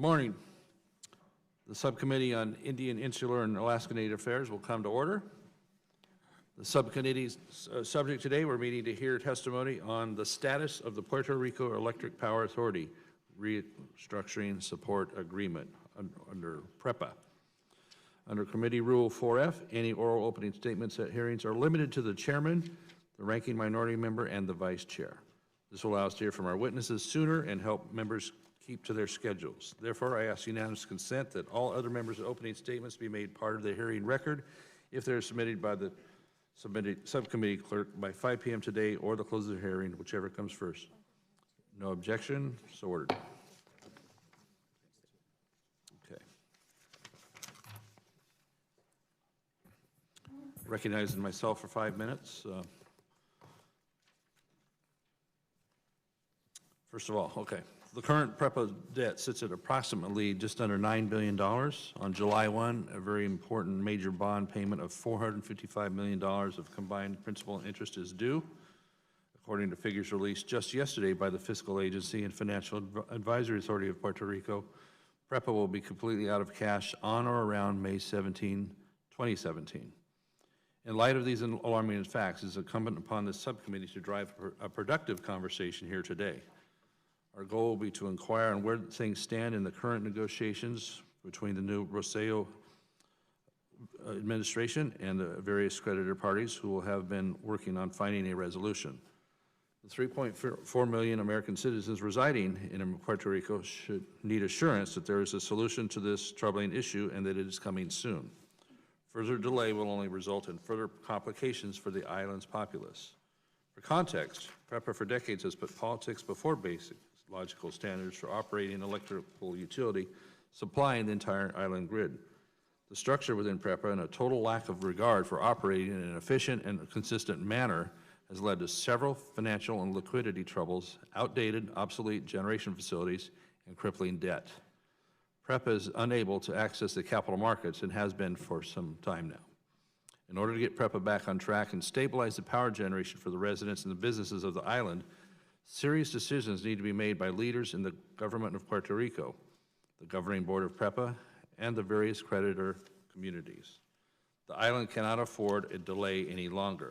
Morning. The Subcommittee on Indian, Insular, and Alaska Native Affairs will come to order. The subcommittee's subject today, we're meeting to hear testimony on the status of the Puerto Rico Electric Power Authority Restructuring Support Agreement under PREPA. Under Committee Rule 4F, any oral opening statements at hearings are limited to the chairman, the ranking minority member, and the vice chair. This will allow us to hear from our witnesses sooner and help members keep to their schedules. Therefore, I ask unanimous consent that all other members' opening statements be made part of the hearing record if they're submitted by the subcommittee clerk by 5 p.m. today or the close of the hearing, whichever comes first. No objection, so ordered. Okay. Recognizing myself for 5 minutes. First of all, okay. The current PREPA debt sits at approximately just under $9 billion. On July 1, a very important major bond payment of $455 million of combined principal and interest is due. According to figures released just yesterday by the Fiscal Agency and Financial Advisory Authority of Puerto Rico, PREPA will be completely out of cash on or around May 17, 2017. In light of these alarming facts, it is incumbent upon this subcommittee to drive a productive conversation here today. Our goal will be to inquire on where things stand in the current negotiations between the new Rosselló administration and the various creditor parties who will have been working on finding a resolution. The 3.4 million American citizens residing in Puerto Rico should need assurance that there is a solution to this troubling issue and that it is coming soon. Further delay will only result in further complications for the island's populace. For context, PREPA for decades has put politics before basic logical standards for operating an electrical utility supplying the entire island grid. The structure within PREPA and a total lack of regard for operating in an efficient and consistent manner has led to several financial and liquidity troubles, outdated, obsolete generation facilities, and crippling debt. PREPA is unable to access the capital markets and has been for some time now. In order to get PREPA back on track and stabilize the power generation for the residents and the businesses of the island, serious decisions need to be made by leaders in the government of Puerto Rico, the governing board of PREPA, and the various creditor communities. The island cannot afford a delay any longer.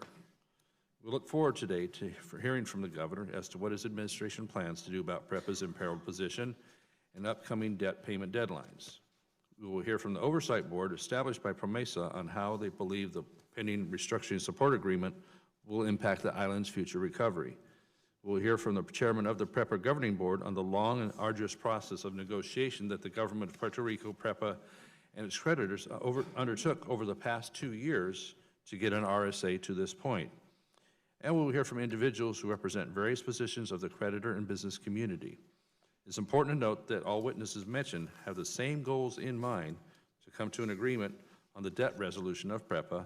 We look forward today for hearing from the governor as to what his administration plans to do about PREPA's imperiled position and upcoming debt payment deadlines. We will hear from the Oversight Board established by PROMESA on how they believe the pending restructuring support agreement will impact the island's future recovery. We'll hear from the chairman of the PREPA Governing Board on the long and arduous process of negotiation that the government of Puerto Rico, PREPA, and its creditors undertook over the past 2 years to get an RSA to this point. And we'll hear from individuals who represent various positions of the creditor and business community. It's important to note that all witnesses mentioned have the same goals in mind to come to an agreement on the debt resolution of PREPA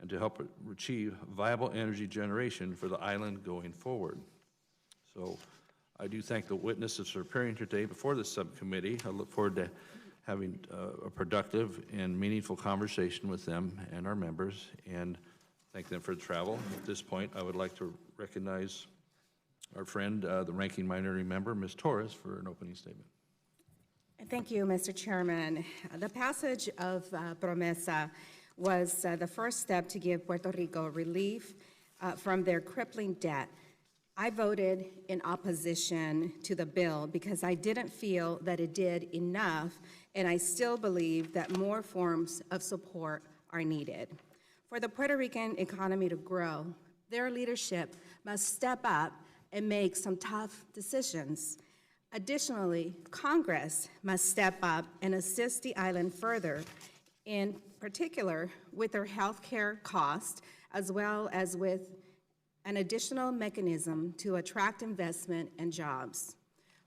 and to help achieve viable energy generation for the island going forward. So I do thank the witnesses for appearing today before this subcommittee. I look forward to having a productive and meaningful conversation with them and our members, and thank them for the travel. At this point, I would like to recognize our friend, the ranking minority member, Ms. Torres, for an opening statement. Thank you, Mr. Chairman. The passage of PROMESA was the first step to give Puerto Rico relief from their crippling debt. I voted in opposition to the bill because I didn't feel that it did enough, and I still believe that more forms of support are needed. For the Puerto Rican economy to grow, their leadership must step up and make some tough decisions. Additionally, Congress must step up and assist the island further, in particular with their health care costs, as well as with an additional mechanism to attract investment and jobs.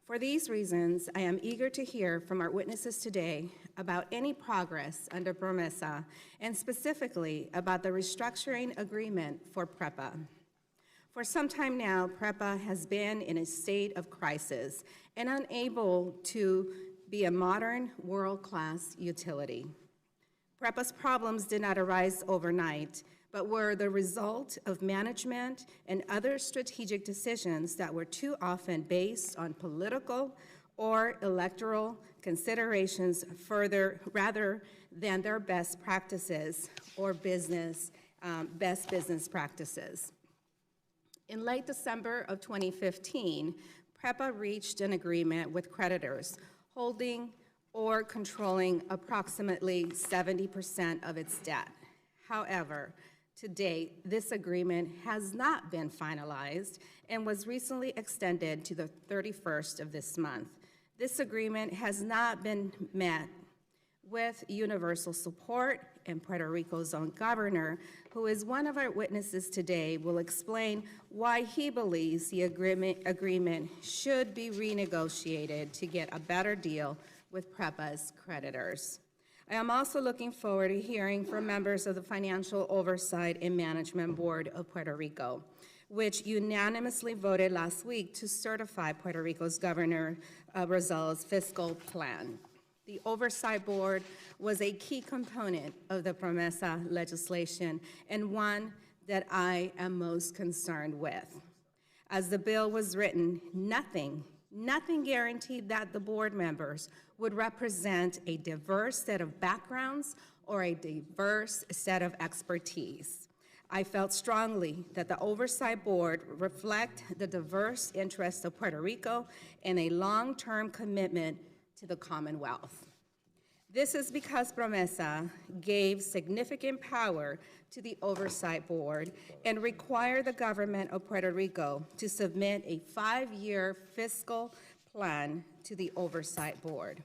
For these reasons, I am eager to hear from our witnesses today about any progress under PROMESA, and specifically about the restructuring agreement for PREPA. For some time now, PREPA has been in a state of crisis and unable to be a modern, world-class utility. PREPA's problems did not arise overnight, but were the result of management and other strategic decisions that were too often based on political or electoral considerations rather than their best practices or best business practices. In late December of 2015, PREPA reached an agreement with creditors holding or controlling approximately 70% of its debt. However, to date, this agreement has not been finalized and was recently extended to the 31st of this month. This agreement has not been met with universal support, and Puerto Rico's own governor, who is one of our witnesses today, will explain why he believes the agreement should be renegotiated to get a better deal with PREPA's creditors. I am also looking forward to hearing from members of the Financial Oversight and Management Board of Puerto Rico, which unanimously voted last week to certify Puerto Rico's Governor Rosel's fiscal plan. The Oversight Board was a key component of the PROMESA legislation and one that I am most concerned with. As the bill was written, nothing guaranteed that the board members would represent a diverse set of backgrounds or a diverse set of expertise. I felt strongly that the Oversight Board reflect the diverse interests of Puerto Rico and a long-term commitment to the Commonwealth. This is because PROMESA gave significant power to the Oversight Board and required the government of Puerto Rico to submit a 5-year fiscal plan to the Oversight Board.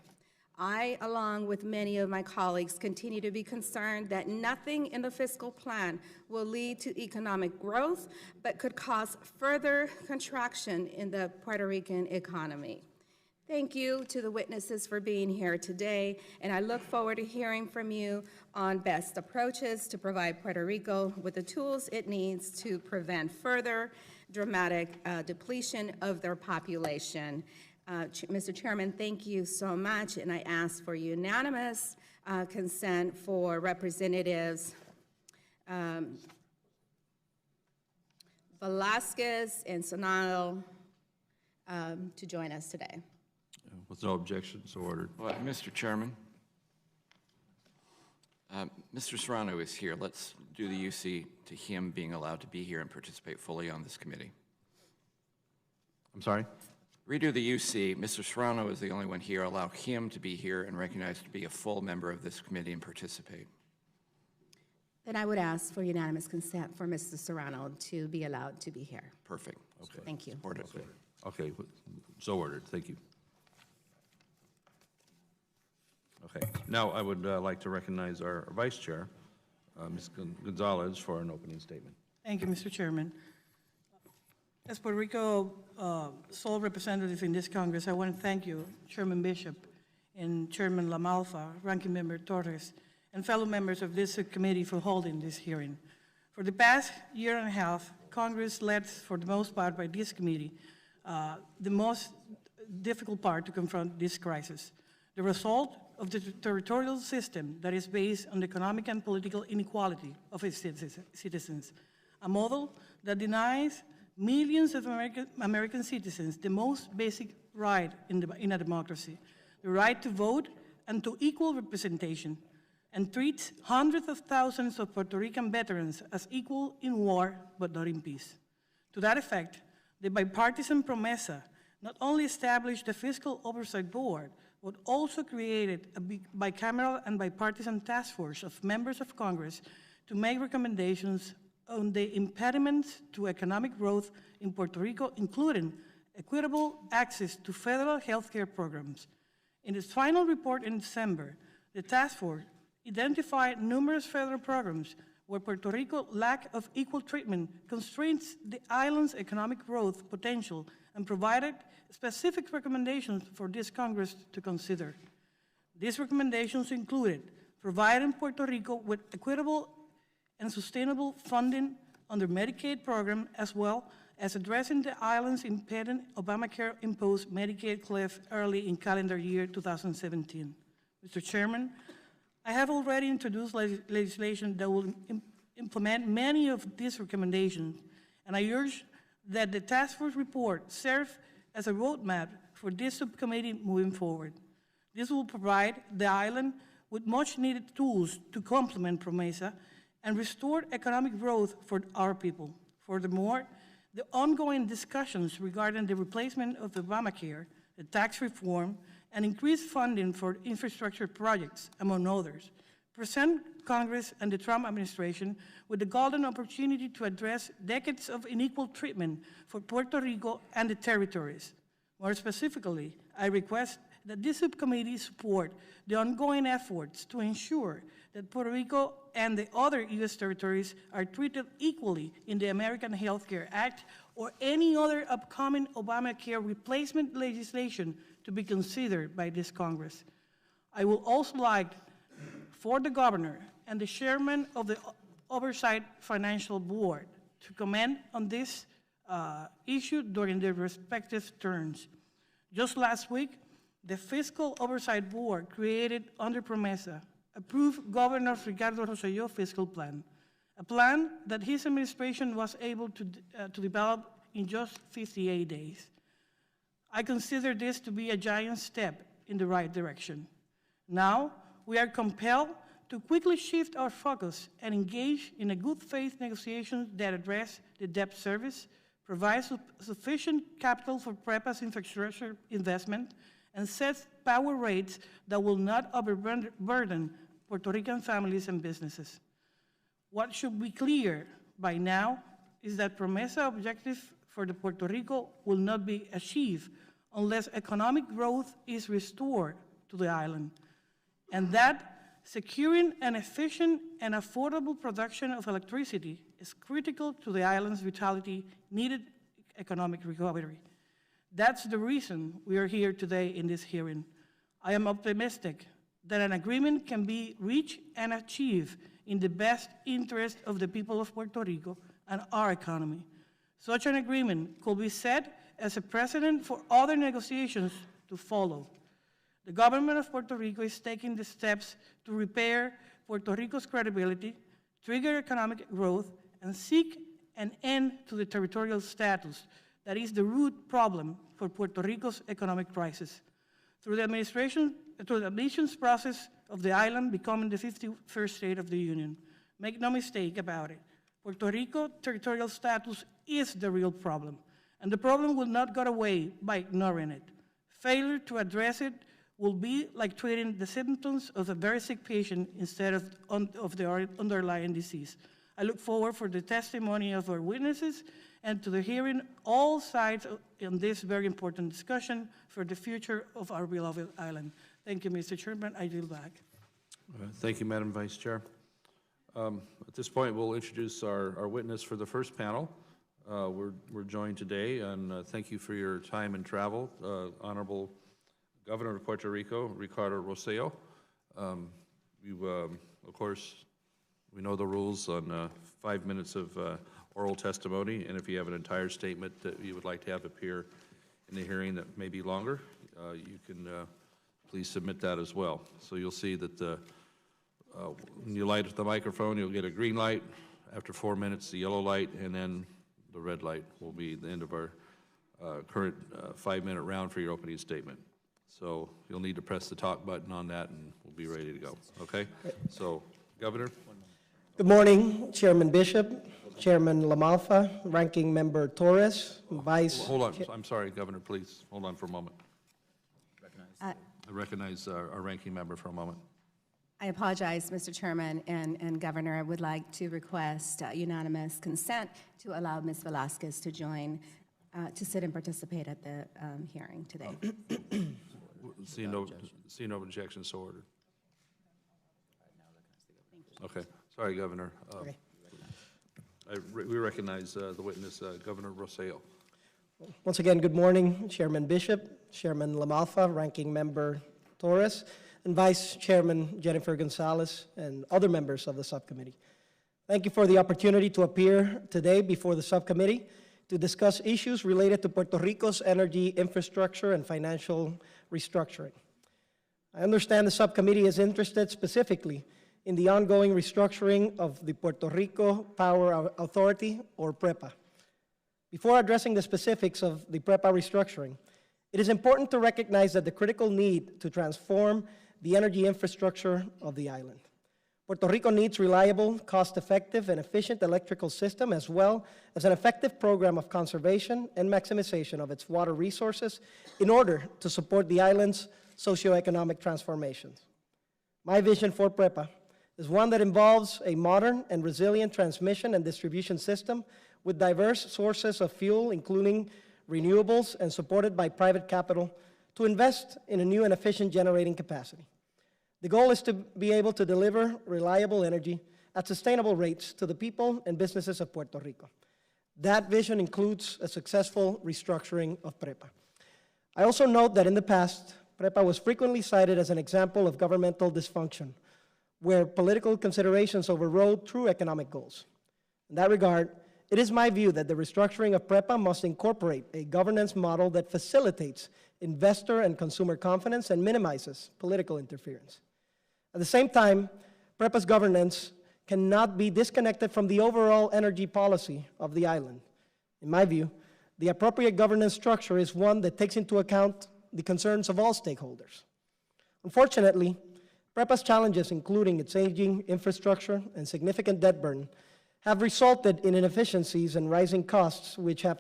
I, along with many of my colleagues, continue to be concerned that nothing in the fiscal plan will lead to economic growth, but could cause further contraction in the Puerto Rican economy. Thank you to the witnesses for being here today, and I look forward to hearing from you on best approaches to provide Puerto Rico with the tools it needs to prevent further dramatic depletion of their population. Mr. Chairman, thank you so much, and I ask for unanimous consent for Representatives Velasquez and Sonado to join us today. With no objections, so ordered. Well, Mr. Chairman, Mr. Serrano is here. Let's do the UC to him being allowed to be here and participate fully on this committee. I'm sorry? Redo the UC. Mr. Serrano is the only one here. Allow him to be here and recognized to be a full member of this committee and participate. Then I would ask for unanimous consent for Mr. Serrano to be allowed to be here. Perfect. Okay. Thank you. Supported. Okay, so ordered. Thank you. Okay, now I would like to recognize our Vice Chair, Ms. Gonzalez, for an opening statement. Thank you, Mr. Chairman. As Puerto Rico sole representative in this Congress, I want to thank you, Chairman Bishop and Chairman LaMalfa, Ranking Member Torres, and fellow members of this subcommittee for holding this hearing. For the past year and a half, Congress led, for the most part, by this committee, the most difficult part to confront this crisis. The result of the territorial system that is based on the economic and political inequality of its citizens, a model that denies millions of American citizens the most basic right in a democracy, the right to vote and to equal representation, and treats hundreds of thousands of Puerto Rican veterans as equal in war but not in peace. To that effect, the bipartisan PROMESA not only established the Fiscal Oversight Board, but also created a bicameral and bipartisan task force of members of Congress to make recommendations on the impediments to economic growth in Puerto Rico, including equitable access to federal health care programs. In its final report in December, the task force identified numerous federal programs where Puerto Rico's lack of equal treatment constrains the island's economic growth potential and provided specific recommendations for this Congress to consider. These recommendations included providing Puerto Rico with equitable and sustainable funding under Medicaid program, as well as addressing the island's impending Obamacare-imposed Medicaid cliff early in calendar year 2017. Mr. Chairman, I have already introduced legislation that will implement many of these recommendations, and I urge that the task force report serve as a roadmap for this subcommittee moving forward. This will provide the island with much-needed tools to complement PROMESA and restore economic growth for our people. Furthermore, the ongoing discussions regarding the replacement of Obamacare, the tax reform, and increased funding for infrastructure projects, among others, present Congress and the Trump administration with the golden opportunity to address decades of unequal treatment for Puerto Rico and the territories. More specifically, I request that this subcommittee support the ongoing efforts to ensure that Puerto Rico and the other U.S. territories are treated equally in the American Health Care Act or any other upcoming Obamacare replacement legislation to be considered by this Congress. I would also like for the governor and the chairman of the Oversight Financial Board to comment on this issue during their respective turns. Just last week, the Fiscal Oversight Board created under PROMESA approved Governor Ricardo Rosselló's fiscal plan, a plan that his administration was able to develop in just 58 days. I consider this to be a giant step in the right direction. Now, we are compelled to quickly shift our focus and engage in a good faith negotiation that address the debt service, provide sufficient capital for PREPA's infrastructure investment, and sets power rates that will not overburden Puerto Rican families and businesses. What should be clear by now is that PROMESA objective for the Puerto Rico will not be achieved unless economic growth is restored to the island, and that securing an efficient and affordable production of electricity is critical to the island's vitality needed economic recovery. That's the reason we are here today in this hearing. I am optimistic that an agreement can be reached and achieved in the best interest of the people of Puerto Rico and our economy. Such an agreement could be set as a precedent for other negotiations to follow. The government of Puerto Rico is taking the steps to repair Puerto Rico's credibility, trigger economic growth, and seek an end to the territorial status that is the root problem for Puerto Rico's economic crisis. Through the admissions process of the island becoming the 51st state of the Union. Make no mistake about it, Puerto Rico territorial status is the real problem, and the problem will not go away by ignoring it. Failure to address it will be like treating the symptoms of a very sick patient instead of the underlying disease. I look forward for the testimony of our witnesses and to the hearing all sides in this very important discussion for the future of our beloved island. Thank you, Mr. Chairman. I yield back. Thank you, Madam Vice Chair. At this point, we'll introduce our witness for the first panel. We're joined today, and thank you for your time and travel, Honorable Governor of Puerto Rico, Ricardo Rosselló. Of course, we know the rules on 5 minutes of oral testimony, and if you have an entire statement that you would like to have appear in the hearing that may be longer, you can please submit that as well. So you'll see that when you light the microphone, you'll get a green light. After 4 minutes, the yellow light, and then the red light will be the end of our current 5-minute round for your opening statement. So you'll need to press the talk button on that, and we'll be ready to go. Okay? So, Governor. Good morning, Chairman Bishop, Chairman LaMalfa, Ranking Member Torres, Vice. Hold on. I'm sorry, Governor, please. Hold on for a moment. I recognize our ranking member for a moment. I apologize, Mr. Chairman and Governor. I would like to request unanimous consent to allow Ms. Velasquez to join, to sit and participate at the hearing today. Seeing no objections, so ordered. Okay. Sorry, Governor. Okay. We recognize the witness, Governor Rosselló. Once again, good morning, Chairman Bishop, Chairman LaMalfa, Ranking Member Torres, and Vice Chairman Jennifer Gonzalez, and other members of the subcommittee. Thank you for the opportunity to appear today before the subcommittee to discuss issues related to Puerto Rico's energy infrastructure and financial restructuring. I understand the subcommittee is interested specifically in the ongoing restructuring of the Puerto Rico Power Authority, or PREPA. Before addressing the specifics of the PREPA restructuring, It is important to recognize that the critical need to transform the energy infrastructure of the island. Puerto Rico needs reliable, cost-effective, and efficient electrical system, as well as an effective program of conservation and maximization of its water resources in order to support the island's socioeconomic transformations. My vision for PREPA is one that involves a modern and resilient transmission and distribution system with diverse sources of fuel, including renewables, and supported by private capital to invest in a new and efficient generating capacity. The goal is to be able to deliver reliable energy at sustainable rates to the people and businesses of Puerto Rico. That vision includes a successful restructuring of PREPA. I also note that in the past, PREPA was frequently cited as an example of governmental dysfunction, where political considerations overrode true economic goals. In that regard, it is my view that the restructuring of PREPA must incorporate a governance model that facilitates investor and consumer confidence and minimizes political interference. At the same time, PREPA's governance cannot be disconnected from the overall energy policy of the island. In my view, the appropriate governance structure is one that takes into account the concerns of all stakeholders. Unfortunately, PREPA's challenges, including its aging infrastructure and significant debt burden, have resulted in inefficiencies and rising costs, which have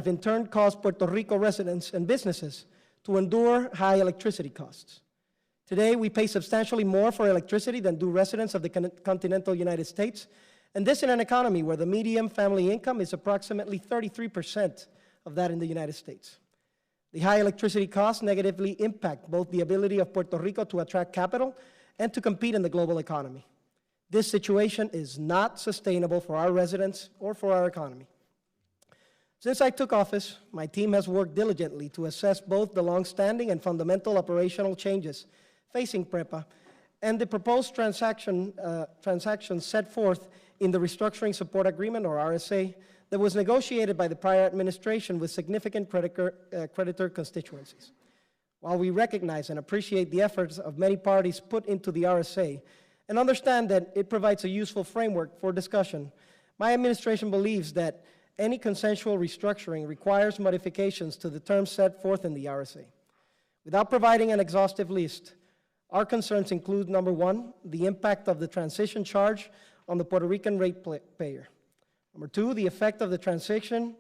in turn caused Puerto Rico residents and businesses to endure high electricity costs. Today, we pay substantially more for electricity than do residents of the continental United States, and this in an economy where the median family income is approximately 33% of that in the United States. The high electricity costs negatively impact both the ability of Puerto Rico to attract capital and to compete in the global economy. This situation is not sustainable for our residents or for our economy. Since I took office, my team has worked diligently to assess both the long-standing and fundamental operational changes facing PREPA and the proposed transactions set forth in the Restructuring Support Agreement, or RSA, that was negotiated by the prior administration with significant creditor constituencies. While we recognize and appreciate the efforts of many parties put into the RSA and understand that it provides a useful framework for discussion, my administration believes that any consensual restructuring requires modifications to the terms set forth in the RSA. Without providing an exhaustive list, our concerns include, number one, the impact of the transition charge on the Puerto Rican ratepayer. Number two, the effect of the transaction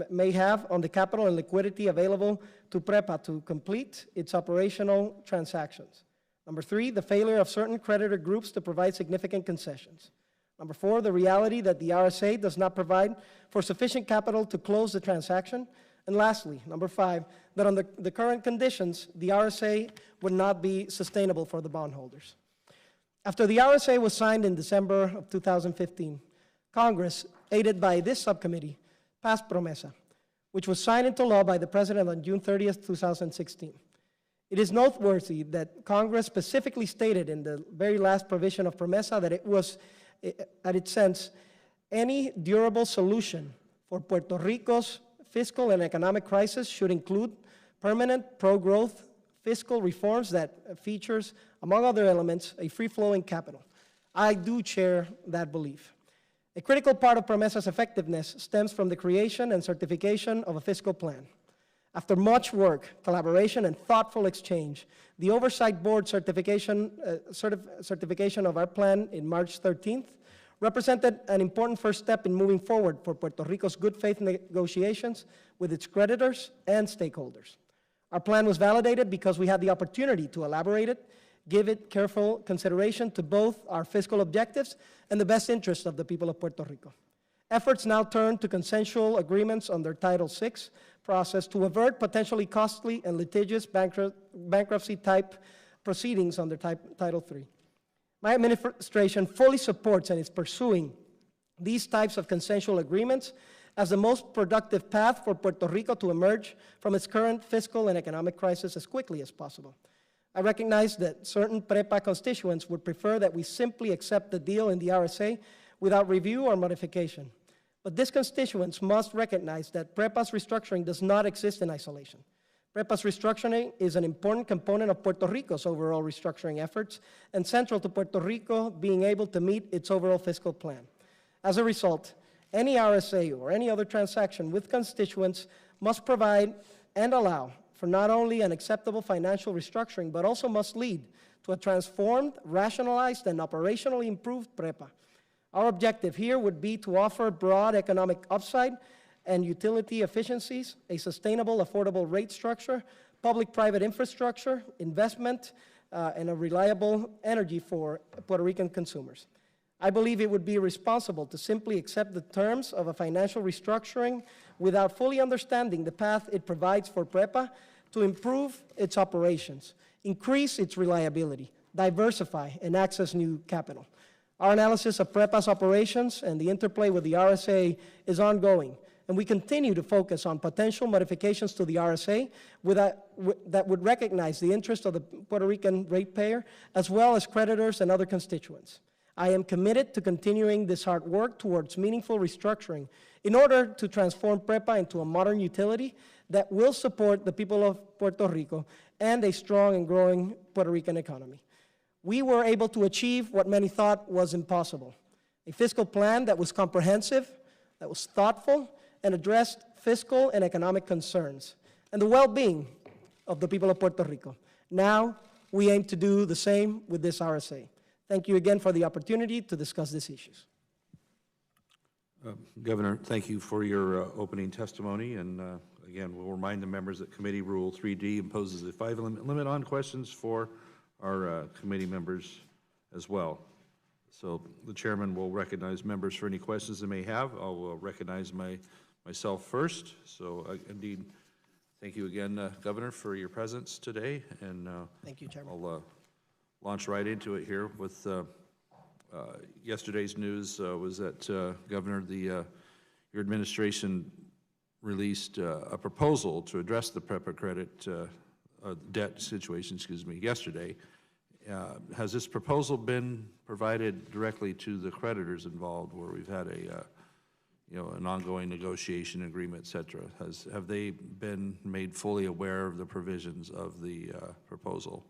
may have on the capital and liquidity available to PREPA to complete its operational transactions. Number three, the failure of certain creditor groups to provide significant concessions. Number four, the reality that the RSA does not provide for sufficient capital to close the transaction. And lastly, number five, that under the current conditions, the RSA would not be sustainable for the bondholders. After the RSA was signed in December of 2015, Congress, aided by this subcommittee, passed PROMESA, which was signed into law by the President on June 30th, 2016. It is noteworthy that Congress specifically stated in the very last provision of PROMESA that it was, at its sense, any durable solution for Puerto Rico's fiscal and economic crisis should include permanent pro-growth fiscal reforms that features, among other elements, a free-flowing capital. I do share that belief. A critical part of PROMESA's effectiveness stems from the creation and certification of a fiscal plan. After much work, collaboration, and thoughtful exchange, the Oversight Board certification of our plan in March 13th represented an important first step in moving forward for Puerto Rico's good faith negotiations with its creditors and stakeholders. Our plan was validated because we had the opportunity to elaborate it, give it careful consideration to both our fiscal objectives and the best interests of the people of Puerto Rico. Efforts now turn to consensual agreements under Title VI process to avert potentially costly and litigious bankruptcy-type proceedings under Title III. My administration fully supports and is pursuing these types of consensual agreements as the most productive path for Puerto Rico to emerge from its current fiscal and economic crisis as quickly as possible. I recognize that certain PREPA constituents would prefer that we simply accept the deal in the RSA without review or modification. But these constituents must recognize that PREPA's restructuring does not exist in isolation. PREPA's restructuring is an important component of Puerto Rico's overall restructuring efforts and central to Puerto Rico being able to meet its overall fiscal plan. As a result, any RSA or any other transaction with constituents must provide and allow for not only an acceptable financial restructuring, but also must lead to a transformed, rationalized, and operationally improved PREPA. Our objective here would be to offer broad economic upside and utility efficiencies, a sustainable, affordable rate structure, public-private infrastructure, investment, and a reliable energy for Puerto Rican consumers. I believe it would be irresponsible to simply accept the terms of a financial restructuring without fully understanding the path it provides for PREPA to improve its operations, increase its reliability, diversify, and access new capital. Our analysis of PREPA's operations and the interplay with the RSA is ongoing, and we continue to focus on potential modifications to the RSA that would recognize the interest of the Puerto Rican ratepayer, as well as creditors and other constituents. I am committed to continuing this hard work towards meaningful restructuring in order to transform PREPA into a modern utility that will support the people of Puerto Rico and a strong and growing Puerto Rican economy. We were able to achieve what many thought was impossible, a fiscal plan that was comprehensive, that was thoughtful, and addressed fiscal and economic concerns, and the well-being of the people of Puerto Rico. Now, we aim to do the same with this RSA. Thank you again for the opportunity to discuss these issues. Governor, thank you for your opening testimony, and again, we'll remind the members that Committee Rule 3D imposes a 5-minute limit on questions for our committee members as well. So the chairman will recognize members for any questions they may have. I'll recognize myself first. So indeed, thank you again, Governor, for your presence today. And thank you, Chairman. I'll launch right into it here with yesterday's news was that, Governor, your administration released a proposal to address the PREPA credit debt situation, yesterday. Has this proposal been provided directly to the creditors involved, where we've had an ongoing negotiation agreement, et cetera? Have they been made fully aware of the provisions of the proposal?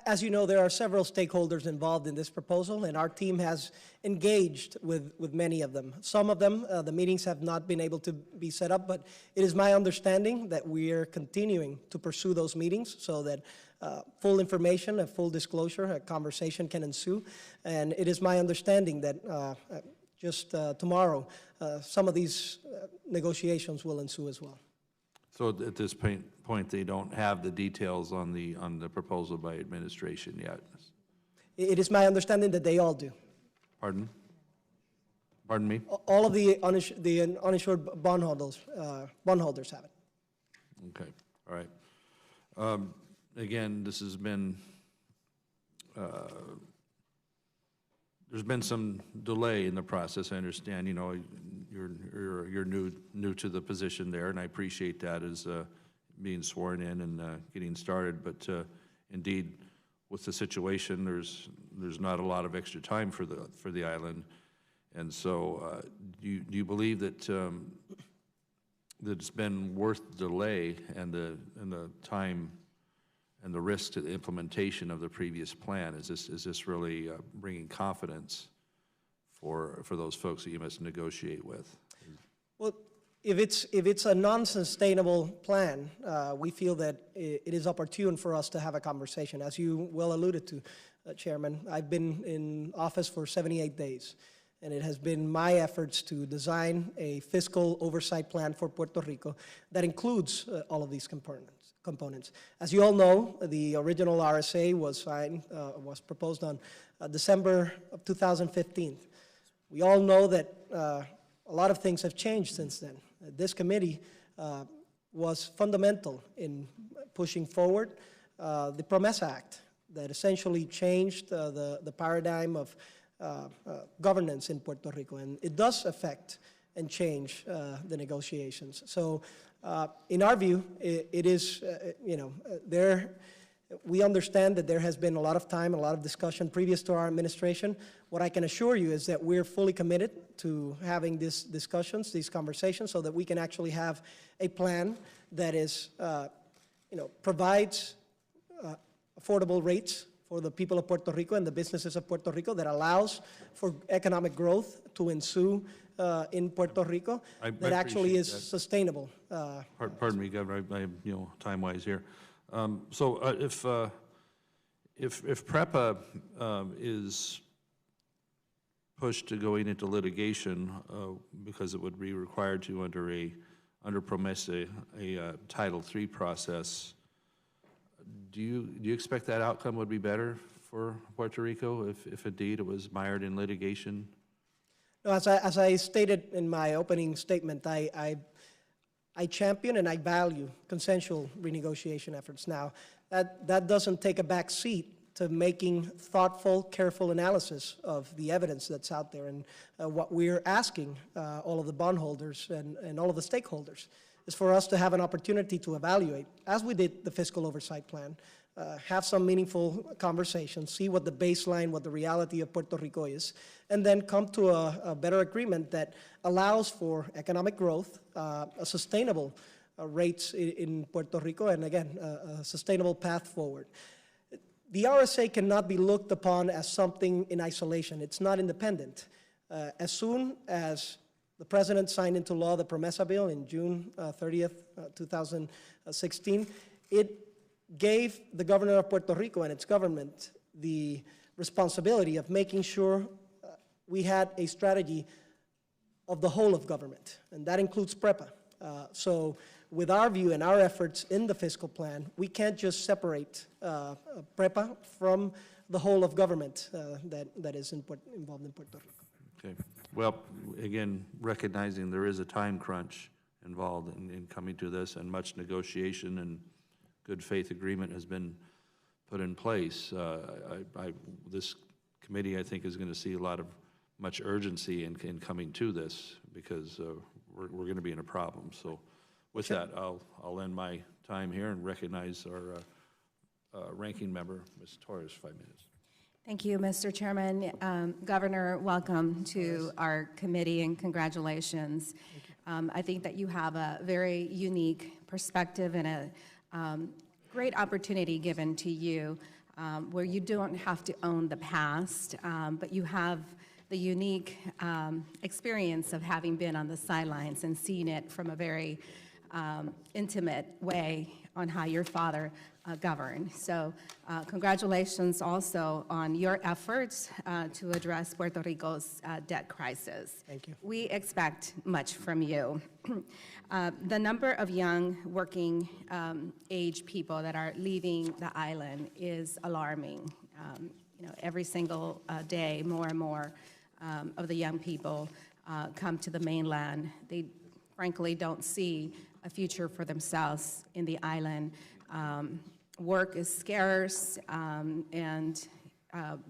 As you know, there are several stakeholders involved in this proposal, and our team has engaged with many of them. Some of them, the meetings have not been able to be set up, but it is my understanding that we are continuing to pursue those meetings so that full information, a full disclosure, a conversation can ensue. And it is my understanding that just tomorrow, some of these negotiations will ensue as well. So at this point, they don't have the details on the proposal by administration yet? It is my understanding that they all do. Pardon? Pardon me? All of the uninsured bondholders have it. Okay, all right. Again, this has been, there's been some delay in the process. I understand, you're new to the position there, and I appreciate that as being sworn in and getting started. But indeed, with the situation, there's not a lot of extra time for the island, and so do you believe that that it's been worth the delay and the time and the risk to the implementation of the previous plan? Is this really bringing confidence for those folks that you must negotiate with? Well, if it's a non-sustainable plan, we feel that it is opportune for us to have a conversation. As you well alluded to, Chairman, I've been in office for 78 days, and it has been my efforts to design a fiscal oversight plan for Puerto Rico that includes all of these components. As you all know, the original RSA was proposed on December of 2015. We all know that a lot of things have changed since then. This committee was fundamental in pushing forward the PROMESA Act that essentially changed the paradigm of governance in Puerto Rico, and it does affect and change the negotiations. So in our view, it is, we understand that there has been a lot of time, a lot of discussion previous to our administration. What I can assure you is that we're fully committed to having these discussions, these conversations, so that we can actually have a plan that is, provides affordable rates for the people of Puerto Rico and the businesses of Puerto Rico that allows for economic growth to ensue in Puerto Rico I that actually appreciate is that. sustainable. Pardon me, Governor, I am, time-wise here. So if PREPA is pushed to going into litigation because it would be required to under PROMESA, a Title III process, do you expect that outcome would be better for Puerto Rico if indeed it was mired in litigation? No, as I stated in my opening statement, I champion and I value consensual renegotiation efforts. Now, that doesn't take a back seat to making thoughtful, careful analysis of the evidence that's out there. And what we're asking all of the bondholders and all of the stakeholders is for us to have an opportunity to evaluate, as we did the fiscal oversight plan, have some meaningful conversations, see what the baseline, what the reality of Puerto Rico is, and then come to a better agreement that allows for economic growth, a sustainable rates in Puerto Rico, and again, a sustainable path forward. The RSA cannot be looked upon as something in isolation. It's not independent. As soon as the President signed into law the PROMESA bill in June 30th, 2016, it gave the governor of Puerto Rico and its government the responsibility of making sure we had a strategy of the whole of government, and that includes PREPA. So with our view and our efforts in the fiscal plan, we can't just separate PREPA from the whole of government that is involved in Puerto Rico. Okay. Well, again, recognizing there is a time crunch involved in coming to this, and much negotiation and good faith agreement has been put in place. This committee, I think, is going to see much urgency in coming to this, because we're going to be in a problem. So with that, I'll end my time here and recognize our ranking member, Ms. Torres, 5 minutes. Thank you, Mr. Chairman. Governor, welcome to our committee and congratulations. I think that you have a very unique perspective and a great opportunity given to you where you don't have to own the past, but you have the unique experience of having been on the sidelines and seeing it from a very intimate way on how your father governed. So congratulations also on your efforts to address Puerto Rico's debt crisis. Thank you. We expect much from you. The number of young working age people that are leaving the island is alarming. Every single day, more and more of the young people come to the mainland. They frankly don't see a future for themselves in the island. Work is scarce, and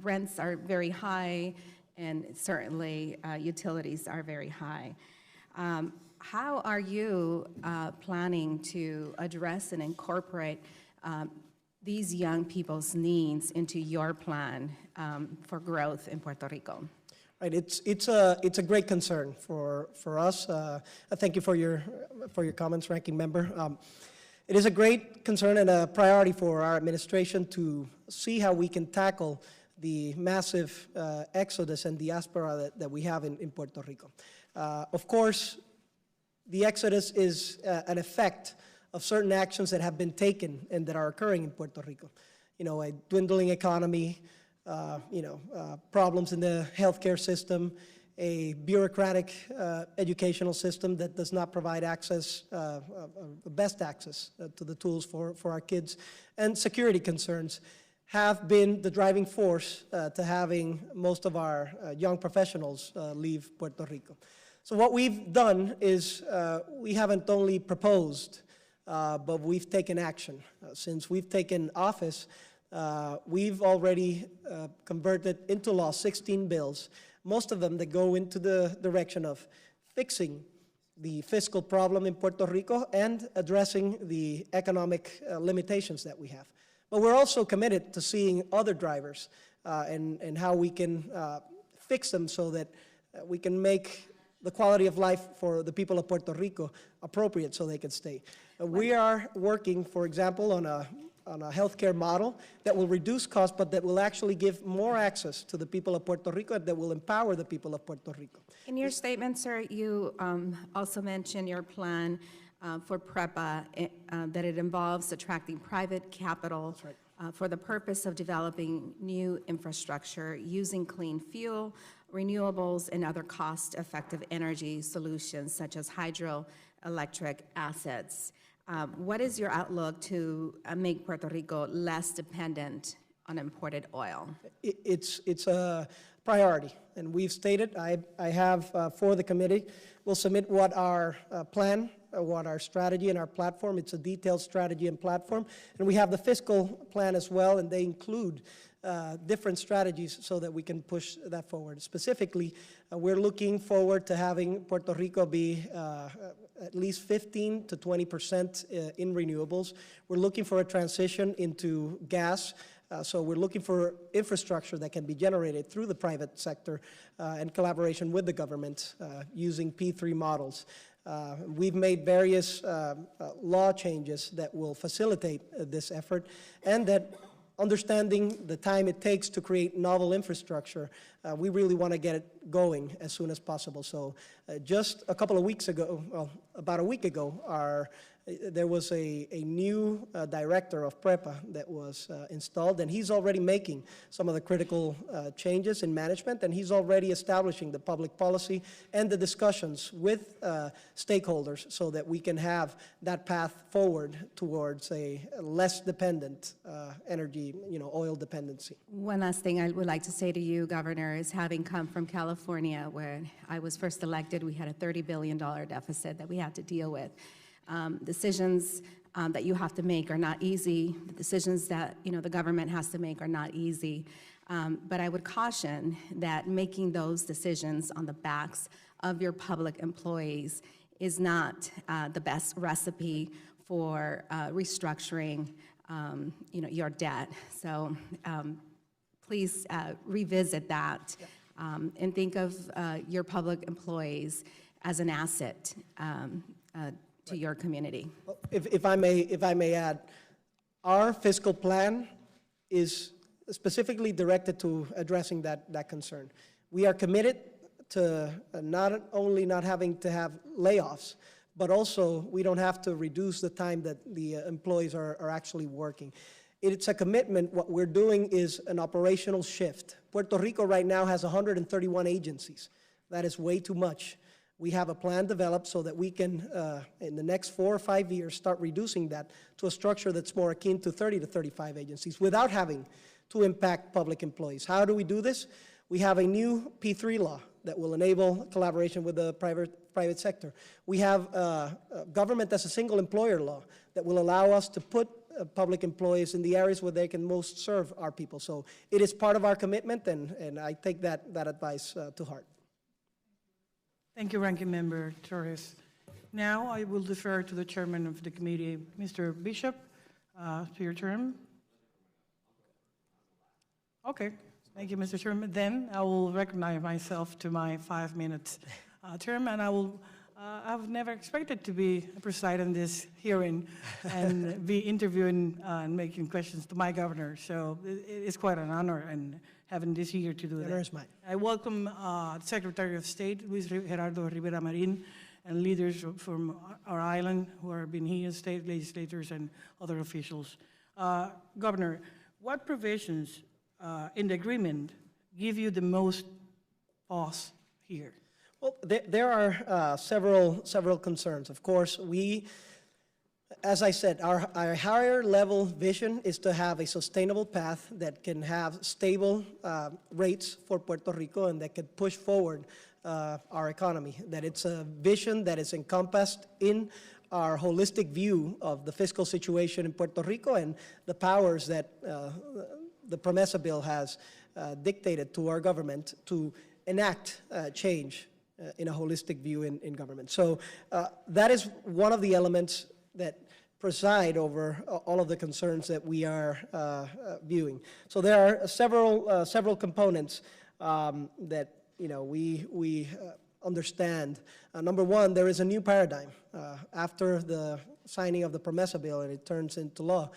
rents are very high, and certainly utilities are very high. How are you planning to address and incorporate these young people's needs into your plan for growth in Puerto Rico? Right, it's a great concern for us. Thank you for your comments, Ranking Member. It is a great concern and a priority for our administration to see how we can tackle the massive exodus and diaspora that we have in Puerto Rico. Of course, the exodus is an effect of certain actions that have been taken and that are occurring in Puerto Rico. A dwindling economy, problems in the healthcare system, a bureaucratic educational system that does not provide access, best access to the tools for our kids, and security concerns have been the driving force to having most of our young professionals leave Puerto Rico. So what we've done is we haven't only proposed, but we've taken action. Since we've taken office, we've already converted into law 16 bills, most of them that go into the direction of fixing the fiscal problem in Puerto Rico and addressing the economic limitations that we have. But we're also committed to seeing other drivers and how we can fix them so that we can make the quality of life for the people of Puerto Rico appropriate so they can stay. We are working, for example, on a on a healthcare model that will reduce costs, but that will actually give more access to the people of Puerto Rico, and that will empower the people of Puerto Rico. In your statement, sir, you also mentioned your plan for PREPA, that it involves attracting private capital for the purpose of developing new infrastructure using clean fuel, renewables, and other cost-effective energy solutions such as hydroelectric assets. What is your outlook to make Puerto Rico less dependent on imported oil? It's a priority, and we've stated, I have for the committee, we'll submit what our plan, what our strategy and our platform, it's a detailed strategy and platform, and we have the fiscal plan as well, and they include different strategies so that we can push that forward. Specifically, we're looking forward to having Puerto Rico be at least 15 to 20% in renewables. We're looking for a transition into gas. So we're looking for infrastructure that can be generated through the private sector in collaboration with the government using P3 models. We've made various law changes that will facilitate this effort, and that understanding the time it takes to create novel infrastructure, we really want to get it going as soon as possible. So just a couple of weeks ago, well, about a week ago, there was a new director of PREPA that was installed, and he's already making some of the critical changes in management, and he's already establishing the public policy and the discussions with stakeholders so that we can have that path forward towards a less dependent energy, oil dependency. One last thing I would like to say to you, Governor, is having come from California, where I was first elected, we had a $30 billion deficit that we had to deal with. Decisions that you have to make are not easy. The decisions that the government has to make are not easy. But I would caution that making those decisions on the backs of your public employees is not the best recipe for restructuring your debt. So please revisit that and think of your public employees as an asset to your community. If I may add, our fiscal plan is specifically directed to addressing that concern. We are committed to not only not having to have layoffs, but also we don't have to reduce the time that the employees are actually working. It's a commitment. What we're doing is an operational shift. Puerto Rico right now has 131 agencies. That is way too much. We have a plan developed so that we can, in the next 4 or 5 years, start reducing that to a structure that's more akin to 30 to 35 agencies without having to impact public employees. How do we do this? We have a new P3 law that will enable collaboration with the private sector. We have government as a single employer law that will allow us to put public employees in the areas where they can most serve our people. So it is part of our commitment, and I take that advice to heart. Thank you, Ranking Member Torres. Now I will defer to the chairman of the committee, Mr. Bishop, to your term. Okay, thank you, Mr. Chairman. Then I will recognize myself to my 5 minutes term, and I've never expected to be presiding this hearing and be interviewing and making questions to my governor. So it's quite an honor and having this year to do that. Honor is mine. I welcome Secretary of State Luis Gerardo Rivera Marin and leaders from our island who have been here, state legislators and other officials. Governor, what provisions in the agreement give you the most pause here? Well, there are several concerns. Of course, as I said, our higher level vision is to have a sustainable path that can have stable rates for Puerto Rico and that can push forward our economy, that it's a vision that is encompassed in our holistic view of the fiscal situation in Puerto Rico and the powers that the PROMESA bill has dictated to our government to enact change in a holistic view in government. So that is one of the elements that preside over all of the concerns that we are viewing. So there are several components that we understand. Number one, there is a new paradigm. After the signing of the PROMESA bill and it turns into law,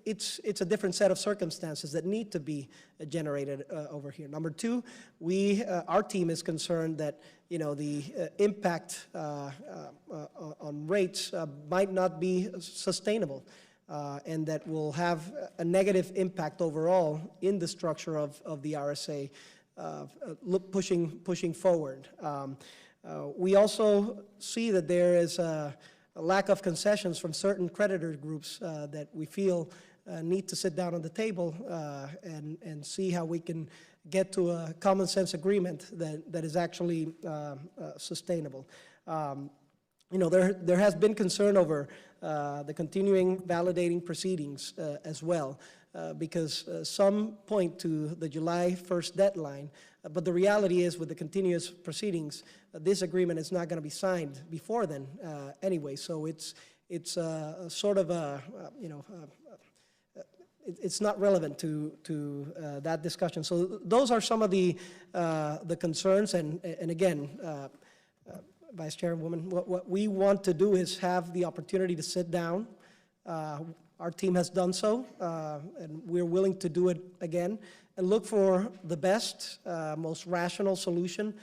it's a different set of circumstances that need to be generated over here. Number two, our team is concerned that the impact on rates might not be sustainable. And that will have a negative impact overall in the structure of the RSA, pushing forward. We also see that there is a lack of concessions from certain creditor groups that we feel need to sit down on the table and see how we can get to a common sense agreement that is actually sustainable. There has been concern over the continuing validating proceedings as well, because some point to the July 1st deadline, but the reality is with the continuous proceedings, this agreement is not going to be signed before then anyway, so it's sort of it's not relevant to that discussion. So those are some of the concerns, and again, Vice Chairwoman, what we want to do is have the opportunity to sit down. Our team has done so, and we're willing to do it again, and look for the best, most rational solution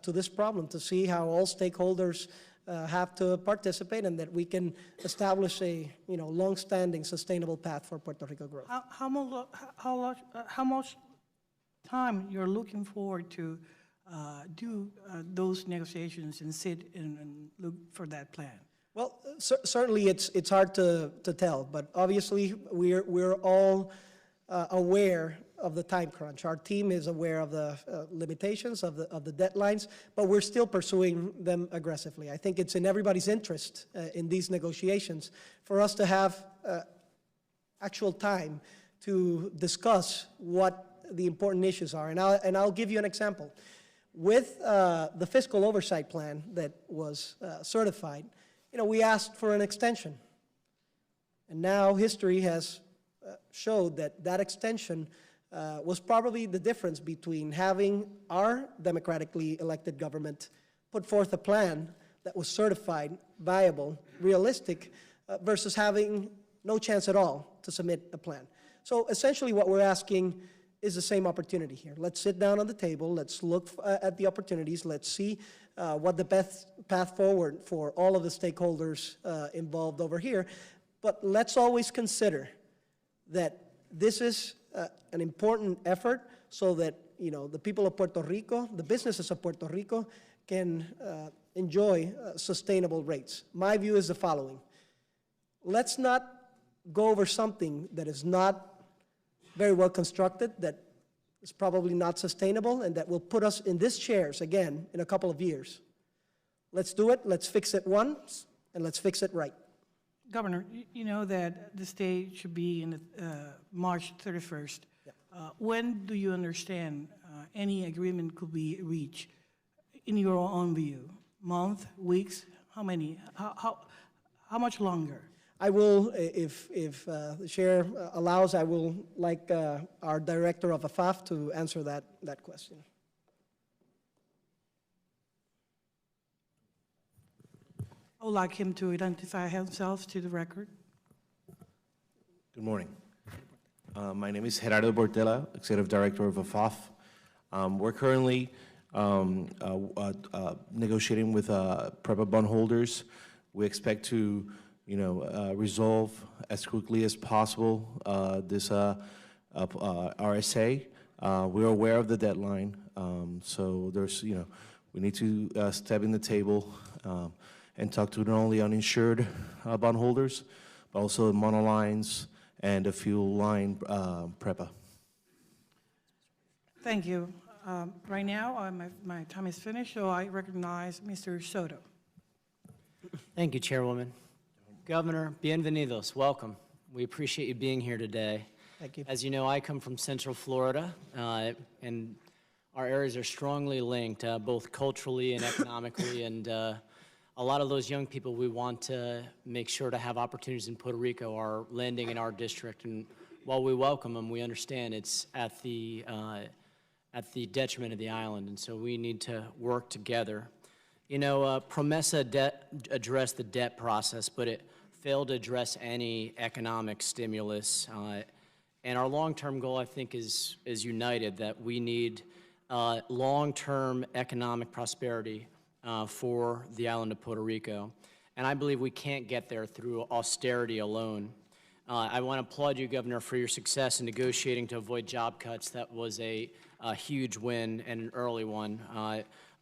to this problem, to see how all stakeholders have to participate, and that we can establish a long-standing, sustainable path for Puerto Rico growth. How much time you're looking forward to do those negotiations and sit and look for that plan? Well, certainly it's hard to tell, but obviously we're all aware of the time crunch. Our team is aware of the limitations of the deadlines, but we're still pursuing them aggressively. I think it's in everybody's interest in these negotiations for us to have actual time to discuss what the important issues are. And I'll give you an example. With the fiscal oversight plan that was certified, we asked for an extension. And now history has showed that extension was probably the difference between having our democratically elected government put forth a plan that was certified, viable, realistic, versus having no chance at all to submit a plan. So essentially what we're asking is the same opportunity here. Let's sit down on the table, let's look at the opportunities, let's see what the best path forward for all of the stakeholders involved over here. But let's always consider that this is an important effort so that the people of Puerto Rico, the businesses of Puerto Rico, can enjoy sustainable rates. My view is the following. Let's not go over something that is not very well constructed, that is probably not sustainable, and that will put us in these chairs again in a couple of years. Let's do it, let's fix it once, and let's fix it right. Governor, you know that the state should be in March 31st. Yeah. When do you understand any agreement could be reached in your own view? Month, weeks, how many? How much longer? I will, if the chair allows, I will like our director of AFAF to answer that question. I would like him to identify himself to the record. Good morning. My name is Gerardo Bortela, Executive Director of AFAF. We're currently negotiating with PREPA bondholders. We expect to resolve as quickly as possible this RSA. We're aware of the deadline, so there's, we need to step in the table and talk to not only uninsured bondholders, but also monolines and a fuel line PREPA. Thank you. Right now, my time is finished, so I recognize Mr. Soto. Thank you, Chairwoman. Governor, bienvenidos, welcome. We appreciate you being here today. Thank you. As you know, I come from Central Florida, and our areas are strongly linked, both culturally and economically, and a lot of those young people we want to make sure to have opportunities in Puerto Rico are landing in our district, and while we welcome them, we understand it's at the detriment of the island, and so we need to work together. You know, PROMESA addressed the debt process, but it failed to address any economic stimulus. And our long-term goal, I think, is united, that we need long-term economic prosperity for the island of Puerto Rico. And I believe we can't get there through austerity alone. I want to applaud you, Governor, for your success in negotiating to avoid job cuts. That was a huge win and an early one.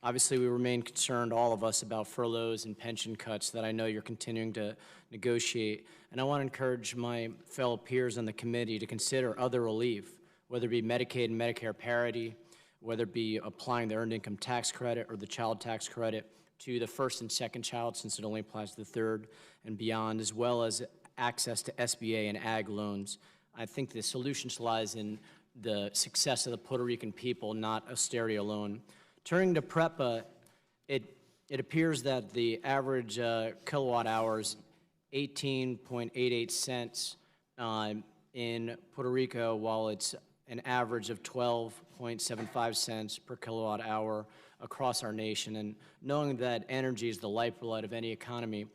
Obviously, we remain concerned, all of us, about furloughs and pension cuts that I know you're continuing to negotiate. And I want to encourage my fellow peers on the committee to consider other relief, whether it be Medicaid and Medicare parity, whether it be applying the Earned Income Tax Credit or the Child Tax Credit to the first and second child, since it only applies to the third and beyond, as well as access to SBA and ag loans. I think the solution lies in the success of the Puerto Rican people, not austerity alone. Turning to PREPA, it appears that the average kilowatt hours, 18.88 cents in Puerto Rico, while it's an average of 12.75 cents per kilowatt hour across our nation. And knowing that energy is the lifeblood of any economy,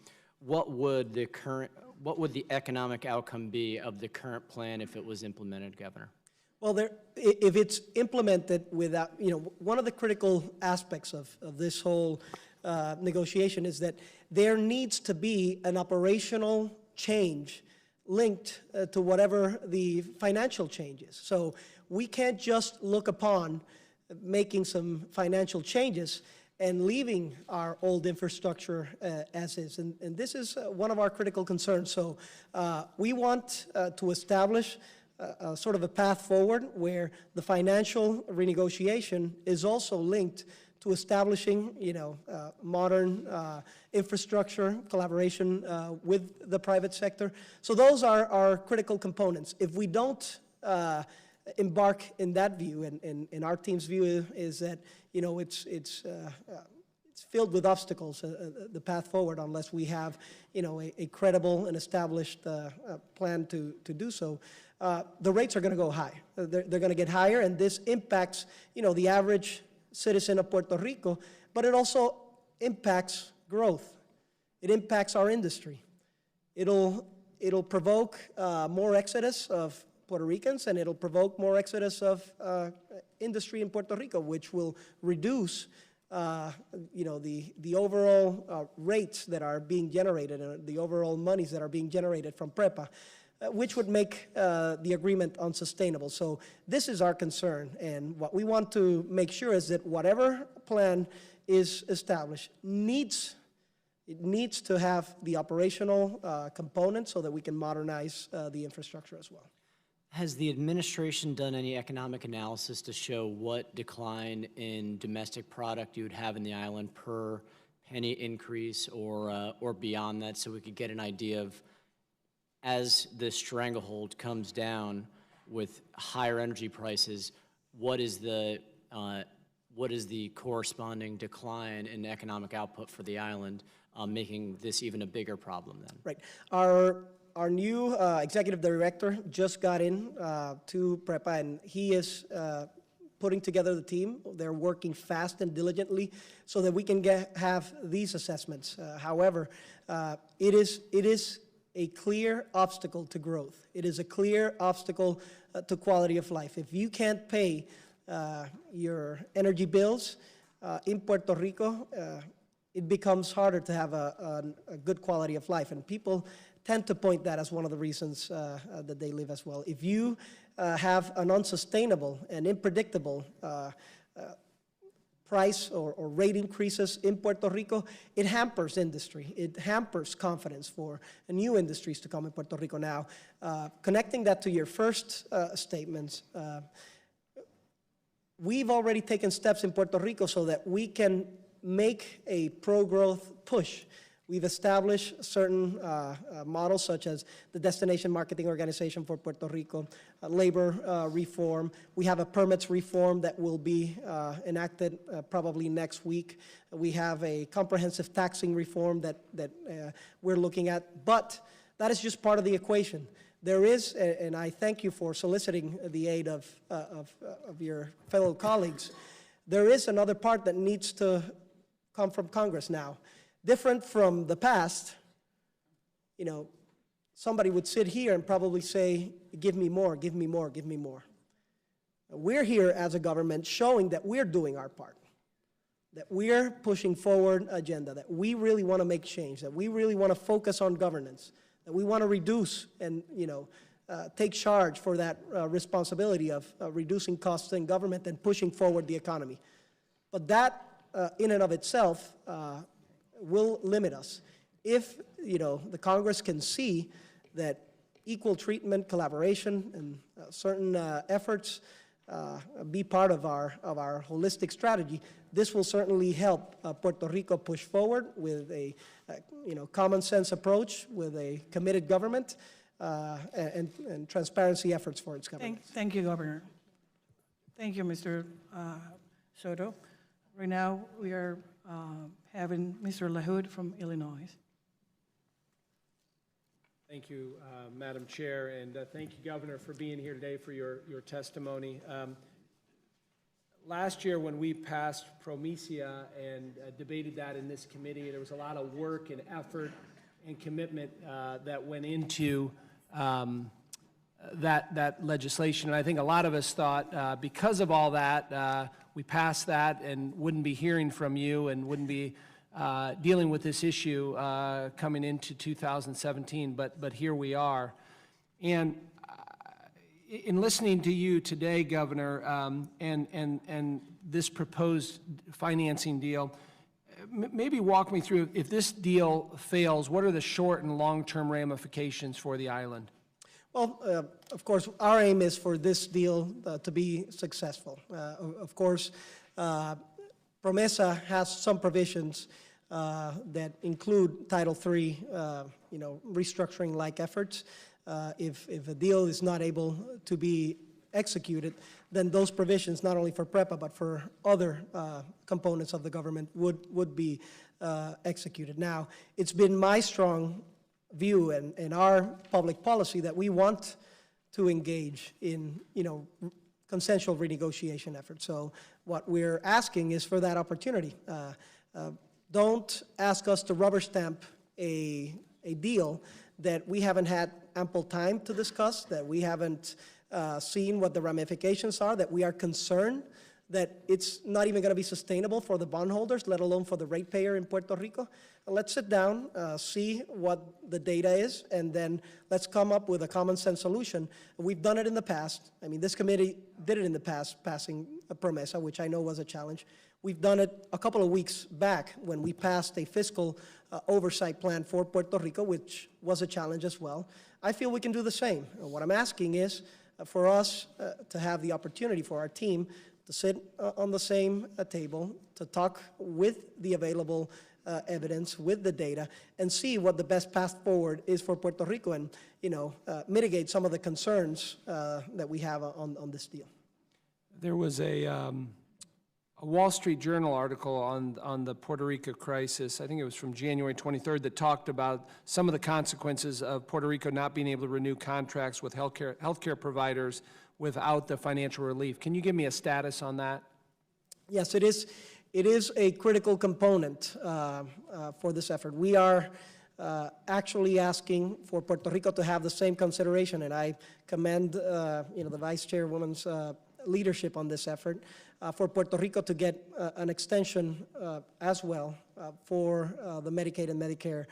what would the economic outcome be of the current plan if it was implemented, Governor? Well, if it's implemented without, one of the critical aspects of this whole negotiation is that there needs to be an operational change linked to whatever the financial change is. So we can't just look upon making some financial changes and leaving our old infrastructure as is. And this is one of our critical concerns. So we want to establish sort of a path forward where the financial renegotiation is also linked to establishing, modern infrastructure, collaboration with the private sector. So those are our critical components. If we don't embark in that view, and our team's view is that, it's filled with obstacles, the path forward, unless we have, a credible and established plan to do so. The rates are going to go high. They're going to get higher, and this impacts, the average citizen of Puerto Rico, but it also impacts growth. It impacts our industry. It'll provoke more exodus of Puerto Ricans, and it'll provoke more exodus of industry in Puerto Rico, which will reduce the overall rates that are being generated, and the overall monies that are being generated from PREPA, which would make the agreement unsustainable. So this is our concern, and what we want to make sure is that whatever plan is established needs to have the operational component so that we can modernize the infrastructure as well. Has the administration done any economic analysis to show what decline in domestic product you would have in the island per penny increase or beyond that, so we could get an idea of, as this stranglehold comes down with higher energy prices, what is the corresponding decline in economic output for the island, making this even a bigger problem then? Right. Our new executive director just got in to PREPA, and he is putting together the team. They're working fast and diligently so that we can have these assessments. However, it is a clear obstacle to growth. It is a clear obstacle to quality of life. If you can't pay your energy bills in Puerto Rico, it becomes harder to have a good quality of life. And people tend to point that as one of the reasons that they live as well. If you have an unsustainable and unpredictable price or rate increases in Puerto Rico, it hampers industry. It hampers confidence for new industries to come in Puerto Rico. Now, connecting that to your first statements, we've already taken steps in Puerto Rico so that we can make a pro-growth push. We've established certain models, such as the Destination Marketing Organization for Puerto Rico, labor reform. We have a permits reform that will be enacted probably next week. We have a comprehensive taxing reform that we're looking at, but that is just part of the equation. There is, and I thank you for soliciting the aid of your fellow colleagues, there is another part that needs to come from Congress now. Different from the past, you know, somebody would sit here and probably say, give me more, give me more, give me more. We're here as a government showing that we're doing our part, that we're pushing forward agenda, that we really want to make change, that we really want to focus on governance, that we want to reduce and, you know, take charge for that responsibility of reducing costs in government and pushing forward the economy. But that, in and of itself, will limit us. If, you know, the Congress can see that equal treatment, collaboration, and certain efforts be part of our holistic strategy, this will certainly help Puerto Rico push forward with a, you know, common sense approach, with a committed government, and transparency efforts for its government. Thank you, Governor. Thank you, Mr. Soto. Right now, we are having Mr. LaHood from Illinois. Thank you, Madam Chair, and thank you, Governor, for being here today for your testimony. Last year, when we passed PROMESA and debated that in this committee, there was a lot of work and effort and commitment that went into that legislation. And I think a lot of us thought because of all that, we passed that and wouldn't be hearing from you and wouldn't be dealing with this issue coming into 2017, but here we are. And in listening to you today, Governor, and this proposed financing deal, maybe walk me through, if this deal fails, what are the short and long-term ramifications for the island? Well, of course, our aim is for this deal to be successful. Of course, PROMESA has some provisions that include Title III, you know, restructuring-like efforts. If a deal is not able to be executed, then those provisions, not only for PREPA, but for other components of the government, would be executed. Now, it's been my strong view and our public policy that we want to engage in, you know, consensual renegotiation efforts. So what we're asking is for that opportunity. Don't ask us to rubber stamp a deal that we haven't had ample time to discuss, that we haven't seen what the ramifications are, that we are concerned that it's not even going to be sustainable for the bondholders, let alone for the ratepayer in Puerto Rico. Let's sit down, see what the data is, and then let's come up with a common sense solution. We've done it in the past. I mean, this committee did it in the past, passing a PROMESA, which I know was a challenge. We've done it a couple of weeks back when we passed a fiscal oversight plan for Puerto Rico, which was a challenge as well. I feel we can do the same. What I'm asking is for us to have the opportunity for our team to sit on the same table, to talk with the available evidence, with the data, and see what the best path forward is for Puerto Rico and, you know, mitigate some of the concerns that we have on this deal. There was a Wall Street Journal article on the Puerto Rico crisis, I think it was from January 23rd, that talked about some of the consequences of Puerto Rico not being able to renew contracts with healthcare providers without the financial relief. Can you give me a status on that? Yes, it is a critical component for this effort. We are actually asking for Puerto Rico to have the same consideration, and I commend you know, the Vice Chairwoman's leadership on this effort, for Puerto Rico to get an extension as well for the Medicaid and Medicare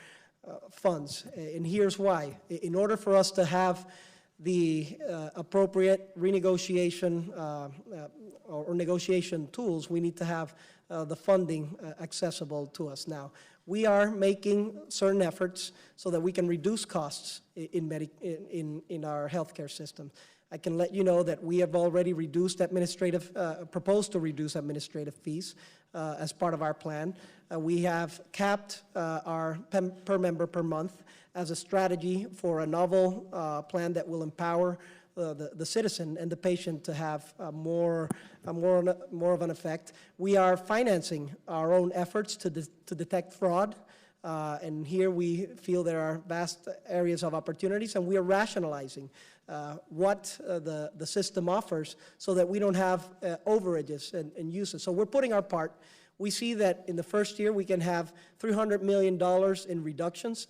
funds. And here's why. In order for us to have the appropriate renegotiation or negotiation tools, we need to have the funding accessible to us. Now, we are making certain efforts so that we can reduce costs in our healthcare system. I can let you know that we have already reduced proposed to reduce administrative fees as part of our plan. We have capped our per member per month as a strategy for a novel plan that will empower the citizen and the patient to have more of an effect. We are financing our own efforts to detect fraud, and here we feel there are vast areas of opportunities, and we are rationalizing what the system offers so that we don't have overages and uses. So we're putting our part. we see that in the first year, we can have $300 million in reductions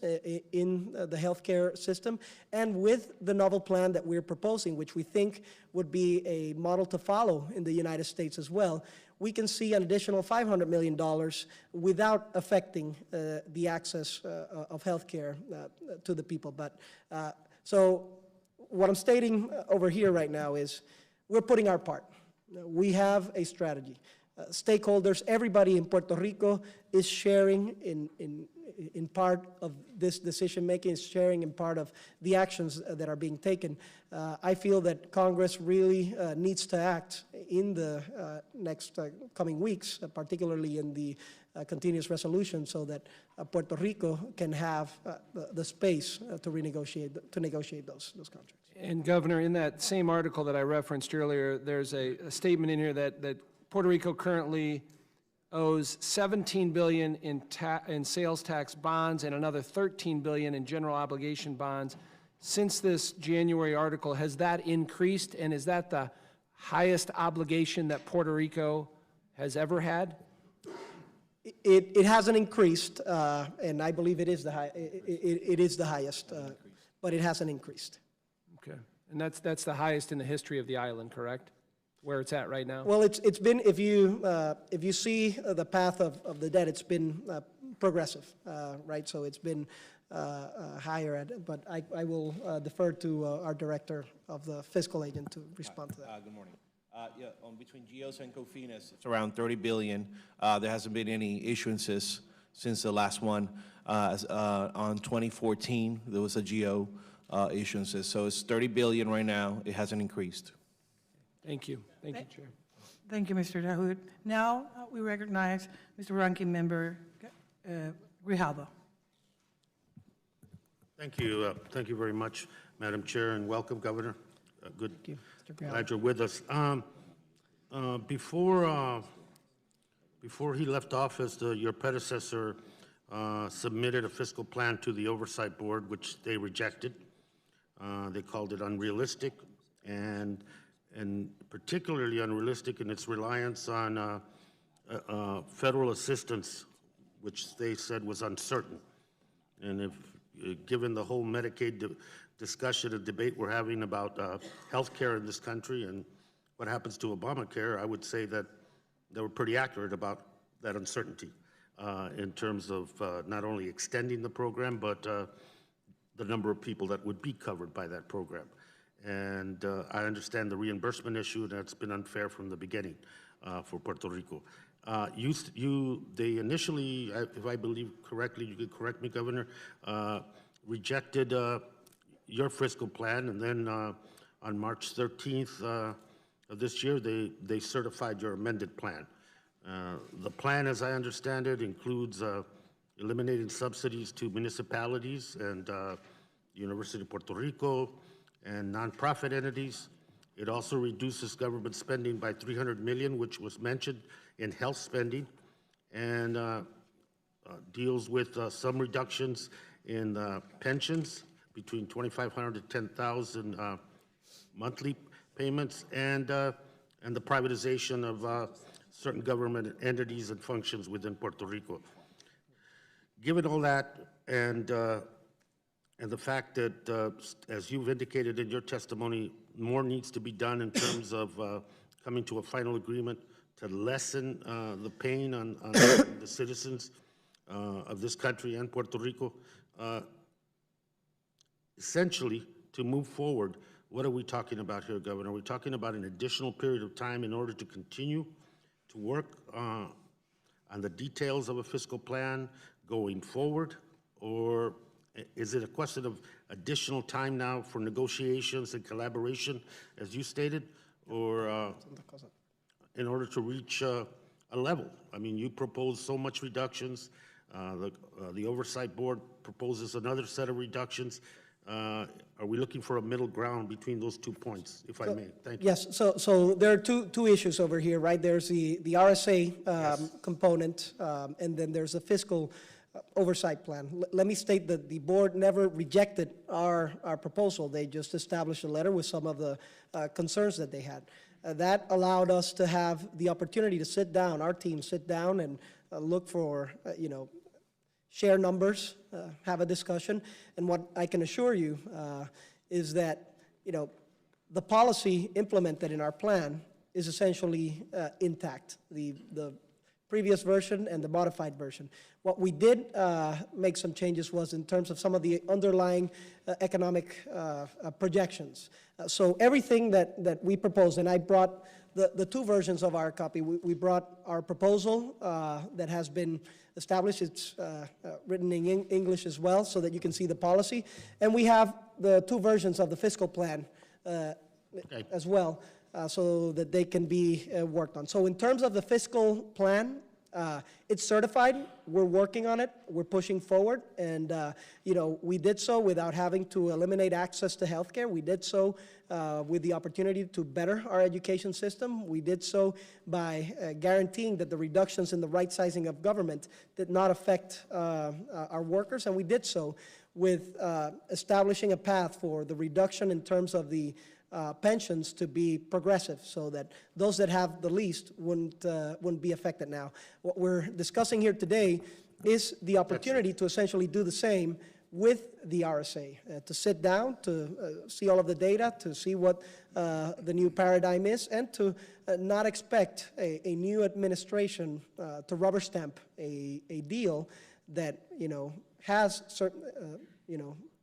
in the healthcare system. And with the novel plan that we're proposing, which we think would be a model to follow in the United States as well, we can see an additional $500 million without affecting the access of healthcare to the people. But so what I'm stating over here right now is we're putting our part. We have a strategy. Stakeholders, everybody in Puerto Rico is sharing in part of this decision-making, is sharing in part of the actions that are being taken. I feel that Congress really needs to act in the next coming weeks, particularly in the continuous resolution, so that Puerto Rico can have the space to negotiate those contracts. And Governor, in that same article that I referenced earlier, there's a statement in here that Puerto Rico currently owes $17 billion in sales tax bonds and another $13 billion in general obligation bonds. Since this January article, has that increased, and is that the highest obligation that Puerto Rico has ever had? It hasn't increased, and I believe it is the highest, but it hasn't increased. Okay, and that's the highest in the history of the island, correct? Where it's at right now? Well, it's been, if you see the path of the debt, it's been progressive, right? So it's been higher, but I will defer to our director of the fiscal agent to respond to that. Good morning. Yeah, between GEOs and COFINS, it's around $30 billion. There hasn't been any issuances since the last one. On 2014, there was a GEO issuances. So it's $30 billion right now. It hasn't increased. Thank you. Thank you, Chair. Thank you, Mr. Dahoud. Now we recognize Mr. Ranking Member Grijalva. Thank you. Thank you very much, Madam Chair, and welcome, Governor. Good. Thank you, Mr. Grijalva. Glad you're with us. Before he left office, your predecessor submitted a fiscal plan to the Oversight Board, which they rejected. They called it unrealistic, and particularly unrealistic in its reliance on federal assistance, which they said was uncertain. And if, given the whole Medicaid discussion and debate we're having about health care in this country and what happens to Obamacare, I would say that they were pretty accurate about that uncertainty in terms of not only extending the program, but the number of people that would be covered by that program. And I understand the reimbursement issue, and that's been unfair from the beginning for Puerto Rico. They initially, if I believe correctly, you could correct me, Governor, rejected your fiscal plan, and then on March 13th of this year, they certified your amended plan. The plan, as I understand it, includes eliminating subsidies to municipalities and University of Puerto Rico and nonprofit entities. It also reduces government spending by $300 million, which was mentioned in health spending, and deals with some reductions in pensions between $2,500 to $10,000 monthly payments, and the privatization of certain government entities and functions within Puerto Rico. Given all that, and the fact that, as you've indicated in your testimony, more needs to be done in terms of coming to a final agreement to lessen the pain on the citizens of this country and Puerto Rico. Essentially, to move forward, what are we talking about here, Governor? Are we talking about an additional period of time in order to continue to work on the details of a fiscal plan going forward? Or is it a question of additional time now for negotiations and collaboration, as you stated, or in order to reach a level? I mean, you propose so much reductions. The Oversight Board proposes another set of reductions. Are we looking for a middle ground between those 2 points, if I may? Thank you. Yes, so there are two issues over here, right? There's the RSA Yes. component, and then there's a fiscal oversight plan. Let me state that the board never rejected our proposal. They just established a letter with some of the concerns that they had. That allowed us to have the opportunity to sit down, our team sit down and look for, share numbers, have a discussion. And what I can assure you is that, the policy implemented in our plan is essentially intact, the previous version and the modified version. What we did make some changes was in terms of some of the underlying economic projections. So everything that we proposed, and I brought the two versions of our copy. We brought our proposal that has been established. It's written in English as well so that you can see the policy. And we have the two versions of the fiscal plan as well, so that they can be worked on. So in terms of the fiscal plan, it's certified. We're working on it. We're pushing forward. And, we did so without having to eliminate access to healthcare. We did so with the opportunity to better our education system. We did so by guaranteeing that the reductions in the right sizing of government did not affect our workers. And we did so with establishing a path for the reduction in terms of the pensions to be progressive, so that those that have the least wouldn't be affected now. What we're discussing here today is the opportunity to essentially do the same with the RSA, to sit down, to see all of the data, to see what the new paradigm is, and to not expect a new administration to rubber stamp a deal that, has certain,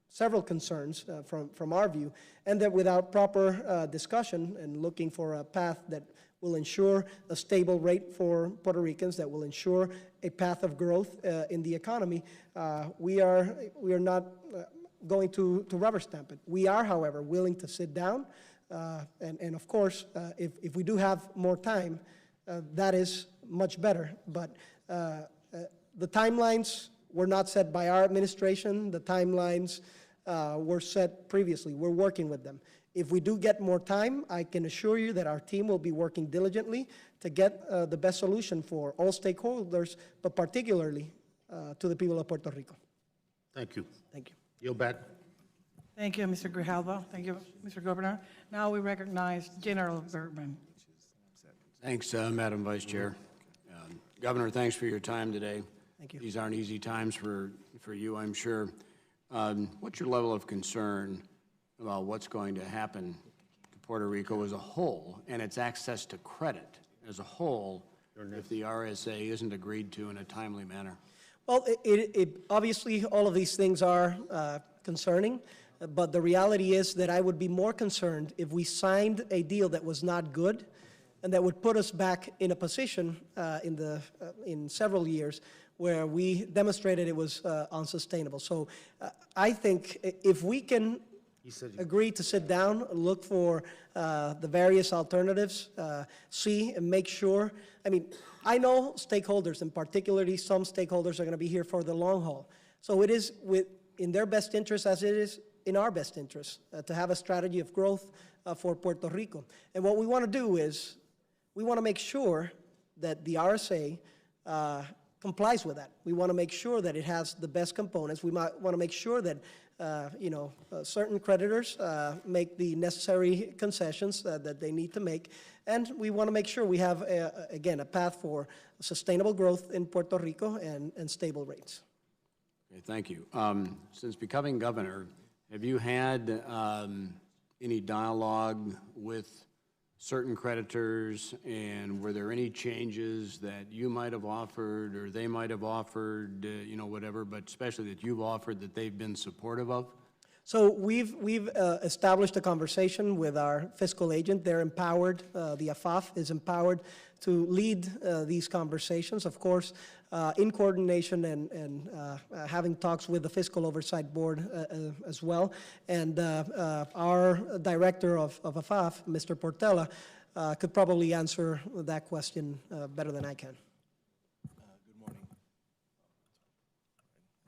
several concerns from our view, and that without proper discussion and looking for a path that will ensure a stable rate for Puerto Ricans, that will ensure a path of growth in the economy, we are not going to rubber stamp it. We are, however, willing to sit down, and of course, if we do have more time, that is much better. But the timelines were not set by our administration. The timelines were set previously. We're working with them. If we do get more time, I can assure you that our team will be working diligently to get the best solution for all stakeholders, but particularly to the people of Puerto Rico. Thank you. Thank you. Yield back. Thank you, Mr. Grijalva. Thank you, Mr. Governor. Now we recognize General Bergman. Thanks, Madam Vice Chair. Governor, thanks for your time today. Thank you. These aren't easy times for you, I'm sure. What's your level of concern about what's going to happen to Puerto Rico as a whole and its access to credit as a whole if the RSA isn't agreed to in a timely manner? Well, obviously, all of these things are concerning, but the reality is that I would be more concerned if we signed a deal that was not good and that would put us back in a position in several years where we demonstrated it was unsustainable. So I think if we can agree to sit down, look for the various alternatives, see and make sure. I mean, I know stakeholders, and particularly some stakeholders, are going to be here for the long haul. So it is in their best interest, as it is in our best interest, to have a strategy of growth for Puerto Rico. And what we want to do is we want to make sure that the RSA complies with that. We want to make sure that it has the best components. We might want to make sure that certain creditors make the necessary concessions that they need to make. And we want to make sure we have, again, a path for sustainable growth in Puerto Rico and stable rates. Okay, thank you. Since becoming governor, have you had any dialogue with certain creditors, and were there any changes that you might have offered or they might have offered, whatever, but especially that you've offered that they've been supportive of? So we've established a conversation with our fiscal agent. They're empowered. The AFAF is empowered to lead these conversations, of course, in coordination and having talks with the Fiscal Oversight Board as well. And our director of AFAF, Mr. Portela, could probably answer that question better than I can.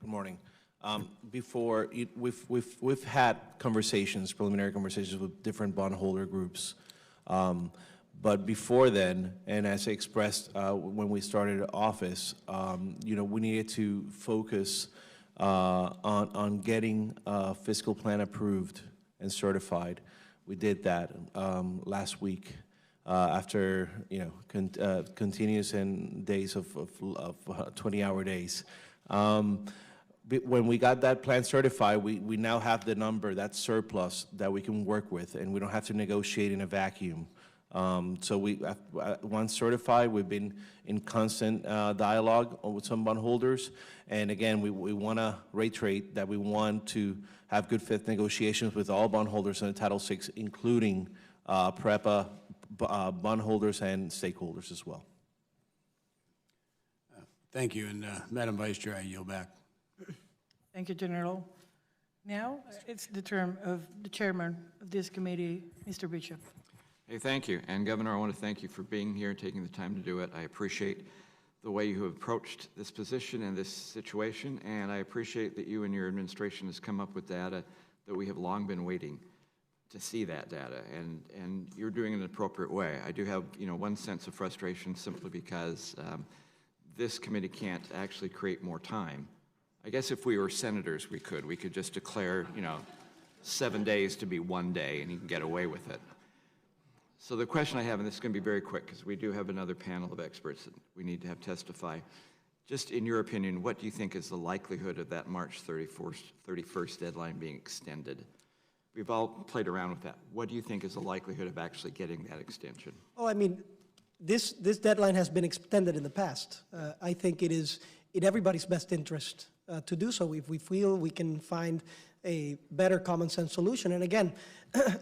Good morning. Before, we've had conversations, preliminary conversations with different bondholder groups. But before then, and as I expressed when we started office, we needed to focus on getting a fiscal plan approved and certified. We did that last week. after, continuous and days of 20-hour days. When we got that plan certified, we now have the number, that surplus, that we can work with, and we don't have to negotiate in a vacuum. So once certified, we've been in constant dialogue with some bondholders. And again, we want to reiterate that we want to have good faith negotiations with all bondholders in Title VI, including PREPA bondholders and stakeholders as well. Thank you, and Madam Vice Chair, I yield back. Thank you, General. Now, it's the term of the chairman of this committee, Mr. Bishop. Hey, thank you. And Governor, I want to thank you for being here, taking the time to do it. I appreciate the way you have approached this position and this situation, and I appreciate that you and your administration has come up with data that we have long been waiting to see that data, and you're doing it in an appropriate way. I do have, one sense of frustration simply because this committee can't actually create more time. I guess if we were senators, we could just declare, 7 days to be 1 day, and you can get away with it. So the question I have, and this is going to be very quick because we do have another panel of experts that we need to have testify. Just in your opinion, what do you think is the likelihood of that March 31st deadline being extended? We've all played around with that. What do you think is the likelihood of actually getting that extension? Oh, I mean, this deadline has been extended in the past. I think it is in everybody's best interest to do so if we feel we can find a better common sense solution. And again,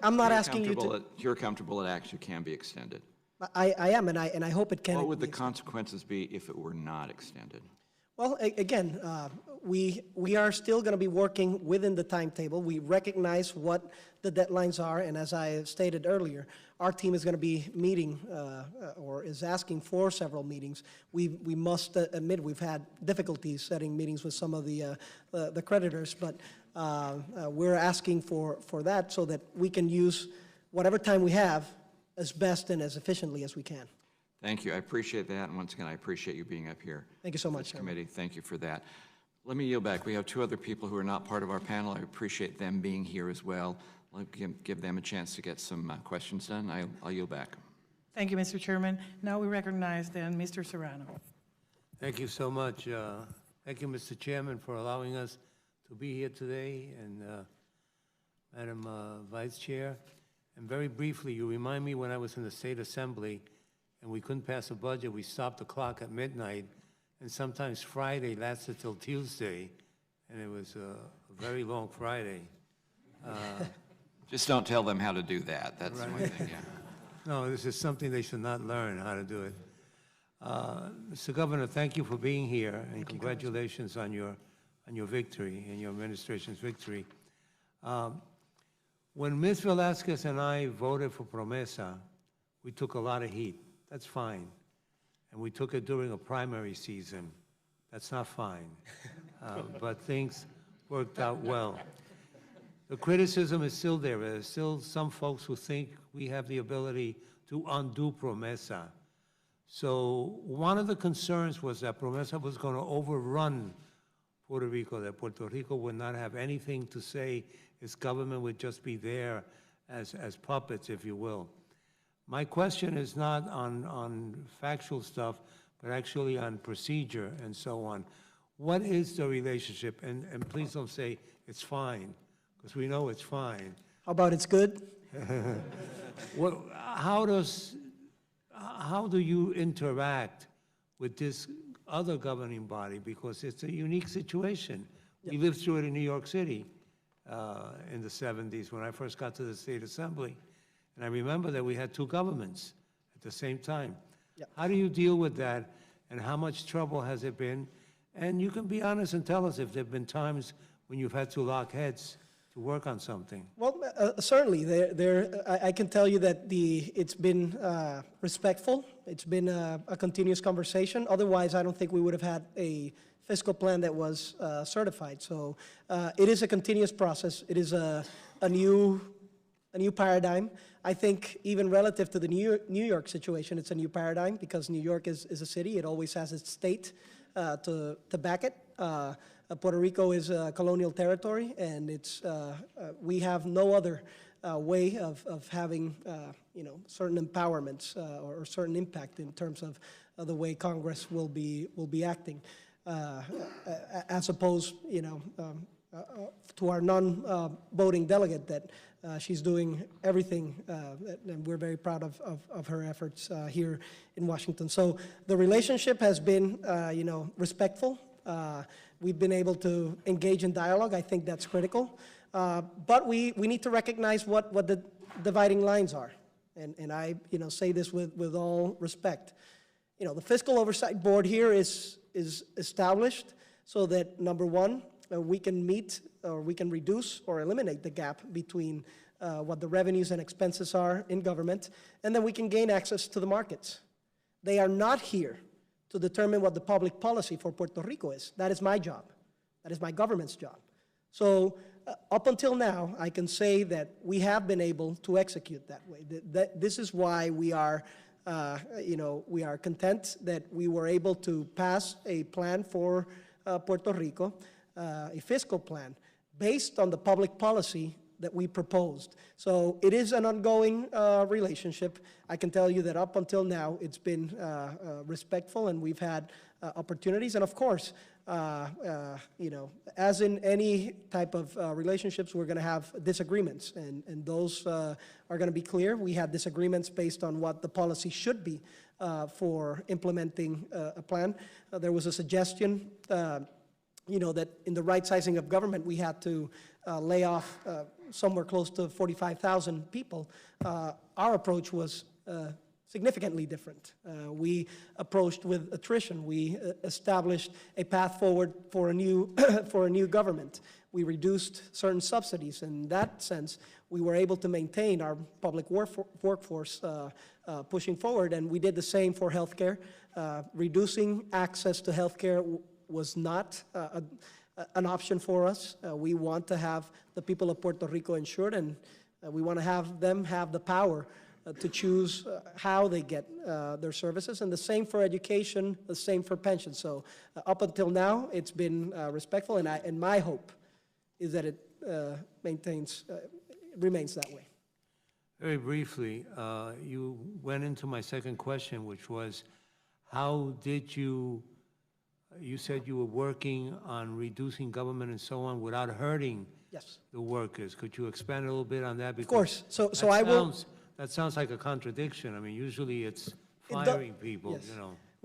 I'm not asking you to... You're comfortable it actually can be extended? I am, and I hope it can. What would the consequences be if it were not extended? Well, again, we are still going to be working within the timetable. We recognize what the deadlines are, and as I stated earlier, our team is going to be meeting or is asking for several meetings. We must admit we've had difficulties setting meetings with some of the creditors, but we're asking for that so that we can use whatever time we have as best and as efficiently as we can. Thank you. I appreciate that. And once again, I appreciate you being up here. Thank you so much, This committee. Thank you for that. Let me yield back. We have two other people who are not part of our panel. I appreciate them being here as well. I'll give them a chance to get some questions done. I'll yield back. Thank you, Mr. Chairman. Now we recognize then Mr. Serrano. Thank you so much. Thank you, Mr. Chairman, for allowing us to be here today, and Madam Vice Chair. And very briefly, you remind me when I was in the State Assembly and we couldn't pass a budget, we stopped the clock at midnight, and sometimes Friday lasted till Tuesday, and it was a very long Friday. Just don't tell them how to do that. That's the one thing, yeah. No, this is something they should not learn how to do it. Mr. Governor, thank you for being here, and congratulations on your victory and your administration's victory. When Ms. Velasquez and I voted for PROMESA, we took a lot of heat. That's fine. And we took it during a primary season. That's not fine. But things worked out well. The criticism is still there. There's still some folks who think we have the ability to undo PROMESA. So one of the concerns was that PROMESA was going to overrun Puerto Rico, that Puerto Rico would not have anything to say. Its government would just be there as puppets, if you will. My question is not on factual stuff, but actually on procedure and so on. What is the relationship? And please don't say it's fine, because we know it's fine. How about it's good? How do you interact with this other governing body? Because it's a unique situation. We lived through it in New York City in the 70s when I first got to the State Assembly. And I remember that we had two governments at the same time. Yep. How do you deal with that, and how much trouble has it been? And you can be honest and tell us if there have been times when you've had to lock heads to work on something. Well, certainly. I can tell you that it's been respectful. It's been a continuous conversation. Otherwise, I don't think we would have had a fiscal plan that was certified. So it is a continuous process. It is a new paradigm. I think even relative to the New York situation, it's a new paradigm because New York is a city. It always has its state to back it. Puerto Rico is a colonial territory, and we have no other way of having, certain empowerments or certain impact in terms of the way Congress will be acting, as opposed, to our non-voting delegate that she's doing everything, and we're very proud of her efforts here in Washington. So the relationship has been, respectful. We've been able to engage in dialogue. I think that's critical. But we need to recognize what the dividing lines are. And I, say this with all respect. The Fiscal Oversight Board here is established so that, number one, we can meet or we can reduce or eliminate the gap between what the revenues and expenses are in government, and then we can gain access to the markets. They are not here to determine what the public policy for Puerto Rico is. That is my job. That is my government's job. So up until now, I can say that we have been able to execute that way. This is why we are, we are content that we were able to pass a plan for Puerto Rico, a fiscal plan, based on the public policy that we proposed. So it is an ongoing relationship. I can tell you that up until now, it's been respectful, and we've had opportunities. And of course, as in any type of relationships, we're going to have disagreements, and those are going to be clear. We had disagreements based on what the policy should be for implementing a plan. There was a suggestion that in the right sizing of government, we had to lay off somewhere close to 45,000 people. Our approach was significantly different. We approached with attrition. We established a path forward for a new for a new government. We reduced certain subsidies. In that sense, we were able to maintain our public workforce pushing forward, and we did the same for healthcare. Reducing access to healthcare was not an option for us. We want to have the people of Puerto Rico insured, and we want to have them have the power to choose how they get their services, and the same for education, the same for pensions. So up until now, it's been respectful, and my hope is that it remains that way. Very briefly, you went into my second question, which was, how did you said you were working on reducing government and so on without hurting the workers. Could you expand a little bit on that? Of course. So I will. That sounds like a contradiction. I mean, usually it's firing people, Yes.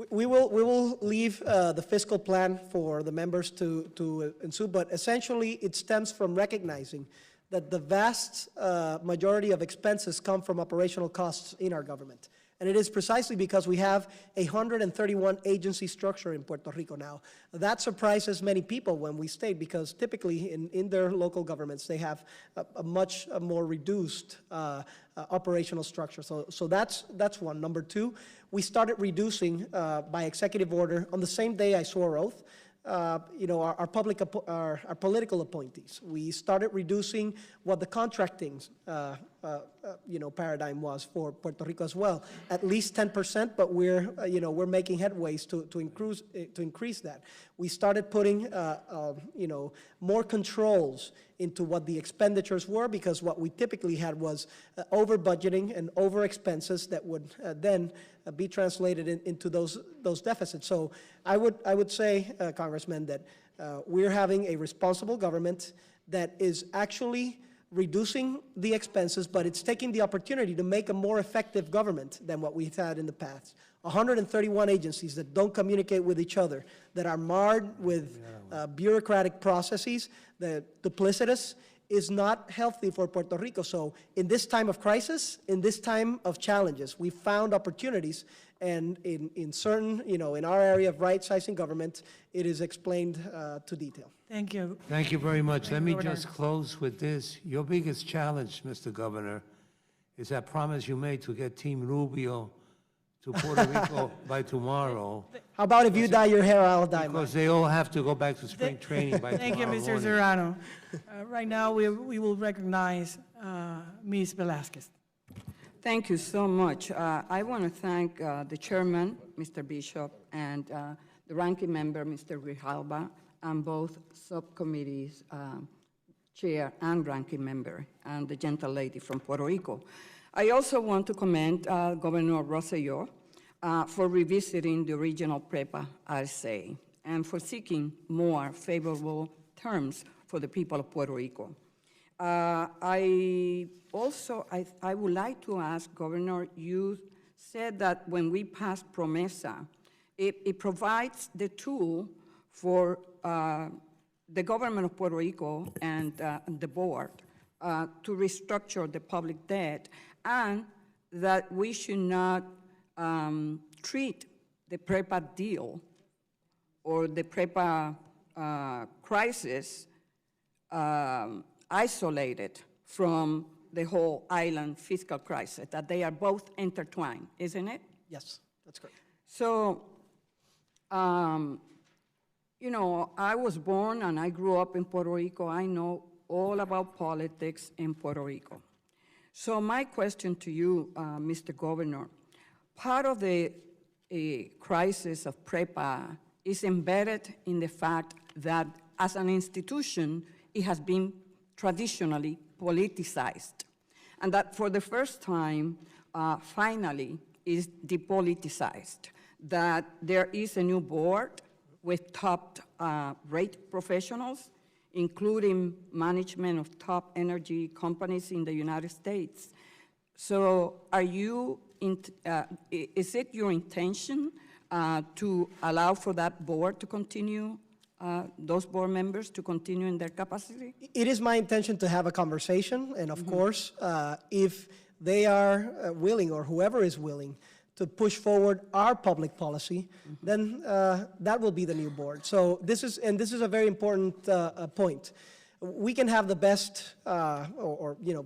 We will leave the fiscal plan for the members to ensue, but essentially it stems from recognizing that the vast majority of expenses come from operational costs in our government. And it is precisely because we have a 131 agency structure in Puerto Rico now. That surprises many people when we state, because typically in their local governments, they have a much more reduced operational structure. So that's one. Number two, we started reducing by executive order on the same day I swore oath, our political appointees. We started reducing what the contracting, paradigm was for Puerto Rico as well. At least 10%, but we're making headways to increase that. We started putting, more controls into what the expenditures were, because what we typically had was over budgeting and over expenses that would then be translated into those deficits. So I would say, Congressman, that we're having a responsible government that is actually reducing the expenses, but it's taking the opportunity to make a more effective government than what we've had in the past. 131 agencies that don't communicate with each other, that are marred with bureaucratic processes, that duplicitous, is not healthy for Puerto Rico. So in this time of crisis, in this time of challenges, we found opportunities, and in certain, in our area of right-sizing government, it is explained to detail. Thank you. Thank you very much. Let me Governor. just close with this. Your biggest challenge, Mr. Governor, is that promise you made to get Team Rubio to Puerto Rico by tomorrow. How about if you dye your hair, I'll dye mine. Because they all have to go back to spring training by Thank you, tomorrow Mr. morning. Serrano. Right now, we will recognize Ms. Velasquez. Thank you so much. I want to thank the chairman, Mr. Bishop, and the ranking member, Mr. Grijalba, and both subcommittees Chair and Ranking Member, and the gentle lady from Puerto Rico. I also want to commend Governor Rosselló for revisiting the original PREPA RSA and for seeking more favorable terms for the people of Puerto Rico. I would like to ask, Governor, you said that when we passed PROMESA, it provides the tool for the government of Puerto Rico and the board to restructure the public debt, and that we should not treat the PREPA deal or the PREPA crisis isolated from the whole island fiscal crisis, that they are both intertwined, isn't it? Yes, that's correct. So, you know, I was born and I grew up in Puerto Rico. I know all about politics in Puerto Rico. So my question to you, Mr. Governor, part of the crisis of PREPA is embedded in the fact that as an institution, it has been traditionally politicized, and that for the first time, finally, is depoliticized, that there is a new board with top-rate professionals, including management of top energy companies in the United States. So are you, is it your intention to allow for that board to continue, those board members to continue in their capacity? It is my intention to have a conversation, and of course, if they are willing, or whoever is willing, to push forward our public policy, then that will be the new board. So this is a very important point. We can have the best, or you know,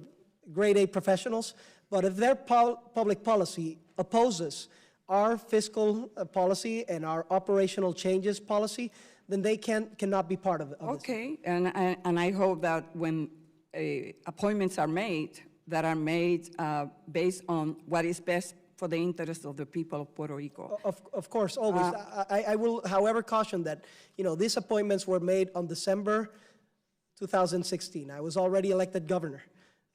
grade A professionals, but if their public policy opposes our fiscal policy and our operational changes policy, then they cannot be part of it. Okay, and I hope that when appointments are made, that are made based on what is best for the interest of the people of Puerto Rico. Of course, always. I will, however, caution that, you know, these appointments were made on December 2016. I was already elected governor.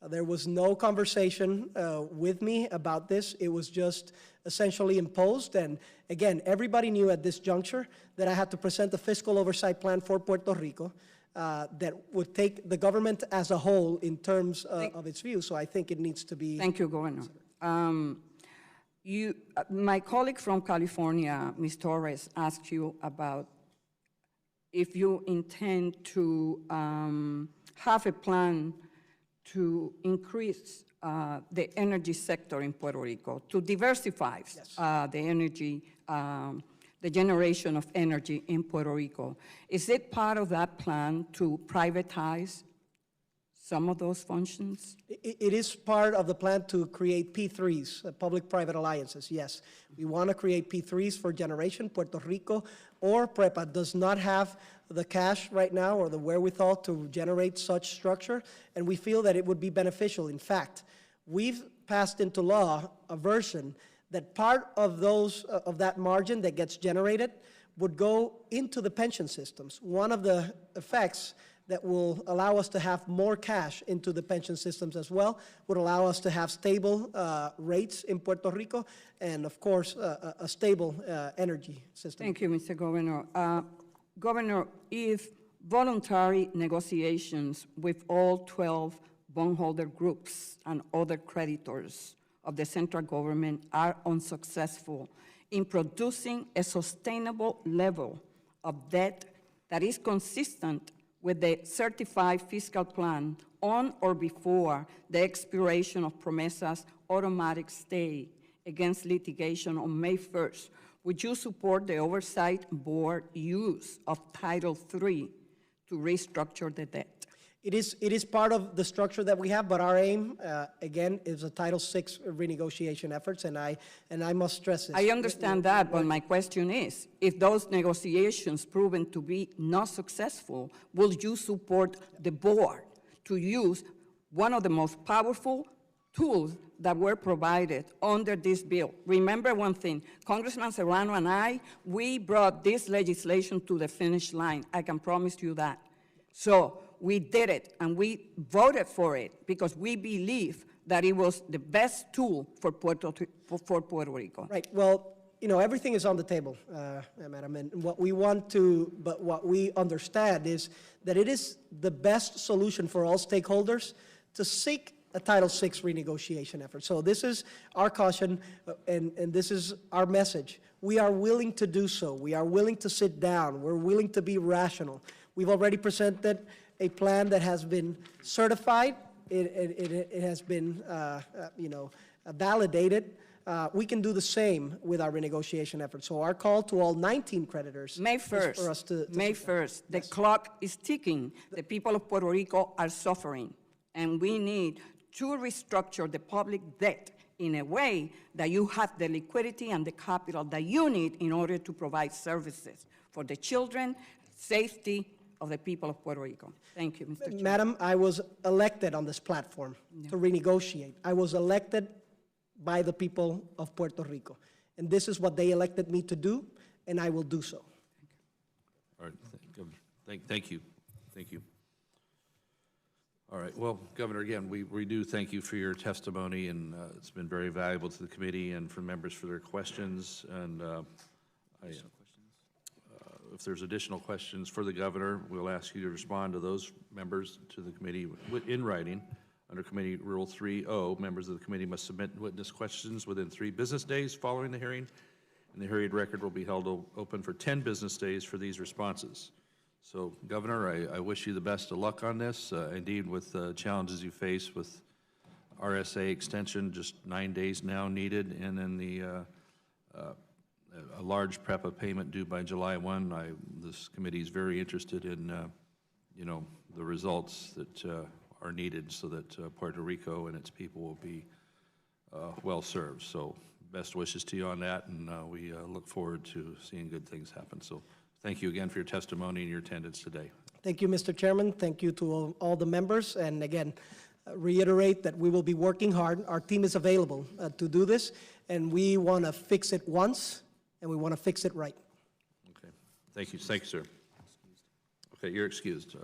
There was no conversation with me about this. It was just essentially imposed. And again, everybody knew at this juncture that I had to present a fiscal oversight plan for Puerto Rico that would take the government as a whole in terms of its view. So I think it needs to be. Thank you, Governor. My colleague from California, Ms. Torres, asked you about if you intend to have a plan to increase the energy sector in Puerto Rico, to diversify the energy, the generation of energy in Puerto Rico. Is it part of that plan to privatize some of those functions? It is part of the plan to create P3s, public-private alliances, yes. We want to create P3s for generation. Puerto Rico or PREPA does not have the cash right now or the wherewithal to generate such structure, and we feel that it would be beneficial. In fact, we've passed into law a version that part of that margin that gets generated would go into the pension systems. One of the effects that will allow us to have more cash into the pension systems as well, would allow us to have stable rates in Puerto Rico, and of course, a stable energy system. Thank you, Mr. Governor. Governor, if voluntary negotiations with all 12 bondholder groups and other creditors of the central government are unsuccessful in producing a sustainable level of debt that is consistent with the certified fiscal plan on or before the expiration of PROMESA's automatic stay against litigation on May 1st, would you support the Oversight Board use of Title III to restructure the debt? It is part of the structure that we have, but our aim, again, is a Title VI renegotiation efforts, and I must stress this. I understand that, but my question is, if those negotiations proven to be not successful, will you support the board to use one of the most powerful tools that were provided under this bill? Remember one thing, Congressman Serrano and I, we brought this legislation to the finish line. I can promise you that. So we did it, and we voted for it because we believe that it was the best tool for Puerto Rico. Right, well, you know, everything is on the table, Madam, and what we want to, but what we understand is that it is the best solution for all stakeholders to seek a Title VI renegotiation effort. So this is our caution, and this is our message. We are willing to do so. We are willing to sit down. We're willing to be rational. We've already presented a plan that has been certified. It has been, validated. We can do the same with our renegotiation efforts. So our call to all 19 creditors May is 1st, for us to May 1st, the clock is ticking. The people of Puerto Rico are suffering, and we need to restructure the public debt in a way that you have the liquidity and the capital that you need in order to provide services for the children, safety of the people of Puerto Rico. Thank you, Mr. Chairman. Madam, I was elected on this platform to renegotiate. I was elected by the people of Puerto Rico. And this is what they elected me to do, and I will do so. All right, Governor, thank you. Thank you. All right, well, Governor, again, we do thank you for your testimony, and it's been very valuable to the committee and for members for their questions. And if there's additional questions for the governor, we'll ask you to respond to those members to the committee in writing. Under Committee Rule 3.0, members of the committee must submit witness questions within 3 business days following the hearing, and the hearing record will be held open for 10 business days for these responses. So, Governor, I wish you the best of luck on this. Indeed, with the challenges you face with RSA extension, just 9 days now needed, and then a large PREPA payment due by July 1. This committee is very interested in, the results that are needed so that Puerto Rico and its people will be well served. So, best wishes to you on that, and we look forward to seeing good things happen. So, thank you again for your testimony and your attendance today. Thank you, Mr. Chairman. Thank you to all the members. And again, reiterate that we will be working hard. Our team is available to do this, and we want to fix it once, and we want to fix it right. Okay. Thank you, sir. Okay, you're excused.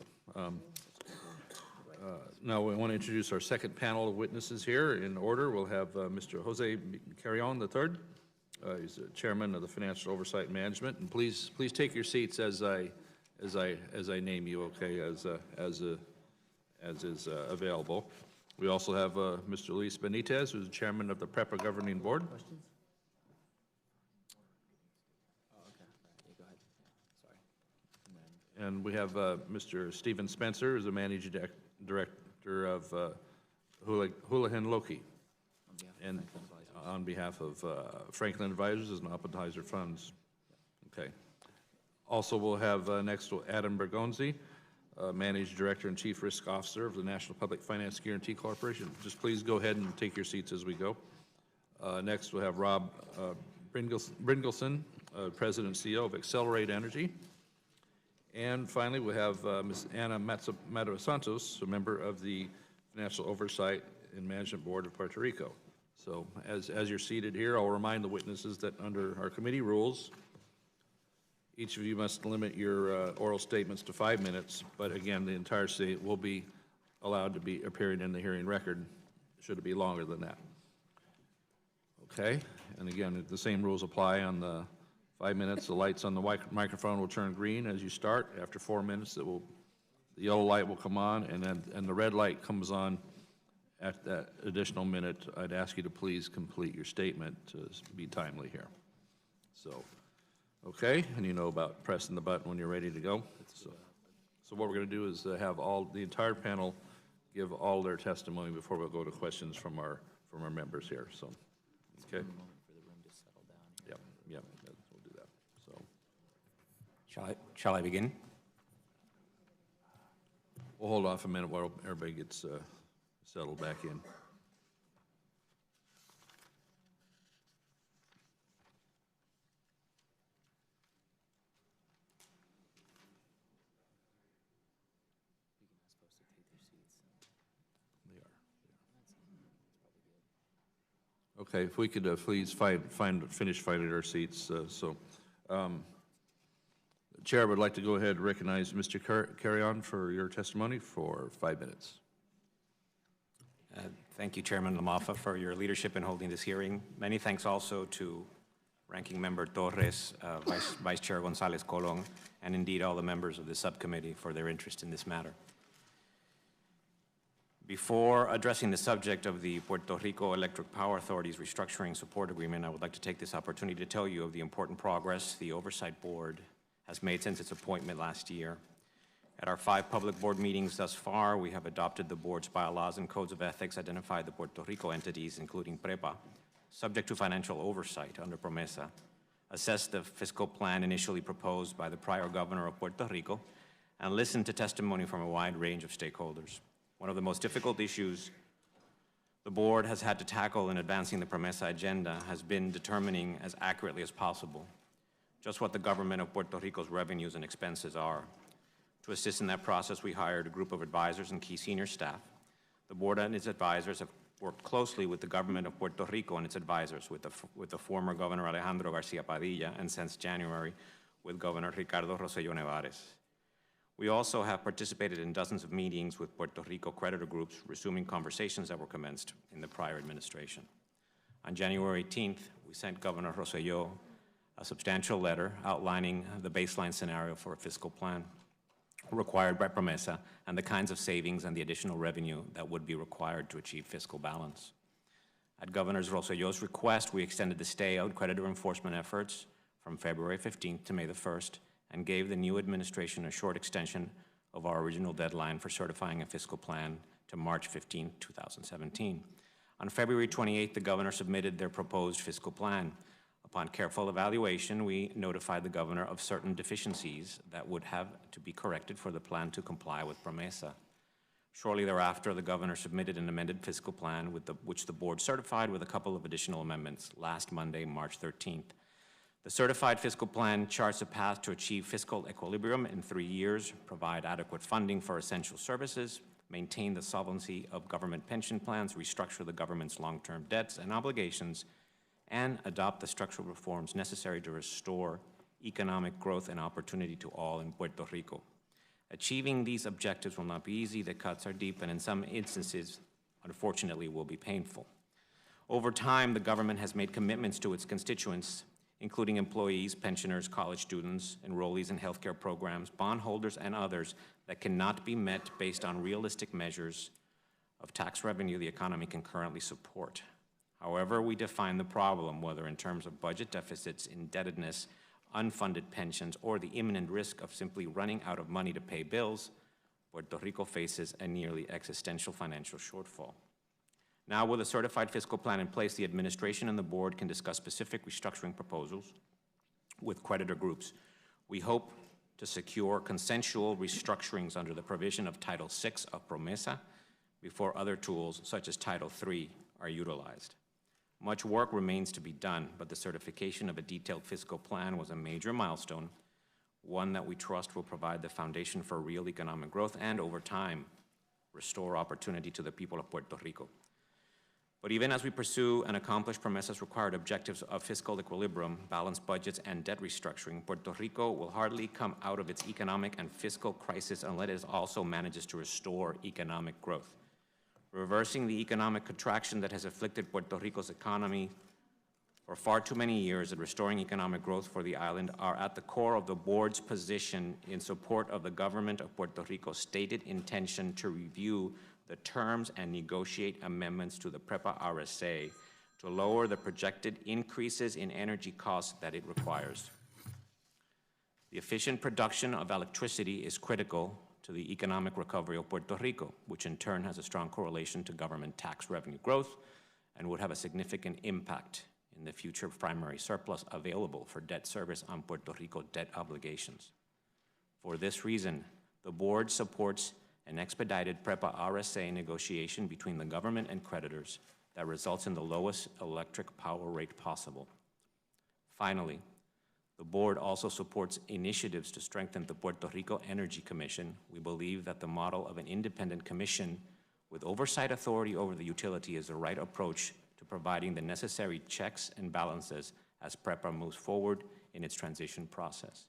Now we want to introduce our second panel of witnesses here. In order, we'll have Mr. Jose Carrion III. He's the chairman of the Financial Oversight and Management, and please take your seats as I name you, okay, as is available. We also have Mr. Luis Benitez, who's the chairman of the PREPA Governing Board. Questions? Oh, okay. Go ahead. Sorry. And we have Mr. Stephen Spencer, who's the managing director of Houlihan Lokey. And on behalf of Franklin Advisors and Appetizer Funds. Okay. Also, we'll have next Adam Bergonzi, Managing Director and Chief Risk Officer of the National Public Finance Guarantee Corporation. Just please go ahead and take your seats as we go. Next, we'll have Rob Bringelson, President and CEO of Accelerate Energy. And finally, we have Ms. Ana Matasantos, a member of the Financial Oversight and Management Board of Puerto Rico. So as you're seated here, I'll remind the witnesses that under our committee rules, each of you must limit your oral statements to 5 minutes, but again, the entire state will be allowed to be appearing in the hearing record, should it be longer than that. Okay, and again, the same rules apply on the 5 minutes. The lights on the microphone will turn green as you start. After 4 minutes, the yellow light will come on, and the red light comes on at that additional minute. I'd ask you to please complete your statement to be timely here. So, okay, and you know about pressing the button when you're ready to go. So what we're going to do is have the entire panel give all their testimony before we'll go to questions from our members here. So, okay. Yep, we'll do that. So, shall I begin? We'll hold off a minute while everybody gets settled back in. Okay, if we could please finish finding our seats. Chair would like to go ahead and recognize Mr. Carrion for your testimony for 5 minutes. Thank you, Chairman Lamalfa, for your leadership in holding this hearing. Many thanks also to Ranking Member Torres, Vice Chair Gonzalez Colon, and indeed all the members of the subcommittee for their interest in this matter. Before addressing the subject of the Puerto Rico Electric Power Authority's restructuring support agreement, I would like to take this opportunity to tell you of the important progress the Oversight Board has made since its appointment last year. At our 5 public board meetings thus far, we have adopted the board's bylaws and codes of ethics, identified the Puerto Rico entities, including PREPA, subject to financial oversight under PROMESA, assessed the fiscal plan initially proposed by the prior governor of Puerto Rico, and listened to testimony from a wide range of stakeholders. One of the most difficult issues the board has had to tackle in advancing the PROMESA agenda has been determining as accurately as possible just what the government of Puerto Rico's revenues and expenses are. To assist in that process, we hired a group of advisors and key senior staff. The board and its advisors have worked closely with the government of Puerto Rico and its advisors, with the former Governor Alejandro Garcia Padilla, and since January, with Governor Ricardo Rosselló Nevares. We also have participated in dozens of meetings with Puerto Rico creditor groups, resuming conversations that were commenced in the prior administration. On January 18th, we sent Governor Rosselló a substantial letter outlining the baseline scenario for a fiscal plan required by PROMESA and the kinds of savings and the additional revenue that would be required to achieve fiscal balance. At Governor Rosselló's request, we extended the stay-out creditor enforcement efforts from February 15th to May the 1st, and gave the new administration a short extension of our original deadline for certifying a fiscal plan to March 15, 2017. On February 28th, the governor submitted their proposed fiscal plan. Upon careful evaluation, we notified the governor of certain deficiencies that would have to be corrected for the plan to comply with PROMESA. Shortly thereafter, the governor submitted an amended fiscal plan which the board certified with a couple of additional amendments last Monday, March 13th. The certified fiscal plan charts a path to achieve fiscal equilibrium in 3 years, provide adequate funding for essential services, maintain the solvency of government pension plans, restructure the government's long-term debts and obligations, and adopt the structural reforms necessary to restore economic growth and opportunity to all in Puerto Rico. Achieving these objectives will not be easy. The cuts are deep, and in some instances, unfortunately, will be painful. Over time, the government has made commitments to its constituents, including employees, pensioners, college students, enrollees in healthcare programs, bondholders, and others, that cannot be met based on realistic measures of tax revenue the economy can currently support. However we define the problem, whether in terms of budget deficits, indebtedness, unfunded pensions, or the imminent risk of simply running out of money to pay bills, Puerto Rico faces a nearly existential financial shortfall. Now, with a certified fiscal plan in place, the administration and the board can discuss specific restructuring proposals with creditor groups. We hope to secure consensual restructurings under the provision of Title VI of PROMESA before other tools, such as Title III, are utilized. Much work remains to be done, but the certification of a detailed fiscal plan was a major milestone, one that we trust will provide the foundation for real economic growth and, over time, restore opportunity to the people of Puerto Rico. But even as we pursue and accomplish PROMESA's required objectives of fiscal equilibrium, balanced budgets, and debt restructuring, Puerto Rico will hardly come out of its economic and fiscal crisis unless it also manages to restore economic growth. Reversing the economic contraction that has afflicted Puerto Rico's economy for far too many years and restoring economic growth for the island are at the core of the board's position in support of the government of Puerto Rico's stated intention to review the terms and negotiate amendments to the PREPA RSA to lower the projected increases in energy costs that it requires. The efficient production of electricity is critical to the economic recovery of Puerto Rico, which in turn has a strong correlation to government tax revenue growth and would have a significant impact in the future primary surplus available for debt service on Puerto Rico debt obligations. For this reason, the board supports an expedited PREPA RSA negotiation between the government and creditors that results in the lowest electric power rate possible. Finally, the board also supports initiatives to strengthen the Puerto Rico Energy Commission. We believe that the model of an independent commission with oversight authority over the utility is the right approach to providing the necessary checks and balances as PREPA moves forward in its transition process.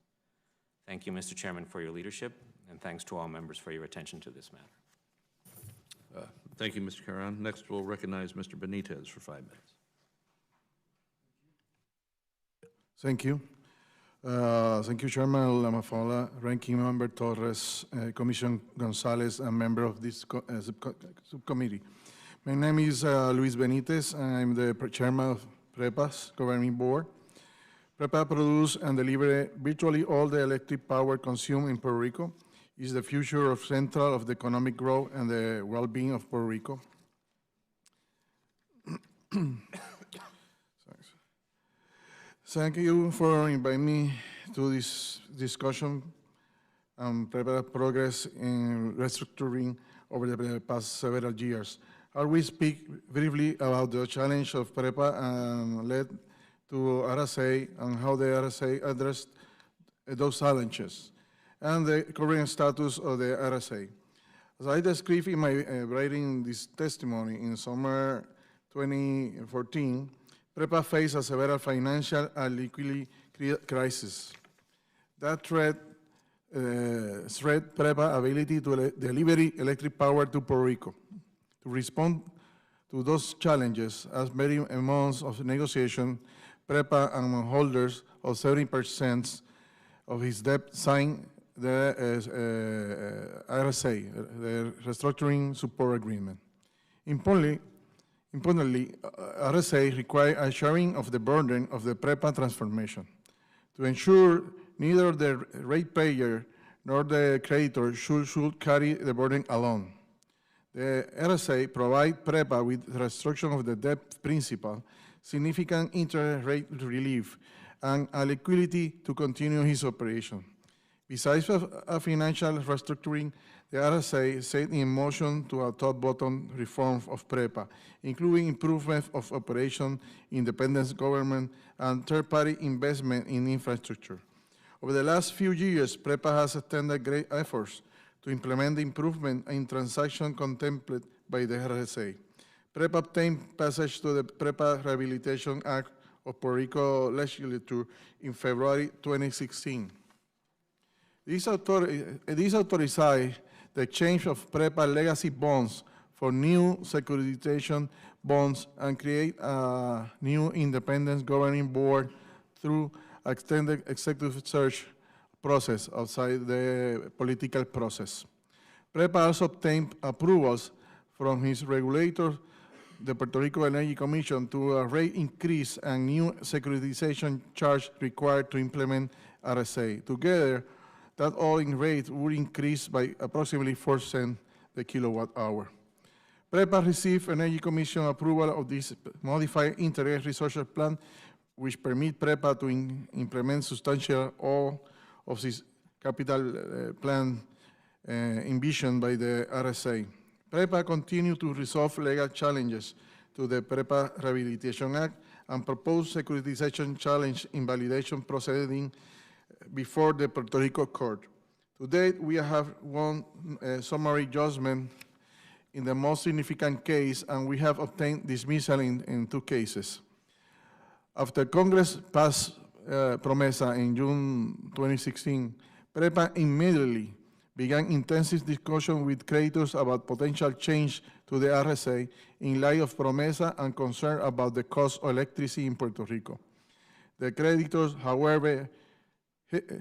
Thank you, Mr. Chairman, for your leadership, and thanks to all members for your attention to this matter. Thank you, Mr. Caron. Next, we'll recognize Mr. Benitez for 5 minutes. Thank you. Thank you, Chairman Lamafola, Ranking Member Torres, Commissioner Gonzalez, and member of this subcommittee. My name is Luis Benitez, and I'm the chairman of PREPA's Governing Board. PREPA produces and delivers virtually all the electric power consumed in Puerto Rico. Is the future of central of the economic growth and the well-being of Puerto Rico. Thank you for inviting me to this discussion on PREPA progress in restructuring over the past several years. I will speak briefly about the challenge of PREPA and led to RSA and how the RSA addressed those challenges and the current status of the RSA. As I described in my writing this testimony in summer 2014, PREPA faced a severe financial and liquidity crisis. That threat PREPA's ability to deliver electric power to Puerto Rico. To respond to those challenges, as many months of negotiation, PREPA and holders of 70% of his debt signed the RSA, the Restructuring Support Agreement. Importantly, RSA requires a sharing of the burden of the PREPA transformation to ensure neither the ratepayer nor the creditor should carry the burden alone. The RSA provides PREPA with restriction of the debt principal, significant interest rate relief, and a liquidity to continue his operation. Besides a financial restructuring, the RSA set in motion to a top-bottom reform of PREPA, including improvement of operation, independent government, and third-party investment in infrastructure. Over the last few years, PREPA has extended great efforts to implement the improvement in transaction contemplated by the RSA. PREPA obtained passage to the PREPA Rehabilitation Act of Puerto Rico legislature in February 2016. This authorized the exchange of PREPA legacy bonds for new securitization bonds and create a new independent governing board through extended executive search process outside the political process. PREPA also obtained approvals from his regulator, the Puerto Rico Energy Commission, to a rate increase and new securitization charge required to implement RSA. Together, that all-in rate would increase by approximately 4 cents the kilowatt hour. PREPA received Energy Commission approval of this modified integrated resource plan, which permit PREPA to implement substantial all of this capital plan envisioned by the RSA. PREPA continued to resolve legal challenges to the PREPA Rehabilitation Act and proposed securitization challenge invalidation proceeding before the Puerto Rico court. To date, we have won summary judgment in the most significant case, and we have obtained dismissal in 2 cases. After Congress passed PROMESA in June 2016, PREPA immediately began intensive discussion with creditors about potential change to the RSA in light of PROMESA and concern about the cost of electricity in Puerto Rico. The creditors, however,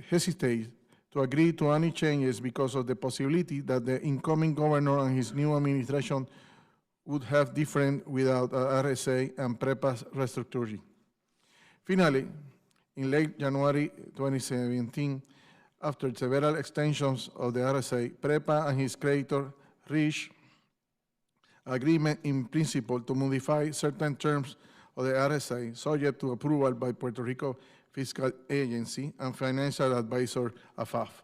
hesitate to agree to any changes because of the possibility that the incoming governor and his new administration would have different without RSA and PREPA's restructuring. Finally, in late January 2017, after several extensions of the RSA, PREPA and his creditor reached agreement in principle to modify certain terms of the RSA, subject to approval by Puerto Rico Fiscal Agency and Financial Advisor, AFAF.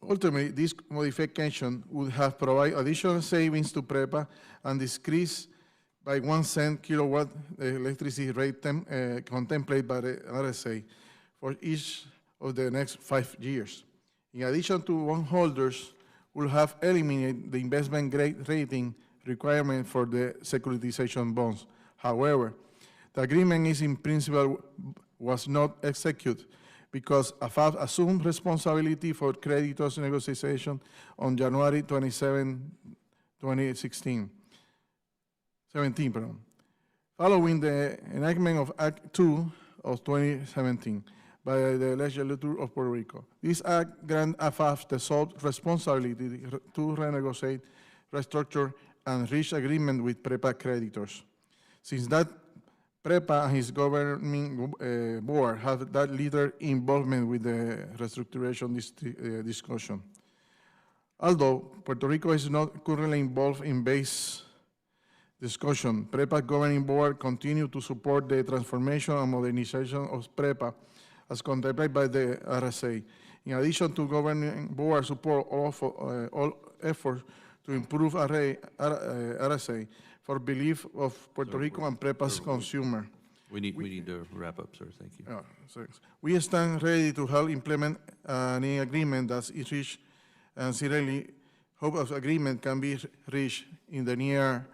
Ultimately, this modification would have provided additional savings to PREPA and decrease by 1 cent kilowatt the electricity rate contemplated by the RSA for each of the next 5 years. In addition to bondholders, will have eliminated the investment grade rating requirement for the securitization bonds. However, the agreement is in principle was not executed because AFAF assumed responsibility for creditors' negotiation on January 27, 2017. Following the enactment of Act 2 of 2017 by the legislature of Puerto Rico. This act grants AFAF the sole responsibility to renegotiate, restructure, and reach agreement with PREPA creditors. Since that, PREPA and his governing board have that little involvement with the restructuration discussion. Although Puerto Rico is not currently involved in base discussion, PREPA governing board continue to support the transformation and modernization of PREPA as contemplated by the RSA. In addition to governing board support, all efforts to improve RSA for belief of Puerto Rico and PREPA's consumer. We need to wrap up, sir. Thank you. We stand ready to help implement any agreement that is reached, and sincerely hope of agreement can be reached in the near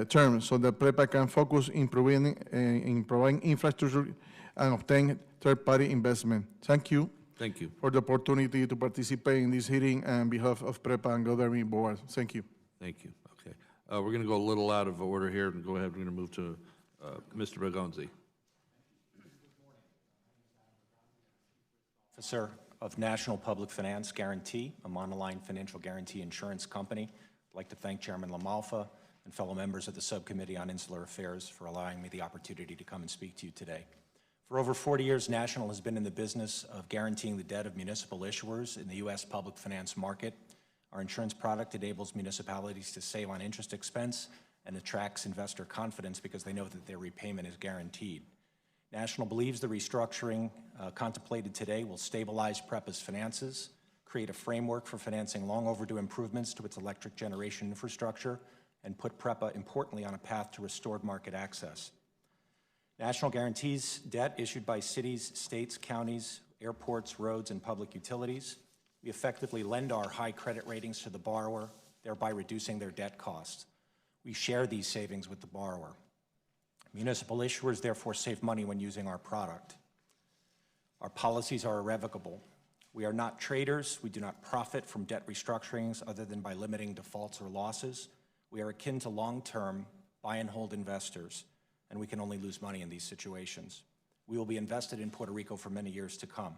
term so that PREPA can focus in providing infrastructure and obtain third-party investment. Thank you. Thank you. For the opportunity to participate in this hearing on behalf of PREPA and governing board. Thank you. Thank you. Okay. We're going to go a little out of order here and go ahead. We're going to move to Mr. Bergonzi. Officer of National Public Finance Guarantee, a monoline financial guarantee insurance company. I'd like to thank Chairman LaMalfa and fellow members of the Subcommittee on Insular Affairs for allowing me the opportunity to come and speak to you today. For over 40 years, National has been in the business of guaranteeing the debt of municipal issuers in the U.S. public finance market. Our insurance product enables municipalities to save on interest expense and attracts investor confidence because they know that their repayment is guaranteed. National believes the restructuring contemplated today will stabilize PREPA's finances, create a framework for financing long overdue improvements to its electric generation infrastructure, and put PREPA, importantly, on a path to restored market access. National guarantees debt issued by cities, states, counties, airports, roads, and public utilities. We effectively lend our high credit ratings to the borrower, thereby reducing their debt costs. We share these savings with the borrower. Municipal issuers therefore save money when using our product. Our policies are irrevocable. We are not traders. We do not profit from debt restructurings other than by limiting defaults or losses. We are akin to long-term buy and hold investors, and we can only lose money in these situations. We will be invested in Puerto Rico for many years to come.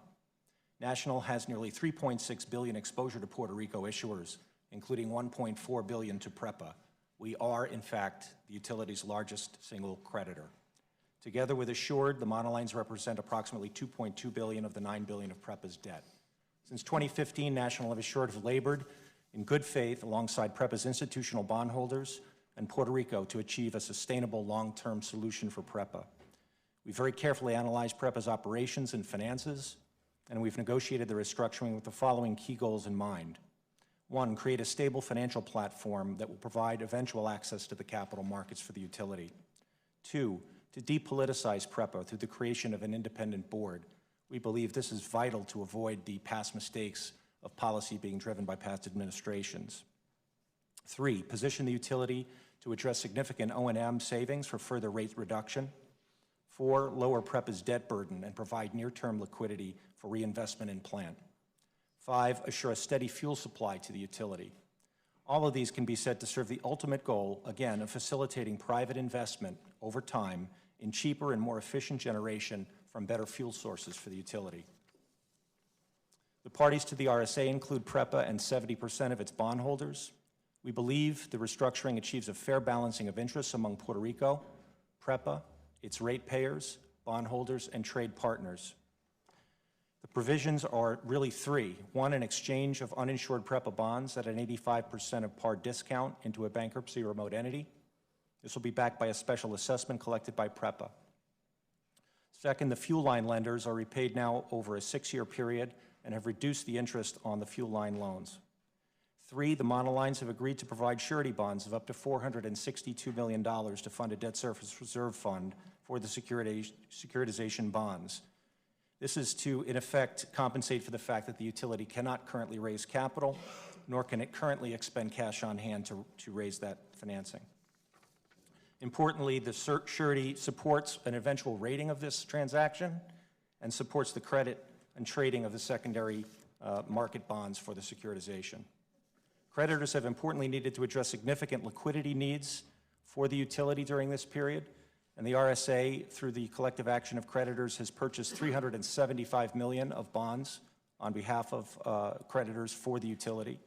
National has nearly $3.6 billion exposure to Puerto Rico issuers, including $1.4 billion to PREPA. We are, in fact, the utility's largest single creditor. Together with Assured, the monolines represent approximately $2.2 billion of the $9 billion of PREPA's debt. Since 2015, National and Assured have labored in good faith alongside PREPA's institutional bondholders and Puerto Rico to achieve a sustainable long-term solution for PREPA. We very carefully analyzed PREPA's operations and finances, and we've negotiated the restructuring with the following key goals in mind. One, create a stable financial platform that will provide eventual access to the capital markets for the utility. Two, to depoliticize PREPA through the creation of an independent board. We believe this is vital to avoid the past mistakes of policy being driven by past administrations. Three, position the utility to address significant O&M savings for further rate reduction. Four, lower PREPA's debt burden and provide near-term liquidity for reinvestment in plant. Five, assure a steady fuel supply to the utility. All of these can be said to serve the ultimate goal, again, of facilitating private investment over time in cheaper and more efficient generation from better fuel sources for the utility. The parties to the RSA include PREPA and 70% of its bondholders. We believe the restructuring achieves a fair balancing of interests among Puerto Rico, PREPA, its ratepayers, bondholders, and trade partners. The provisions are really three. One, an exchange of uninsured PREPA bonds at an 85% of par discount into a bankruptcy or remote entity. This will be backed by a special assessment collected by PREPA. Second, the fuel line lenders are repaid now over a 6-year period and have reduced the interest on the fuel line loans. Three, the monolines have agreed to provide surety bonds of up to $462 million to fund a debt service reserve fund for the securitization bonds. This is to, in effect, compensate for the fact that the utility cannot currently raise capital, nor can it currently expend cash on hand to raise that financing. Importantly, the surety supports an eventual rating of this transaction and supports the credit and trading of the secondary market bonds for the securitization. Creditors have importantly needed to address significant liquidity needs for the utility during this period, and the RSA, through the collective action of creditors, has purchased $375 million of bonds on behalf of creditors for the utility.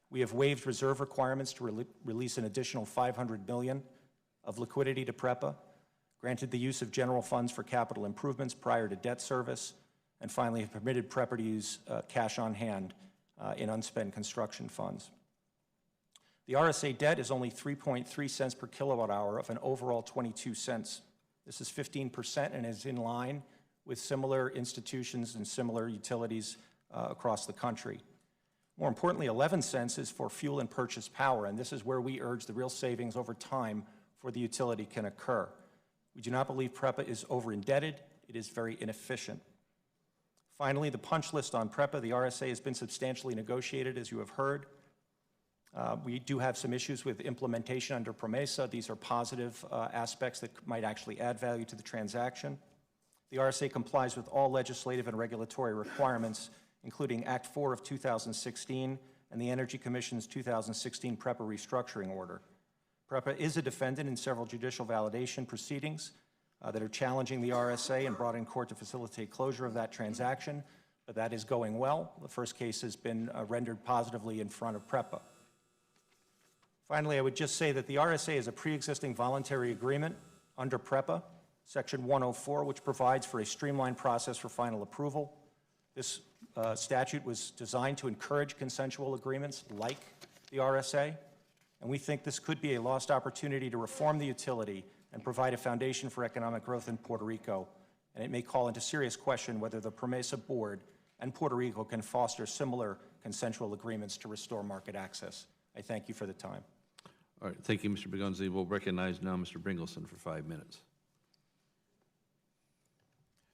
We have waived reserve requirements to release an additional $500 million of liquidity to PREPA, granted the use of general funds for capital improvements prior to debt service, and finally have permitted PREPA to use cash on hand in unspent construction funds. The RSA debt is only 3.3 cents per kilowatt hour of an overall 22 cents. This is 15% and is in line with similar institutions and similar utilities across the country. More importantly, 11 cents is for fuel and purchase power, and this is where we urge the real savings over time for the utility can occur. We do not believe PREPA is over-indebted. It is very inefficient. Finally, the punch list on PREPA, the RSA has been substantially negotiated, as you have heard. We do have some issues with implementation under PROMESA. These are positive aspects that might actually add value to the transaction. The RSA complies with all legislative and regulatory requirements, including Act 4 of 2016 and the Energy Commission's 2016 PREPA restructuring order. PREPA is a defendant in several judicial validation proceedings that are challenging the RSA and brought in court to facilitate closure of that transaction, but that is going well. The first case has been rendered positively in front of PREPA. Finally, I would just say that the RSA is a pre-existing voluntary agreement under PREPA, Section 104, which provides for a streamlined process for final approval. This statute was designed to encourage consensual agreements like the RSA, and we think this could be a lost opportunity to reform the utility and provide a foundation for economic growth in Puerto Rico, and it may call into serious question whether the PROMESA board and Puerto Rico can foster similar consensual agreements to restore market access. I thank you for the time. All right, thank you, Mr. Begunzi. We'll recognize now Mr. Bringleson for 5 minutes.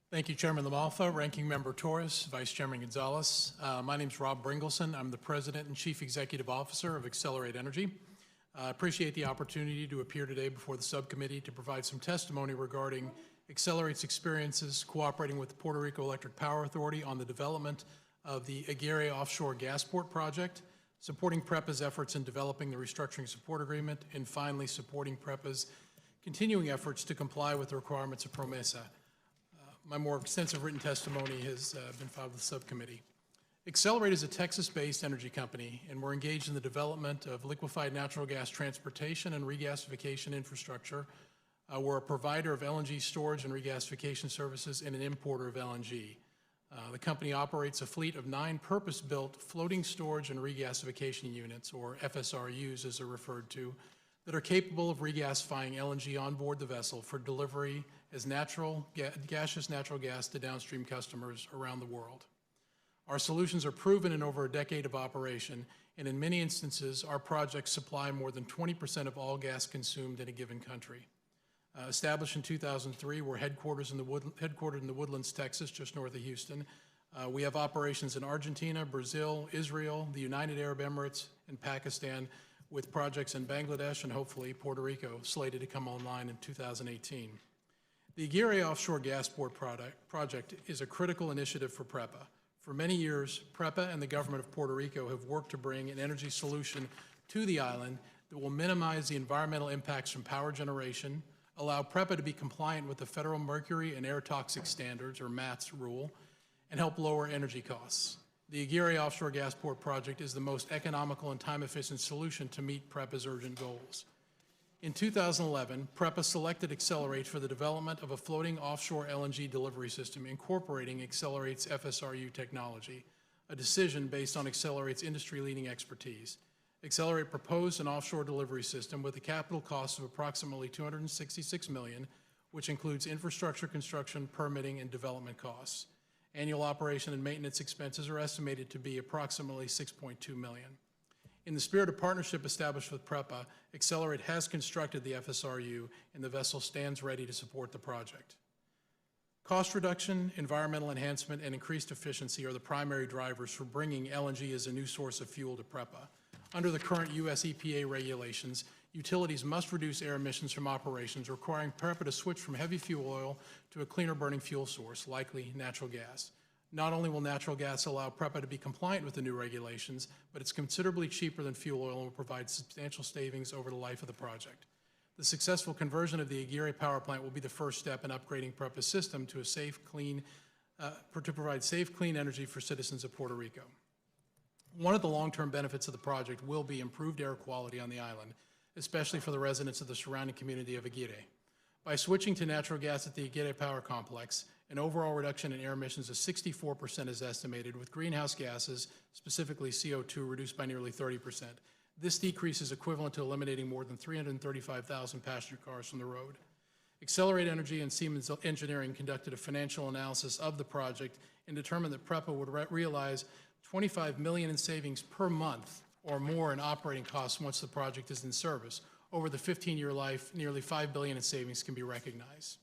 Thank you, Chairman LaMalfa, Ranking Member Torres, Vice Chairman Gonzalez. My name is Rob Bringleson. I'm the President and Chief Executive Officer of Accelerate Energy. I appreciate the opportunity to appear today before the subcommittee to provide some testimony regarding Accelerate's experiences cooperating with the Puerto Rico Electric Power Authority on the development of the Aguirre Offshore Gas Port project, supporting PREPA's efforts in developing the Restructuring Support Agreement, and finally supporting PREPA's continuing efforts to comply with the requirements of PROMESA. My more extensive written testimony has been filed with the subcommittee. Accelerate is a Texas-based energy company, and we're engaged in the development of liquefied natural gas transportation and regasification infrastructure. We're a provider of LNG storage and regasification services and an importer of LNG. The company operates a fleet of 9 purpose-built floating storage and regasification units, or FSRUs as they're referred to, that are capable of regasifying LNG on board the vessel for delivery as gaseous natural gas to downstream customers around the world. Our solutions are proven in over a decade of operation, and in many instances, our projects supply more than 20% of all gas consumed in a given country. Established in 2003, we're headquartered in the Woodlands, Texas, just north of Houston. We have operations in Argentina, Brazil, Israel, the United Arab Emirates, and Pakistan, with projects in Bangladesh and hopefully Puerto Rico slated to come online in 2018. The Aguirre Offshore Gas Port project is a critical initiative for PREPA. For many years, PREPA and the government of Puerto Rico have worked to bring an energy solution to the island that will minimize the environmental impacts from power generation, allow PREPA to be compliant with the Federal Mercury and Air Toxic Standards, or MATS rule, and help lower energy costs. The Aguirre Offshore Gas Port project is the most economical and time-efficient solution to meet PREPA's urgent goals. In 2011, PREPA selected Accelerate for the development of a floating offshore LNG delivery system incorporating Accelerate's FSRU technology, a decision based on Accelerate's industry-leading expertise. Accelerate proposed an offshore delivery system with a capital cost of approximately $266 million, which includes infrastructure construction, permitting, and development costs. Annual operation and maintenance expenses are estimated to be approximately $6.2 million. In the spirit of partnership established with PREPA, Accelerate has constructed the FSRU, and the vessel stands ready to support the project. Cost reduction, environmental enhancement, and increased efficiency are the primary drivers for bringing LNG as a new source of fuel to PREPA. Under the current U.S. EPA regulations, utilities must reduce air emissions from operations, requiring PREPA to switch from heavy fuel oil to a cleaner burning fuel source, likely natural gas. Not only will natural gas allow PREPA to be compliant with the new regulations, but it's considerably cheaper than fuel oil and will provide substantial savings over the life of the project. The successful conversion of the Aguirre power plant will be the first step in upgrading PREPA's system to provide safe, clean energy for citizens of Puerto Rico. One of the long-term benefits of the project will be improved air quality on the island, especially for the residents of the surrounding community of Aguirre. By switching to natural gas at the Aguirre Power Complex, an overall reduction in air emissions of 64% is estimated, with greenhouse gases, specifically CO2, reduced by nearly 30%. This decrease is equivalent to eliminating more than 335,000 passenger cars from the road. Accelerate Energy and Siemens Engineering conducted a financial analysis of the project and determined that PREPA would realize $25 million in savings per month or more in operating costs once the project is in service. Over the 15-year life, nearly $5 billion in savings can be recognized.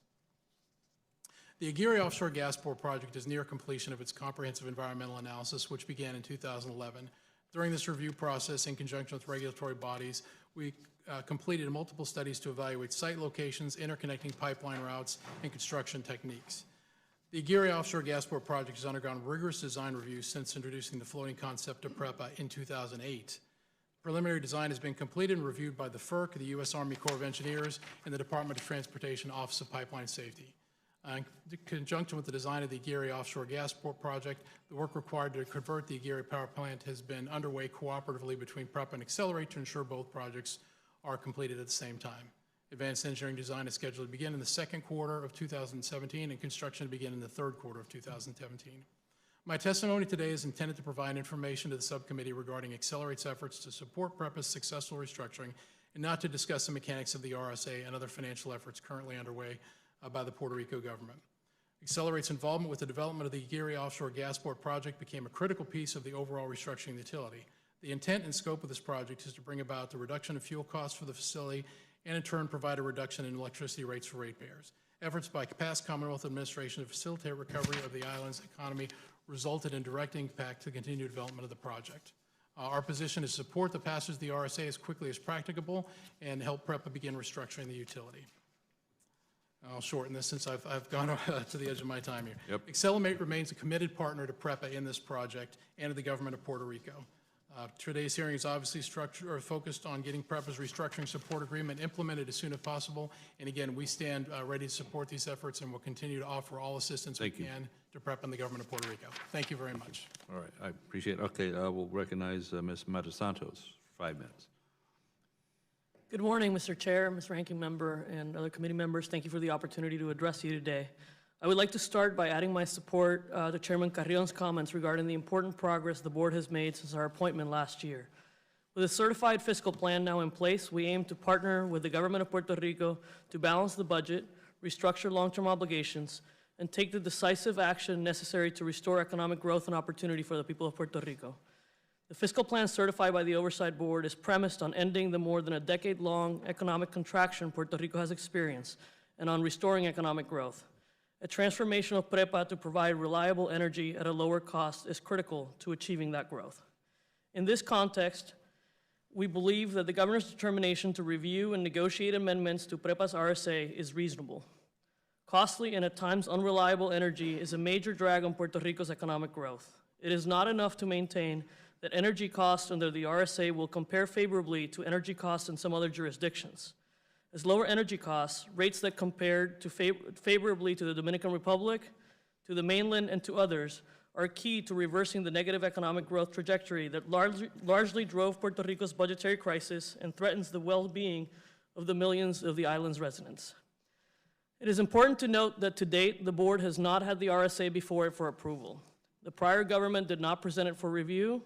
The Aguirre Offshore Gas Board project is near completion of its comprehensive environmental analysis, which began in 2011. During this review process, in conjunction with regulatory bodies, we completed multiple studies to evaluate site locations, interconnecting pipeline routes, and construction techniques. The Aguirre Offshore Gas Board project has undergone rigorous design reviews since introducing the floating concept of PREPA in 2008. Preliminary design has been completed and reviewed by the FERC, the U.S. Army Corps of Engineers, and the Department of Transportation Office of Pipeline Safety. In conjunction with the design of the Aguirre Offshore Gas Board project, the work required to convert the Aguirre power plant has been underway cooperatively between PREPA and Accelerate to ensure both projects are completed at the same time. Advanced engineering design is scheduled to begin in the second quarter of 2017 and construction to begin in the third quarter of 2017. My testimony today is intended to provide information to the subcommittee regarding Accelerate's efforts to support PREPA's successful restructuring and not to discuss the mechanics of the RSA and other financial efforts currently underway by the Puerto Rico government. Accelerate's involvement with the development of the Aguirre Offshore Gas Board project became a critical piece of the overall restructuring of the utility. The intent and scope of this project is to bring about the reduction of fuel costs for the facility and in turn provide a reduction in electricity rates for ratepayers. Efforts by past Commonwealth administration to facilitate recovery of the island's economy resulted in direct impact to the continued development of the project. Our position is to support the passage of the RSA as quickly as practicable and help PREPA begin restructuring the utility. I'll shorten this since I've gone to the edge of my time here. Yep. Accelerate remains a committed partner to PREPA in this project and to the government of Puerto Rico. Today's hearing is obviously focused on getting PREPA's restructuring support agreement implemented as soon as possible. And again, we stand ready to support these efforts and will continue to offer all assistance we can to PREPA and the government of Puerto Rico. Thank you very much. All right, I appreciate it. Okay, we'll recognize Ms. Matasantos for 5 minutes. Good morning, Mr. Chair, Ms. Ranking Member, and other committee members. Thank you for the opportunity to address you today. I would like to start by adding my support to Chairman Carrion's comments regarding the important progress the board has made since our appointment last year. With a certified fiscal plan now in place, we aim to partner with the government of Puerto Rico to balance the budget, restructure long-term obligations, and take the decisive action necessary to restore economic growth and opportunity for the people of Puerto Rico. The fiscal plan certified by the Oversight Board is premised on ending the more than a decade-long economic contraction Puerto Rico has experienced and on restoring economic growth. A transformation of PREPA to provide reliable energy at a lower cost is critical to achieving that growth. In this context, we believe that the governor's determination to review and negotiate amendments to PREPA's RSA is reasonable. Costly and at times unreliable energy is a major drag on Puerto Rico's economic growth. It is not enough to maintain that energy costs under the RSA will compare favorably to energy costs in some other jurisdictions. As lower energy costs, rates that compared to favorably to the Dominican Republic, to the mainland, and to others are key to reversing the negative economic growth trajectory that largely drove Puerto Rico's budgetary crisis and threatens the well-being of the millions of the island's residents. It is important to note that to date, the board has not had the RSA before it for approval. The prior government did not present it for review,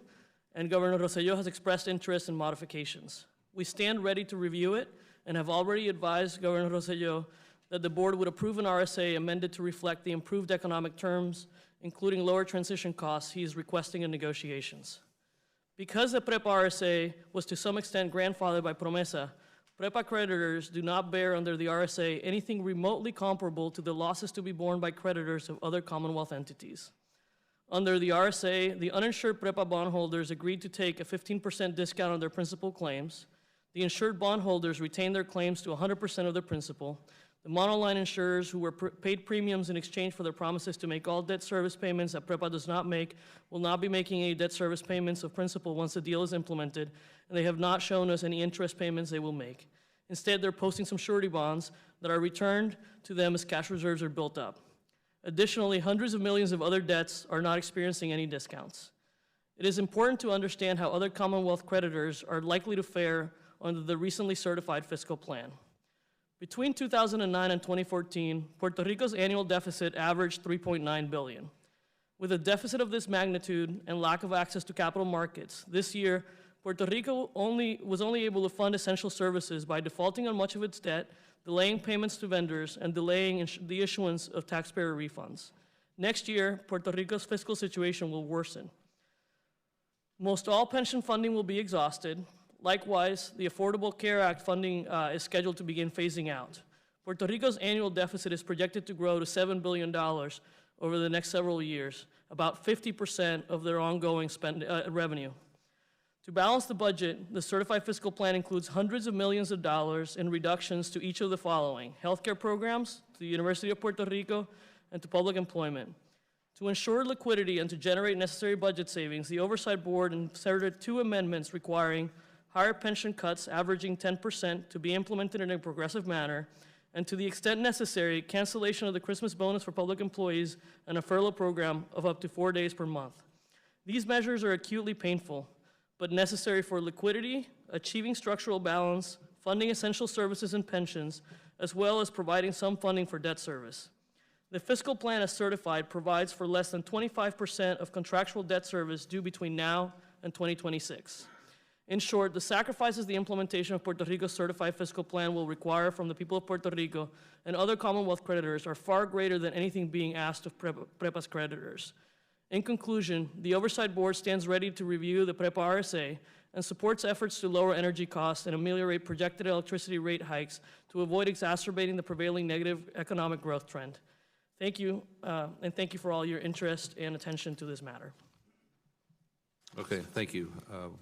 and Governor Rosselló has expressed interest in modifications. We stand ready to review it and have already advised Governor Rosselló that the board would approve an RSA amended to reflect the improved economic terms, including lower transition costs he is requesting in negotiations. Because the PREPA RSA was to some extent grandfathered by PROMESA, PREPA creditors do not bear under the RSA anything remotely comparable to the losses to be borne by creditors of other Commonwealth entities. Under the RSA, the uninsured PREPA bondholders agreed to take a 15% discount on their principal claims. The insured bondholders retained their claims to 100% of their principal. The monoline insurers who were paid premiums in exchange for their promises to make all debt service payments that PREPA does not make will not be making any debt service payments of principal once the deal is implemented, and they have not shown us any interest payments they will make. Instead, they're posting some surety bonds that are returned to them as cash reserves are built up. Additionally, hundreds of millions of other debts are not experiencing any discounts. It is important to understand how other Commonwealth creditors are likely to fare under the recently certified fiscal plan. Between 2009 and 2014, Puerto Rico's annual deficit averaged $3.9 billion. With a deficit of this magnitude and lack of access to capital markets, this year, Puerto Rico was only able to fund essential services by defaulting on much of its debt, delaying payments to vendors, and delaying the issuance of taxpayer refunds. Next year, Puerto Rico's fiscal situation will worsen. Most all pension funding will be exhausted. Likewise, the Affordable Care Act funding is scheduled to begin phasing out. Puerto Rico's annual deficit is projected to grow to $7 billion over the next several years, about 50% of their ongoing revenue. To balance the budget, the certified fiscal plan includes hundreds of millions of dollars in reductions to each of the following: healthcare programs, to the University of Puerto Rico, and to public employment. To ensure liquidity and to generate necessary budget savings, the Oversight Board inserted 2 amendments requiring higher pension cuts averaging 10% to be implemented in a progressive manner, and to the extent necessary, cancellation of the Christmas bonus for public employees and a furlough program of up to 4 days per month. These measures are acutely painful, but necessary for liquidity, achieving structural balance, funding essential services and pensions, as well as providing some funding for debt service. The fiscal plan, as certified, provides for less than 25% of contractual debt service due between now and 2026. In short, the sacrifices the implementation of Puerto Rico's certified fiscal plan will require from the people of Puerto Rico and other Commonwealth creditors are far greater than anything being asked of PREPA's creditors. In conclusion, the Oversight Board stands ready to review the PREPA RSA and supports efforts to lower energy costs and ameliorate projected electricity rate hikes to avoid exacerbating the prevailing negative economic growth trend. Thank you, and thank you for all your interest and attention to this matter. Okay, thank you.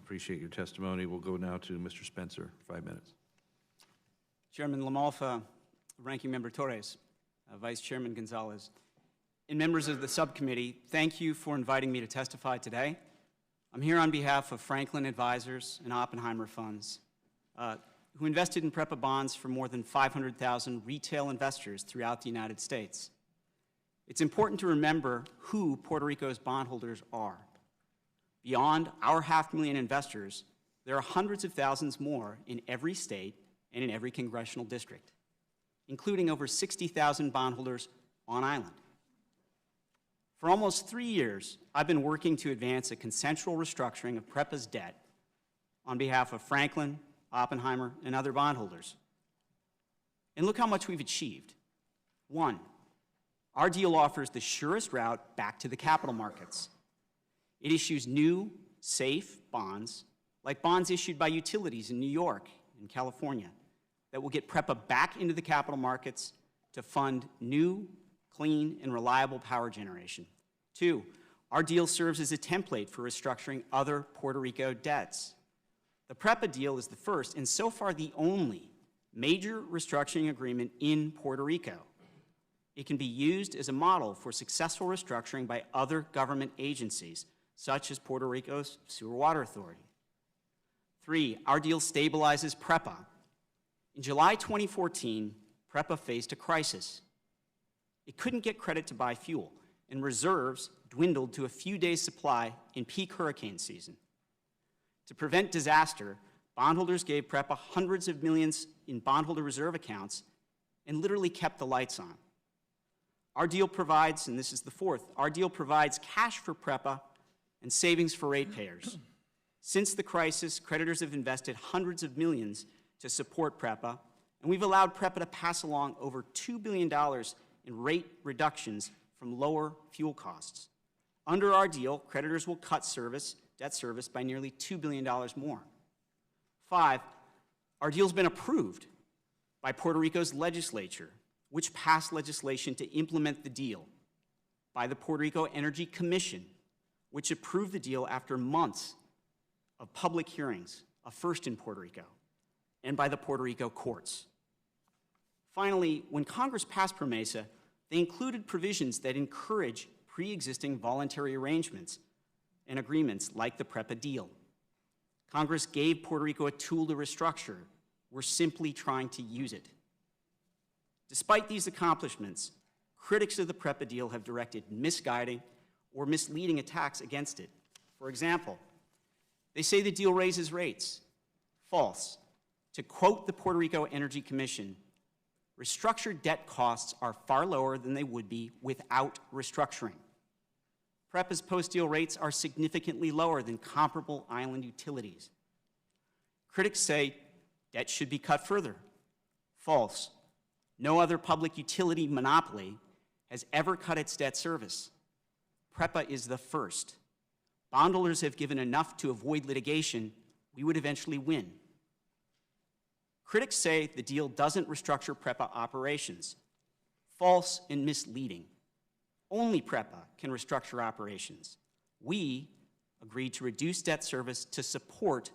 Appreciate your testimony. We'll go now to Mr. Spencer, 5 minutes. Chairman LaMalfa, Ranking Member Torres, Vice Chairman Gonzalez, and members of the subcommittee, thank you for inviting me to testify today. I'm here on behalf of Franklin Advisors and Oppenheimer Funds, who invested in PREPA bonds for more than 500,000 retail investors throughout the United States. It's important to remember who Puerto Rico's bondholders are. Beyond our 500,000 investors, there are hundreds of thousands more in every state and in every congressional district, including over 60,000 bondholders on island. For almost 3 years, I've been working to advance a consensual restructuring of PREPA's debt on behalf of Franklin, Oppenheimer, and other bondholders. And look how much we've achieved. 1, our deal offers the surest route back to the capital markets. It issues new, safe bonds, like bonds issued by utilities in New York and California, that will get PREPA back into the capital markets to fund new, clean, and reliable power generation. 2, our deal serves as a template for restructuring other Puerto Rico debts. The PREPA deal is the first, and so far the only, major restructuring agreement in Puerto Rico. It can be used as a model for successful restructuring by other government agencies, such as Puerto Rico's Sewer Water Authority. 3, our deal stabilizes PREPA. In July 2014, PREPA faced a crisis. It couldn't get credit to buy fuel, and reserves dwindled to a few days' supply in peak hurricane season. To prevent disaster, bondholders gave PREPA hundreds of millions in bondholder reserve accounts and literally kept the lights on. Our deal provides, and this is the 4th, our deal provides cash for PREPA and savings for ratepayers. Since the crisis, creditors have invested hundreds of millions to support PREPA, and we've allowed PREPA to pass along over $2 billion in rate reductions from lower fuel costs. Under our deal, creditors will cut debt service by nearly $2 billion more. 5, our deal's been approved by Puerto Rico's legislature, which passed legislation to implement the deal, by the Puerto Rico Energy Commission, which approved the deal after months of public hearings, a first in Puerto Rico, and by the Puerto Rico courts. Finally, when Congress passed PROMESA, they included provisions that encourage pre-existing voluntary arrangements and agreements like the PREPA deal. Congress gave Puerto Rico a tool to restructure. We're simply trying to use it. Despite these accomplishments, critics of the PREPA deal have directed misguiding or misleading attacks against it. For example, they say the deal raises rates. False. To quote the Puerto Rico Energy Commission, restructured debt costs are far lower than they would be without restructuring. PREPA's post-deal rates are significantly lower than comparable island utilities. Critics say debt should be cut further. False. No other public utility monopoly has ever cut its debt service. PREPA is the first. Bondholders have given enough to avoid litigation. We would eventually win. Critics say the deal doesn't restructure PREPA operations. False and misleading. Only PREPA can restructure operations. We agreed to reduce debt service to support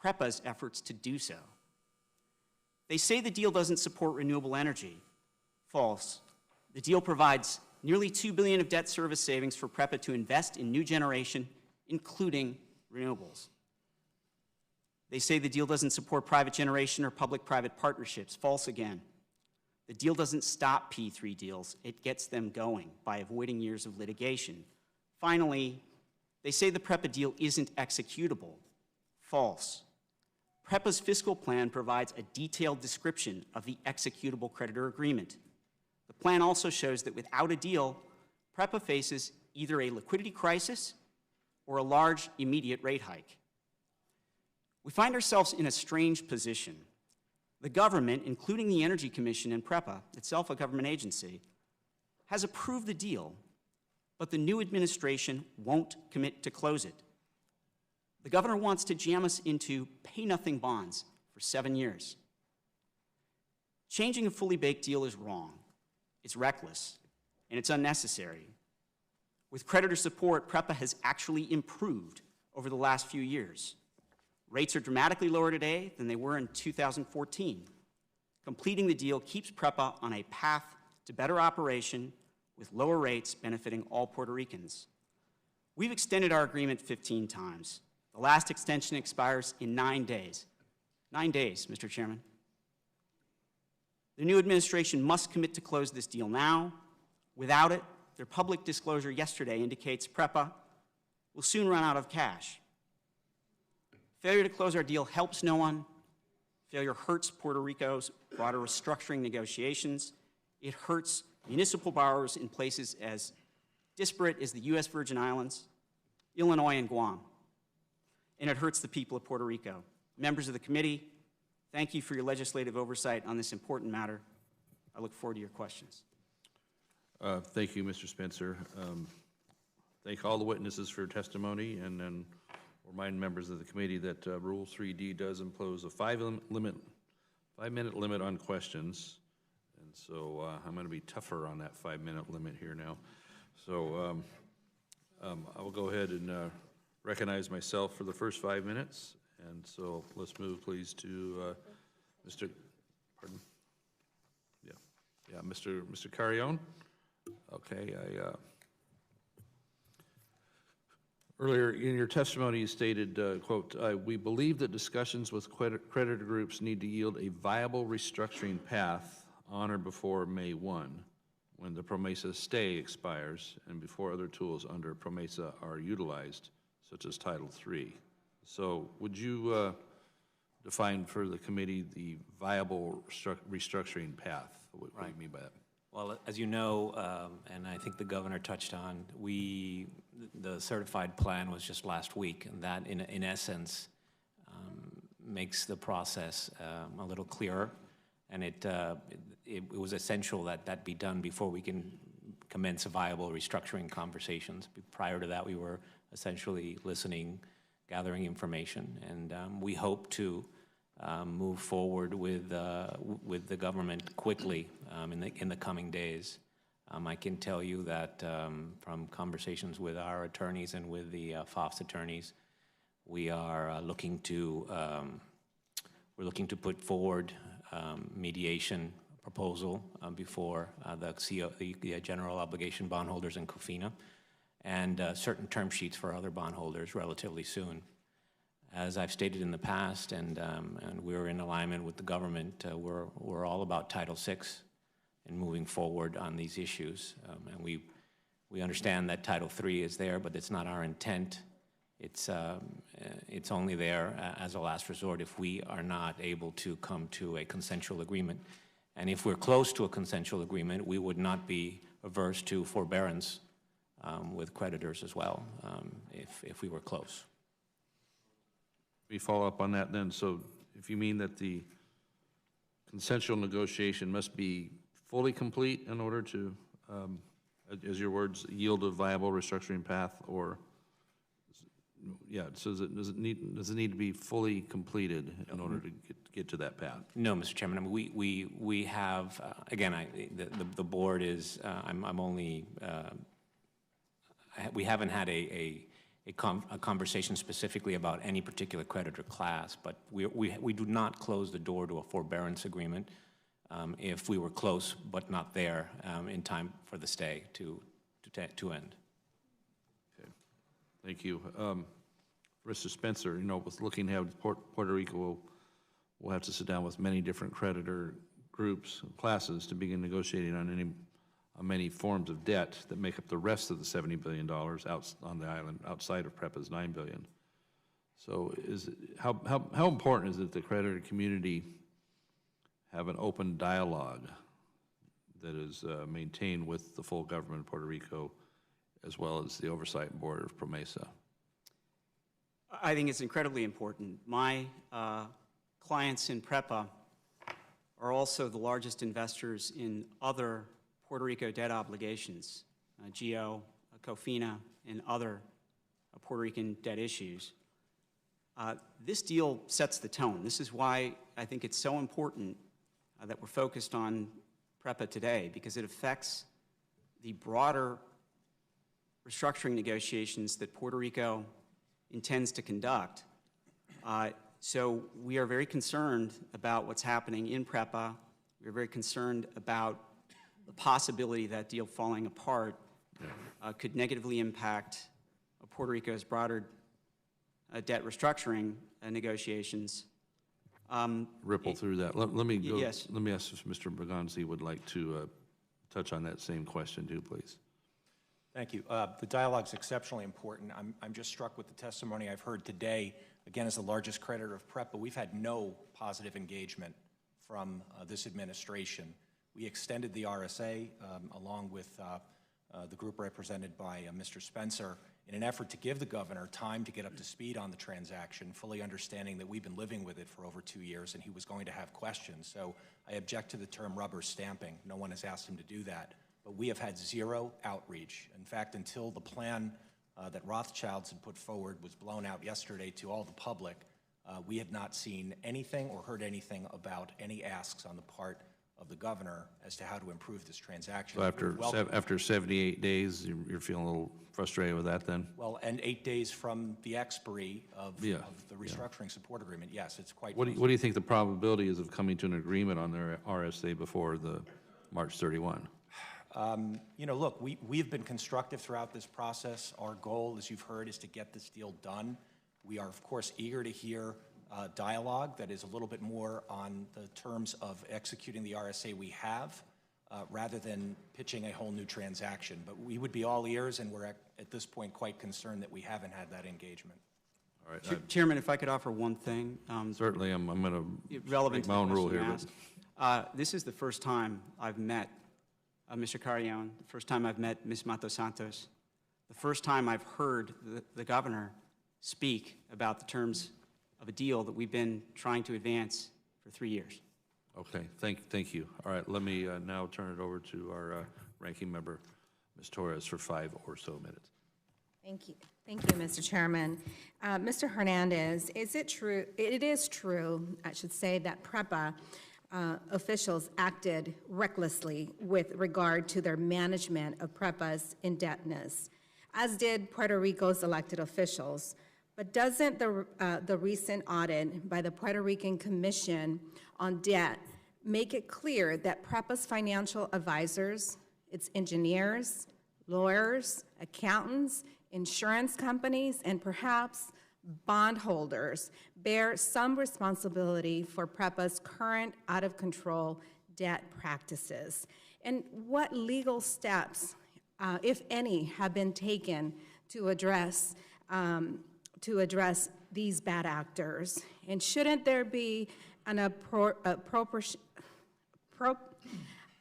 PREPA's efforts to do so. They say the deal doesn't support renewable energy. False. The deal provides nearly $2 billion of debt service savings for PREPA to invest in new generation, including renewables. They say the deal doesn't support private generation or public-private partnerships. False again. The deal doesn't stop P3 deals. It gets them going by avoiding years of litigation. Finally, they say the PREPA deal isn't executable. False. PREPA's fiscal plan provides a detailed description of the executable creditor agreement. The plan also shows that without a deal, PREPA faces either a liquidity crisis or a large immediate rate hike. We find ourselves in a strange position. The government, including the Energy Commission and PREPA, itself a government agency, has approved the deal, but the new administration won't commit to close it. The governor wants to jam us into pay-nothing bonds for 7 years. Changing a fully baked deal is wrong. It's reckless, and it's unnecessary. With creditor support, PREPA has actually improved over the last few years. Rates are dramatically lower today than they were in 2014. Completing the deal keeps PREPA on a path to better operation with lower rates benefiting all Puerto Ricans. We've extended our agreement 15 times. The last extension expires in 9 days. 9 days, Mr. Chairman. The new administration must commit to close this deal now. Without it, their public disclosure yesterday indicates PREPA will soon run out of cash. Failure to close our deal helps no one. Failure hurts Puerto Rico's broader restructuring negotiations. It hurts municipal borrowers in places as disparate as the U.S. Virgin Islands, Illinois, and Guam. And it hurts the people of Puerto Rico. Members of the committee, thank you for your legislative oversight on this important matter. I look forward to your questions. Thank you, Mr. Spencer. Thank all the witnesses for your testimony, and then remind members of the committee that Rule 3D does impose a 5-minute limit on questions, and so I'm going to be tougher on that 5-minute limit here now. So I will go ahead and recognize myself for the first 5 minutes, and so let's move, please, to Mr. Pardon? Yeah, Mr. Carrion. Okay, earlier in your testimony, you stated, quote, we believe that discussions with creditor groups need to yield a viable restructuring path on or before May 1, when the PROMESA stay expires and before other tools under PROMESA are utilized, such as Title III. So would you define for the committee the viable restructuring path? What do you mean by that? Well, as you know, and I think the governor touched on, the certified plan was just last week, and that, in essence, makes the process a little clearer, and it was essential that that be done before we can commence viable restructuring conversations. Prior to that, we were essentially listening, gathering information, and we hope to move forward with the government quickly in the coming days. I can tell you that from conversations with our attorneys and with the FOFS attorneys, we are looking to put forward mediation proposal before the general obligation bondholders and COFINA, and certain term sheets for other bondholders relatively soon. As I've stated in the past, and we're in alignment with the government, we're all about Title VI and moving forward on these issues. And we understand that Title III is there, but it's not our intent. It's only there as a last resort if we are not able to come to a consensual agreement. And if we're close to a consensual agreement, we would not be averse to forbearance with creditors as well, if we were close. We follow up on that then. So if you mean that the consensual negotiation must be fully complete in order to, as your words, yield a viable restructuring path, or, yeah, so does it need to be fully completed in order to get to that path? No, Mr. Chairman. I mean, we have, again, the board is, I'm only, we haven't had a conversation specifically about any particular creditor class, but we do not close the door to a forbearance agreement if we were close but not there in time for the stay to end. Okay, thank you. Mr. Spencer, you know, with looking at Puerto Rico, we'll have to sit down with many different creditor groups and classes to begin negotiating on many forms of debt that make up the rest of the $70 billion out on the island outside of PREPA's $9 billion. So how important is it the creditor community have an open dialogue that is maintained with the full government of Puerto Rico as well as the Oversight Board of PROMESA? I think it's incredibly important. My clients in PREPA are also the largest investors in other Puerto Rico debt obligations, GEO, COFINA, and other Puerto Rican debt issues. This deal sets the tone. This is why I think it's so important that we're focused on PREPA today, because it affects the broader restructuring negotiations that Puerto Rico intends to conduct. So we are very concerned about what's happening in PREPA. We're very concerned about the possibility that deal falling apart could negatively impact Puerto Rico's broader debt restructuring negotiations. Ripple through that. Let me go. Yes. Let me ask if Mr. Braganzi would like to touch on that same question too, please. Thank you. The dialogue's exceptionally important. I'm just struck with the testimony I've heard today. Again, as the largest creditor of PREPA, we've had no positive engagement from this administration. We extended the RSA along with the group represented by Mr. Spencer in an effort to give the governor time to get up to speed on the transaction, fully understanding that we've been living with it for over 2 years and he was going to have questions. So I object to the term rubber stamping. No one has asked him to do that. But we have had zero outreach. In fact, until the plan that Rothschilds had put forward was blown out yesterday to all the public, we had not seen anything or heard anything about any asks on the part of the governor as to how to improve this transaction. So after 78 days, you're feeling a little frustrated with that then? Well, and 8 days from the expiry of the restructuring support agreement, yes, it's quite. What do you think the probability is of coming to an agreement on their RSA before the March 31? You know, look, we've been constructive throughout this process. Our goal, as you've heard, is to get this deal done. We are, of course, eager to hear dialogue that is a little bit more on the terms of executing the RSA we have, rather than pitching a whole new transaction. But we would be all ears, and we're at this point quite concerned that we haven't had that engagement. All right. Chairman, if I could offer one thing. Certainly, I'm going to relevant make my own rule here. This is the first time I've met Mr. Carrion, the first time I've met Ms. Matos Santos, the first time I've heard the governor speak about the terms of a deal that we've been trying to advance for 3 years. Okay, thank you. All right, let me now turn it over to our ranking member, Ms. Torres, for 5 or so minutes. Thank you, Mr. Chairman. Mr. Hernandez, is it true, it is true, I should say, that PREPA officials acted recklessly with regard to their management of PREPA's indebtedness, as did Puerto Rico's elected officials. But doesn't the recent audit by the Puerto Rican Commission on Debt make it clear that PREPA's financial advisors, its engineers, lawyers, accountants, insurance companies, and perhaps bondholders bear some responsibility for PREPA's current out-of-control debt practices? And what legal steps, if any, have been taken to address these bad actors? And shouldn't there be an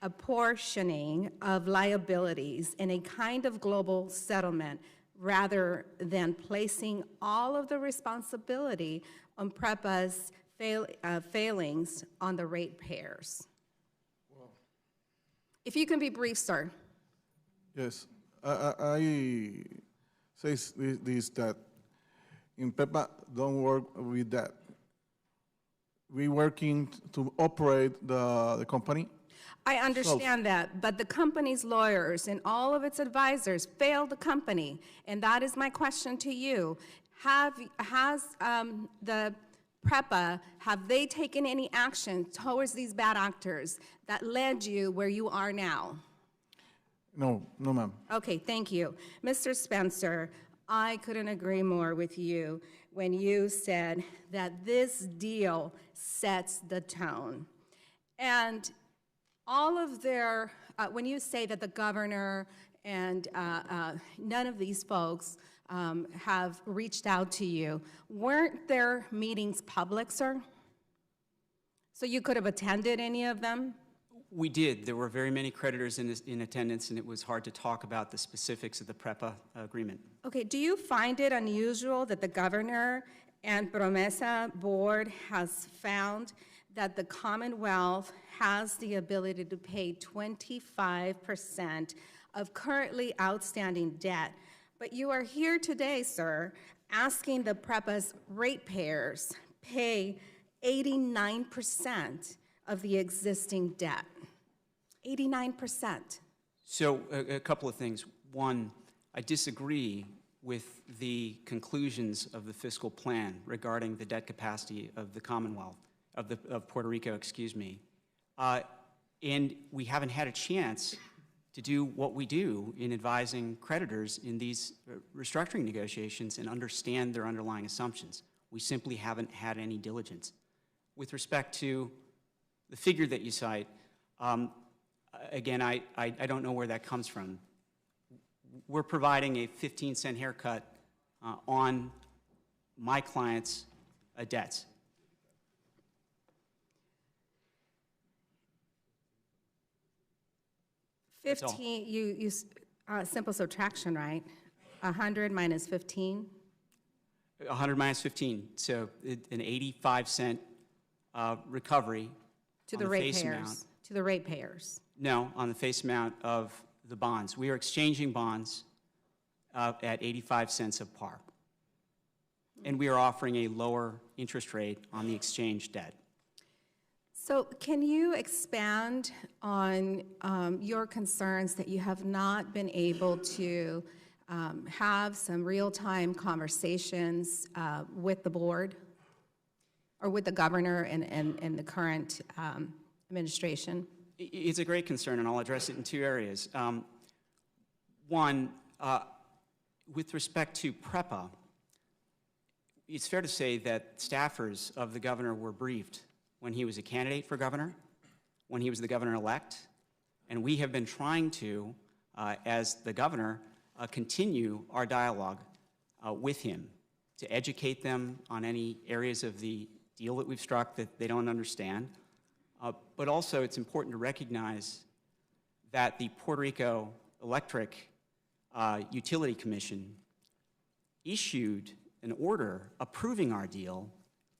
apportioning of liabilities in a kind of global settlement rather than placing all of the responsibility on PREPA's failings on the ratepayers? If you can be brief, sir. Yes, I say this, that in PREPA don't work with that. We working to operate the company. I understand that, but the company's lawyers and all of its advisors failed the company, and that is my question to you. Has the PREPA, have they taken any action towards these bad actors that led you where you are now? No, ma'am. Okay, thank you. Mr. Spencer, I couldn't agree more with you when you said that this deal sets the tone. And all of their, when you say that the governor and none of these folks have reached out to you, weren't their meetings public, sir? So you could have attended any of them? We did. There were very many creditors in attendance, and it was hard to talk about the specifics of the PREPA agreement. Okay, do you find it unusual that the governor and PROMESA board has found that the Commonwealth has the ability to pay 25% of currently outstanding debt, but you are here today, sir, asking the PREPA's ratepayers pay 89% of the existing debt? 89%. So a couple of things. One, I disagree with the conclusions of the fiscal plan regarding the debt capacity of the Commonwealth, of Puerto Rico, excuse me. And we haven't had a chance to do what we do in advising creditors in these restructuring negotiations and understand their underlying assumptions. We simply haven't had any diligence. With respect to the figure that you cite, again, I don't know where that comes from. We're providing a 15-cent haircut on my clients' debts. Simple subtraction, right? 100 minus 15? 100 minus 15, so an 85-cent recovery to the ratepayers. To the ratepayers. No, on the face amount of the bonds. We are exchanging bonds at 85 cents of par. And we are offering a lower interest rate on the exchange debt. So can you expand on your concerns that you have not been able to have some real-time conversations with the board or with the governor and the current administration? It's a great concern, and I'll address it in two areas. One, with respect to PREPA, it's fair to say that staffers of the governor were briefed when he was a candidate for governor, when he was the governor-elect, and we have been trying to, as the governor, continue our dialogue with him to educate them on any areas of the deal that we've struck that they don't understand. But also, it's important to recognize that the Puerto Rico Electric Utility Commission issued an order approving our deal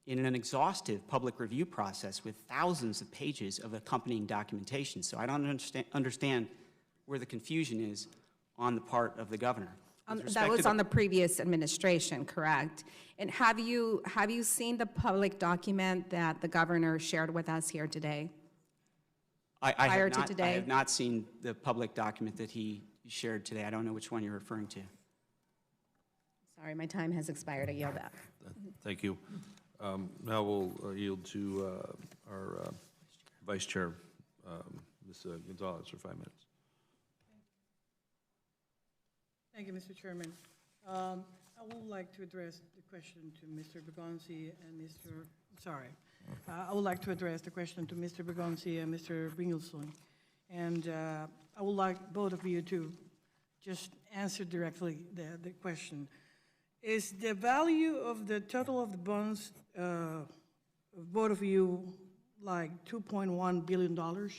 in an exhaustive public review process with thousands of pages of accompanying documentation. So I don't understand where the confusion is on the part of the governor. That was on the previous administration, correct? And have you seen the public document that the governor shared with us here today? I have not seen the public document that he shared today. I don't know which one you're referring to. Sorry, my time has expired. I yield back. Thank you. Now we'll yield to our Vice Chair, Ms. Gonzalez, for 5 minutes. Thank you, Mr. Chairman. I would like to address the question to Mr. Bergonzi and Mr., I would like to address the question to Mr. Bergonzi and Mr. Bringelsson. And I would like both of you to just answer directly the question. Is the value of the total of the bonds, of both of you, like $2.1 billion?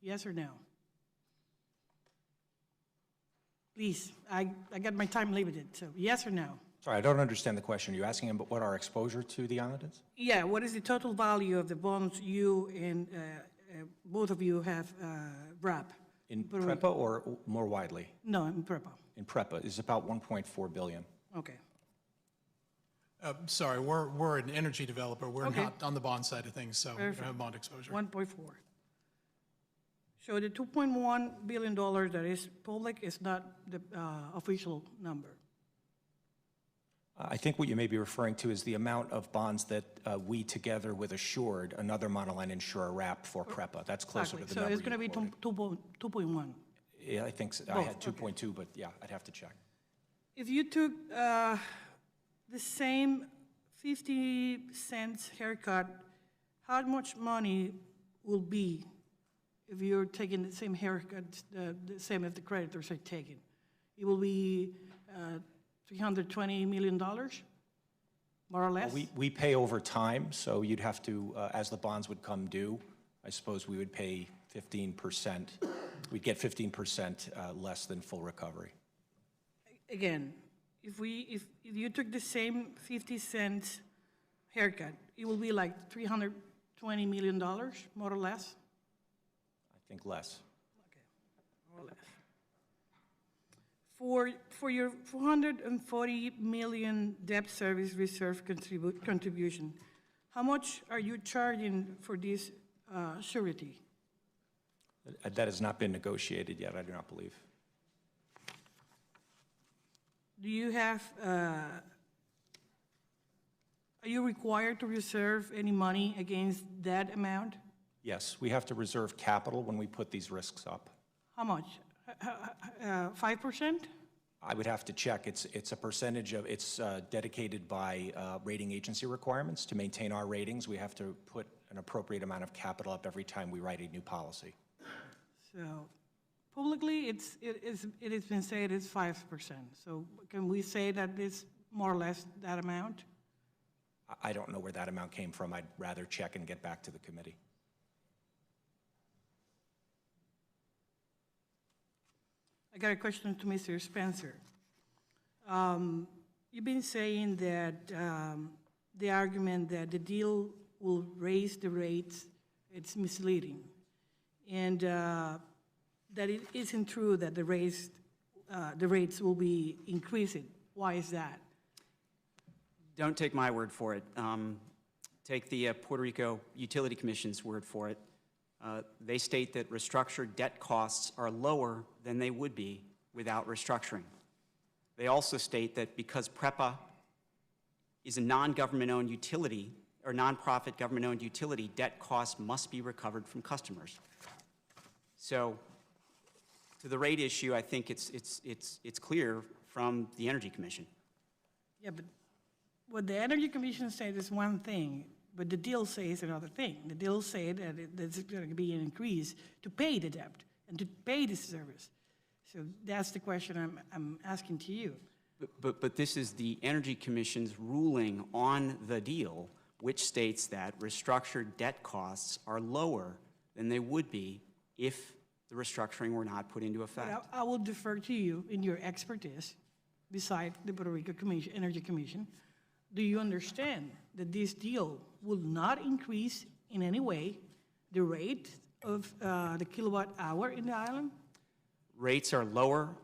Yes or no? Please, I got my time limited, so yes or no? Sorry, I don't understand the question. Are you asking about what our exposure to the island is? Yeah, what is the total value of the bonds you and both of you have wrapped? In PREPA or more widely? No, in PREPA. In PREPA is about 1.4 billion. Okay. Sorry, we're an energy developer. We're Okay. not on the bond side of things, so we don't have bond exposure. 1.4. So the $2.1 billion that is public is not the official number. I think what you may be referring to is the amount of bonds that we, together with Assured, another monoline insurer, wrapped for PREPA. That's closer to the So number it's going to be 2.1. Yeah, I think so. I had 2.2, but yeah, I'd have to check. If you took the same 50 cents haircut, how much money will be if you're taking the same haircut, the same if the creditors are taking? It will be $320 million, more or less? We pay over time, so you'd have to, as the bonds would come due, I suppose we would pay 15%. We'd get 15% less than full recovery. Again, if you took the same 50 cents haircut, it will be like $320 million, more or less? I think less. More or less. For your $440 million debt service reserve contribution, how much are you charging for this surety? That has not been negotiated yet, I do not believe. Do you have, are you required to reserve any money against that amount? Yes, we have to reserve capital when we put these risks up. How much? 5%? I would have to check. It's a percentage of, it's dedicated by rating agency requirements. To maintain our ratings, we have to put an appropriate amount of capital up every time we write a new policy. So publicly, it has been said it's 5%. So can we say that it's more or less that amount? I don't know where that amount came from. I'd rather check and get back to the committee. I got a question to Mr. Spencer. You've been saying that the argument that the deal will raise the rates, it's misleading, and that it isn't true that the rates will be increasing. Why is that? Don't take my word for it. Take the Puerto Rico Utility Commission's word for it. They state that restructured debt costs are lower than they would be without restructuring. They also state that because PREPA is a non-government-owned utility, or nonprofit government-owned utility, debt costs must be recovered from customers. So, to the rate issue, I think it's clear from the Energy Commission. Yeah, but what the Energy Commission said is one thing, but the deal says another thing. The deal said that there's going to be an increase to pay the debt and to pay the service. So that's the question I'm asking to you. But this is the Energy Commission's ruling on the deal, which states that restructured debt costs are lower than they would be if the restructuring were not put into effect. But I will defer to you in your expertise, beside the Puerto Rico Energy Commission. Do you understand that this deal will not increase in any way the rate of the kilowatt hour in the island? Rates are lower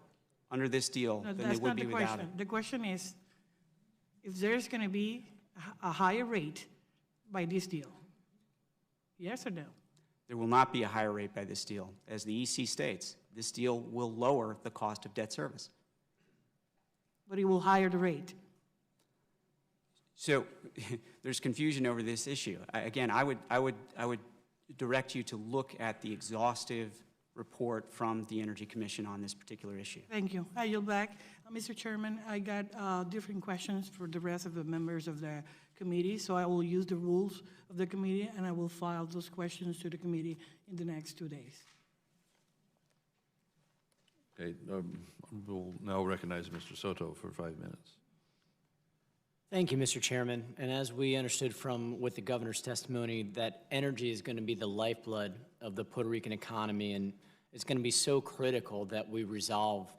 under this deal than they would be without it. The question is, if there's going to be a higher rate by this deal, yes or no? There will not be a higher rate by this deal. As the EC states, this deal will lower the cost of debt service. But it will higher the rate. So there's confusion over this issue. Again, I would direct you to look at the exhaustive report from the Energy Commission on this particular issue. Thank you. I yield back. Mr. Chairman, I got different questions for the rest of the members of the committee, so I will use the rules of the committee, and I will file those questions to the committee in the next 2 days. Okay, we'll now recognize Mr. Soto for 5 minutes. Thank you, Mr. Chairman. And as we understood from with the governor's testimony, that energy is going to be the lifeblood of the Puerto Rican economy, and it's going to be so critical that we resolve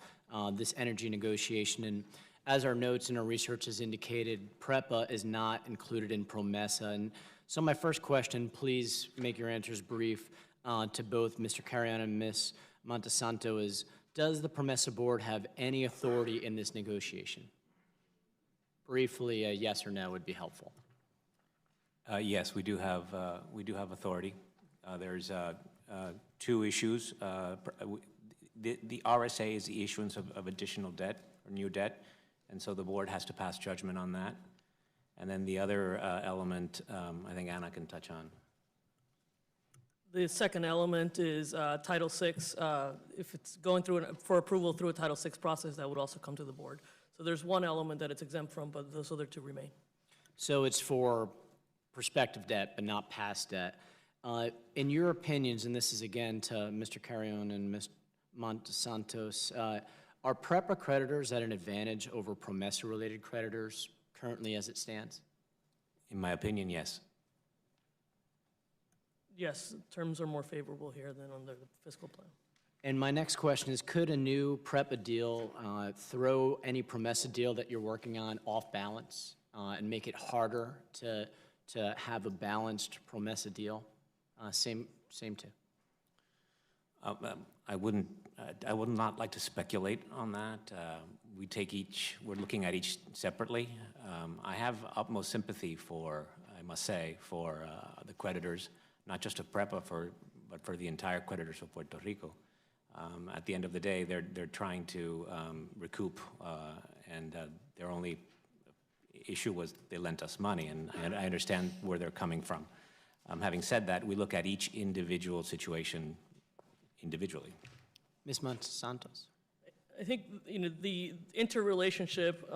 this energy negotiation. And as our notes and our research has indicated, PREPA is not included in PROMESA. And so my first question, please make your answers brief to both Mr. Carrion and Ms. Montesanto, is does the PROMESA board have any authority in this negotiation? Briefly, a yes or no would be helpful. Yes, we do have authority. There's two issues. The RSA is the issuance of additional debt or new debt, and so the board has to pass judgment on that. And then the other element, I think Anna can touch on. The second element is Title VI. If it's going through for approval through a Title VI process, that would also come to the board. So there's one element that it's exempt from, but those other two remain. So it's for prospective debt, but not past debt. In your opinions, and this is again to Mr. Carrion and Ms. Montesantos, are PREPA creditors at an advantage over PROMESA-related creditors currently as it stands? In my opinion, yes. Yes, terms are more favorable here than on the fiscal plan. And my next question is, could a new PREPA deal throw any PROMESA deal that you're working on off balance and make it harder to have a balanced PROMESA deal? Same too. I would not like to speculate on that. We're looking at each separately. I have utmost sympathy for, I must say, for the creditors, not just of PREPA, but for the entire creditors of Puerto Rico. At the end of the day, they're trying to recoup, and their only issue was they lent us money, and I understand where they're coming from. Having said that, we look at each individual situation individually. Ms. Montesantos. I think the interrelationship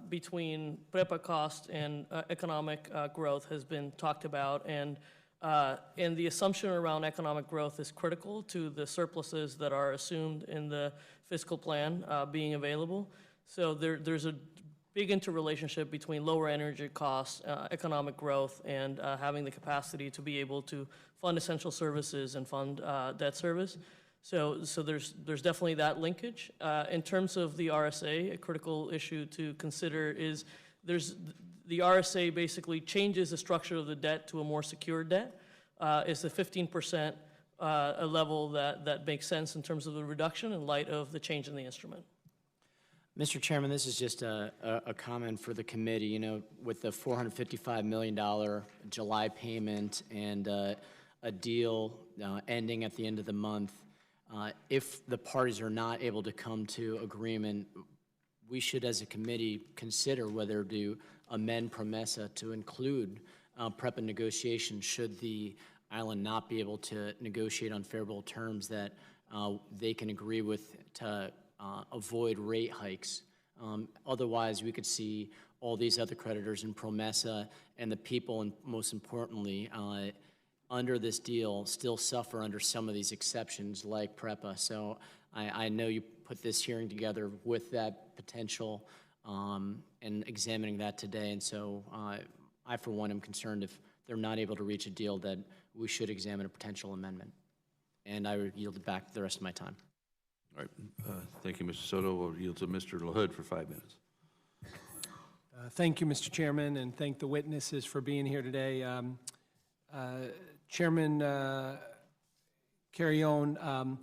between PREPA cost and economic growth has been talked about, and the assumption around economic growth is critical to the surpluses that are assumed in the fiscal plan being available. So there's a big interrelationship between lower energy costs, economic growth, and having the capacity to be able to fund essential services and fund debt service. So there's definitely that linkage. In terms of the RSA, a critical issue to consider is the RSA basically changes the structure of the debt to a more secure debt. Is the 15% a level that makes sense in terms of the reduction in light of the change in the instrument? Mr. Chairman, this is just a comment for the committee. You know, with the $455 million July payment and a deal ending at the end of the month, if the parties are not able to come to agreement, we should, as a committee, consider whether to amend PROMESA to include PREPA negotiations should the island not be able to negotiate on favorable terms that they can agree with to avoid rate hikes. Otherwise, we could see all these other creditors in PROMESA and the people, and most importantly, under this deal still suffer under some of these exceptions like PREPA. So I know you put this hearing together with that potential and examining that today. And so I, for one, am concerned if they're not able to reach a deal that we should examine a potential amendment. And I would yield it back the rest of my time. All right. Thank you, Mr. Soto. We'll yield to Mr. LaHood for 5 minutes. Thank you, Mr. Chairman, and thank the witnesses for being here today. Chairman Carrion,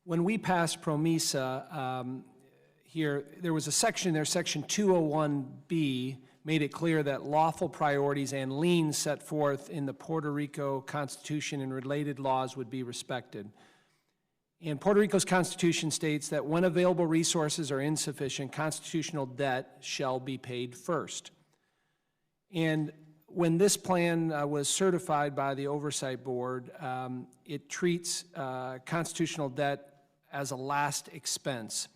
when we passed PROMESA here, there was a section there, Section 201B, made it clear that lawful priorities and liens set forth in the Puerto Rico Constitution and related laws would be respected. And Puerto Rico's Constitution states that when available resources are insufficient, constitutional debt shall be paid first. And when this plan was certified by the Oversight Board, it treats constitutional debt as a last expense.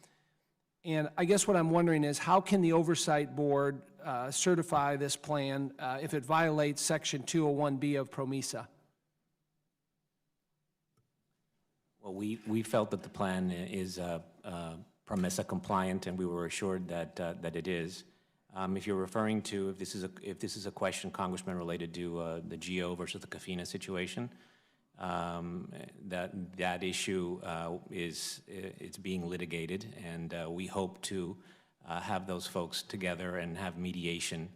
And I guess what I'm wondering is, how can the Oversight Board certify this plan if it violates Section 201B of PROMESA? Well, we felt that the plan is PROMESA compliant, and we were assured that it is. If you're referring to, if this is a question, Congressman, related to the GO versus the CAFINA situation, that issue it's being litigated, and we hope to have those folks together and have mediation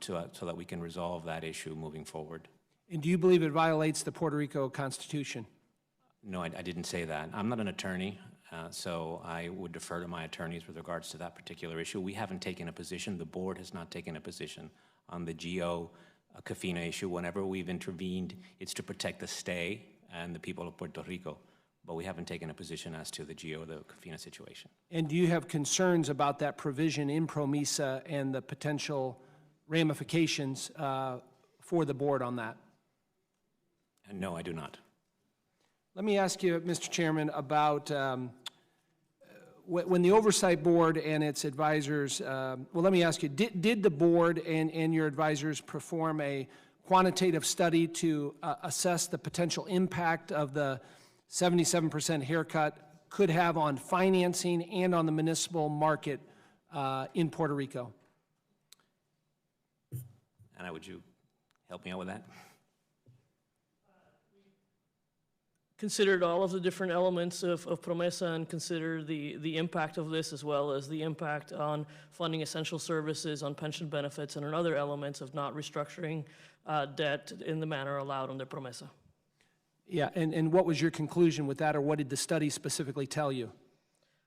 so that we can resolve that issue moving forward. And do you believe it violates the Puerto Rico Constitution? No, I didn't say that. I'm not an attorney, so I would defer to my attorneys with regards to that particular issue. We haven't taken a position. The board has not taken a position on the GO CAFINA issue. Whenever we've intervened, it's to protect the stay and the people of Puerto Rico, but we haven't taken a position as to the GO, the CAFINA situation. And do you have concerns about that provision in PROMESA and the potential ramifications for the board on that? No, I do not. Let me ask you, Mr. Chairman, about when the Oversight Board and its advisors, well, let me ask you, did the board and your advisors perform a quantitative study to assess the potential impact of the 77% haircut could have on financing and on the municipal market in Puerto Rico? Anna, would you help me out with that? Considered all of the different elements of PROMESA and consider the impact of this, as well as the impact on funding essential services, on pension benefits, and on other elements of not restructuring debt in the manner allowed under PROMESA. Yeah, and what was your conclusion with that, or what did the study specifically tell you?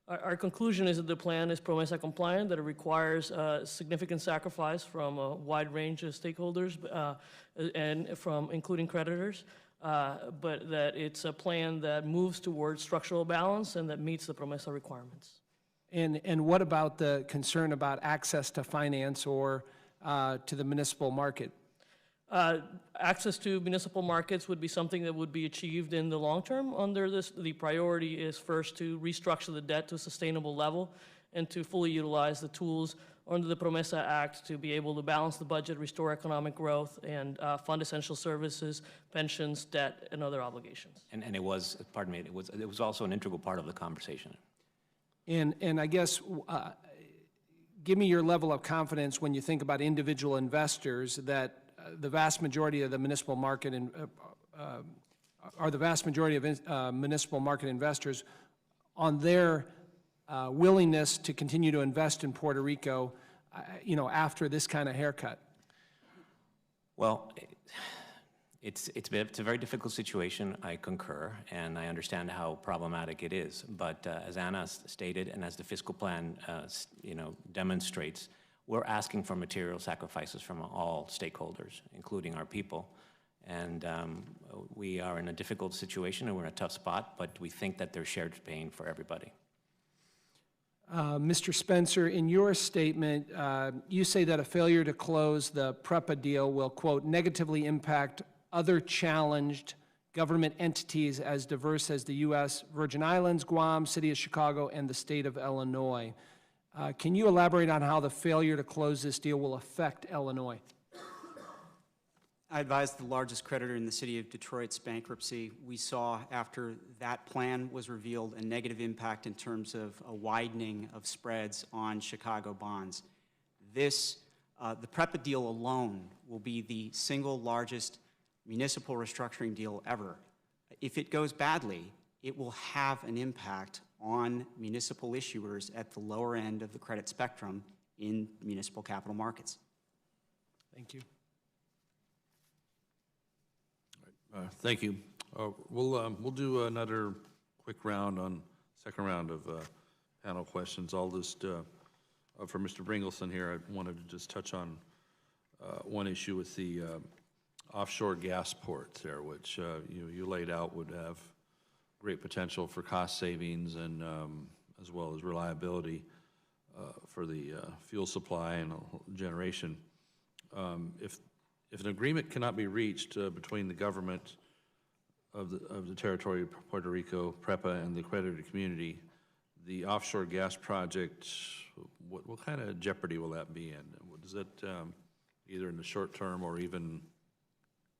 Our conclusion is that the plan is PROMESA compliant, that it requires significant sacrifice from a wide range of stakeholders and from including creditors. But that it's a plan that moves towards structural balance and that meets the PROMESA requirements. And what about the concern about access to finance or to the municipal market? Access to municipal markets would be something that would be achieved in the long term. Under this, the priority is first to restructure the debt to a sustainable level and to fully utilize the tools under the PROMESA Act to be able to balance the budget, restore economic growth, and fund essential services, pensions, debt, and other obligations. And it was, pardon me, it was also an integral part of the conversation. And I guess, give me your level of confidence when you think about individual investors that the vast majority of the municipal market municipal market investors on their willingness to continue to invest in Puerto Rico, after this kind of haircut? Well, it's a very difficult situation. I concur, and I understand how problematic it is. But as Anna stated, and as the fiscal plan, demonstrates, we're asking for material sacrifices from all stakeholders, including our people. And we are in a difficult situation, and we're in a tough spot, but we think that there's shared pain for everybody. Mr. Spencer, in your statement, you say that a failure to close the PREPA deal will, quote, negatively impact other challenged government entities as diverse as the U.S. Virgin Islands, Guam, City of Chicago, and the state of Illinois. Can you elaborate on how the failure to close this deal will affect Illinois? I advised the largest creditor in the city of Detroit's bankruptcy. We saw, after that plan was revealed, a negative impact in terms of a widening of spreads on Chicago bonds. The PREPA deal alone will be the single largest municipal restructuring deal ever. If it goes badly, it will have an impact on municipal issuers at the lower end of the credit spectrum in municipal capital markets. Thank you. Thank you. We'll do another quick second round of panel questions. I'll just, for Mr. Bringleson here, I wanted to just touch on one issue with the offshore gas ports there, which you laid out would have great potential for cost savings and as well as reliability for the fuel supply and generation. if an agreement cannot be reached between the government of the territory of Puerto Rico, PREPA, and the accredited community, the offshore gas project, what kind of jeopardy will that be in? Does it either in the short term or even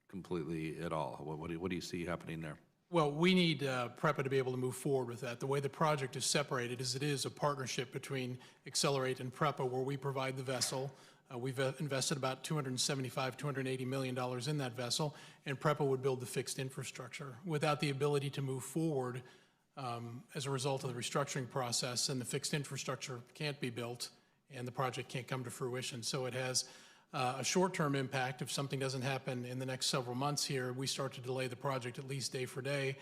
completely at all? What do you see happening there? Well, we need PREPA to be able to move forward with that. The way the project is separated is it is a partnership between Accelerate and PREPA, where we provide the vessel. We've invested about $275, $280 million in that vessel, and PREPA would build the fixed infrastructure. Without the ability to move forward as a result of the restructuring process, and the fixed infrastructure can't be built, and the project can't come to fruition. So it has a short-term impact. If something doesn't happen in the next several months here, we start to delay the project at least day for day,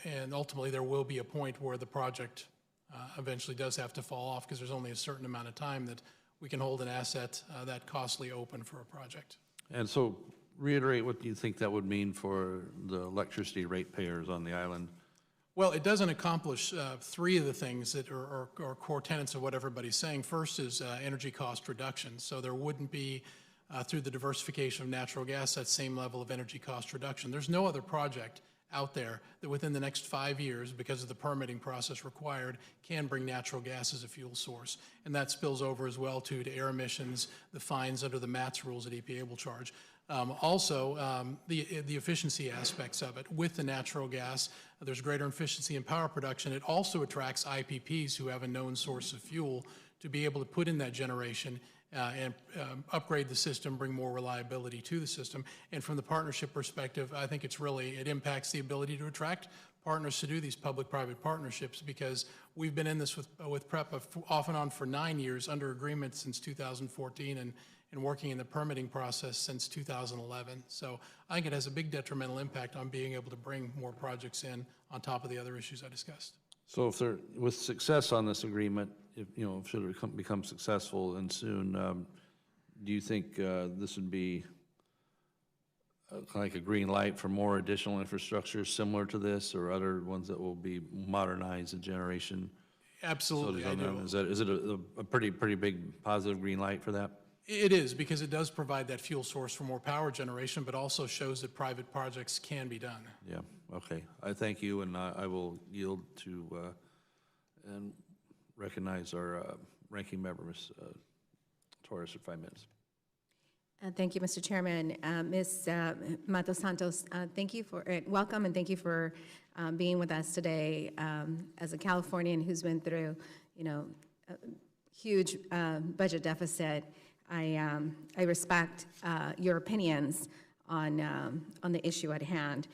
and ultimately there will be a point where the project eventually does have to fall off, because there's only a certain amount of time that we can hold an asset that costly open for a project. And so reiterate what you think that would mean for the electricity ratepayers on the island. Well, it doesn't accomplish three of the things that are core tenets of what everybody's saying. First is energy cost reduction. So there wouldn't be, through the diversification of natural gas, that same level of energy cost reduction. There's no other project out there that within the next 5 years, because of the permitting process required, can bring natural gas as a fuel source. And that spills over as well to air emissions, the fines under the MATS rules that EPA will charge. Also, the efficiency aspects of it. With the natural gas, there's greater efficiency in power production. It also attracts IPPs who have a known source of fuel to be able to put in that generation and upgrade the system, bring more reliability to the system. And from the partnership perspective, I think it impacts the ability to attract partners to do these public-private partnerships, because we've been in this with PREPA off and on for 9 years under agreement since 2014 and working in the permitting process since 2011. So I think it has a big detrimental impact on being able to bring more projects in on top of the other issues I discussed. So if they're, with success on this agreement, if should it become successful and soon, do you think this would be like a green light for more additional infrastructure similar to this, or other ones that will be modernized in generation? Absolutely, I do. Is it a pretty big positive green light for that? It is, because it does provide that fuel source for more power generation, but also shows that private projects can be done. Yeah, okay. I thank you, and I will yield to and recognize our ranking member, Ms. Torres, for 5 minutes. Thank you, Mr. Chairman. Ms. Matos Santos, thank you for welcome, and thank you for being with us today. As a Californian who's been through, a huge budget deficit, I respect your opinions on the issue at hand.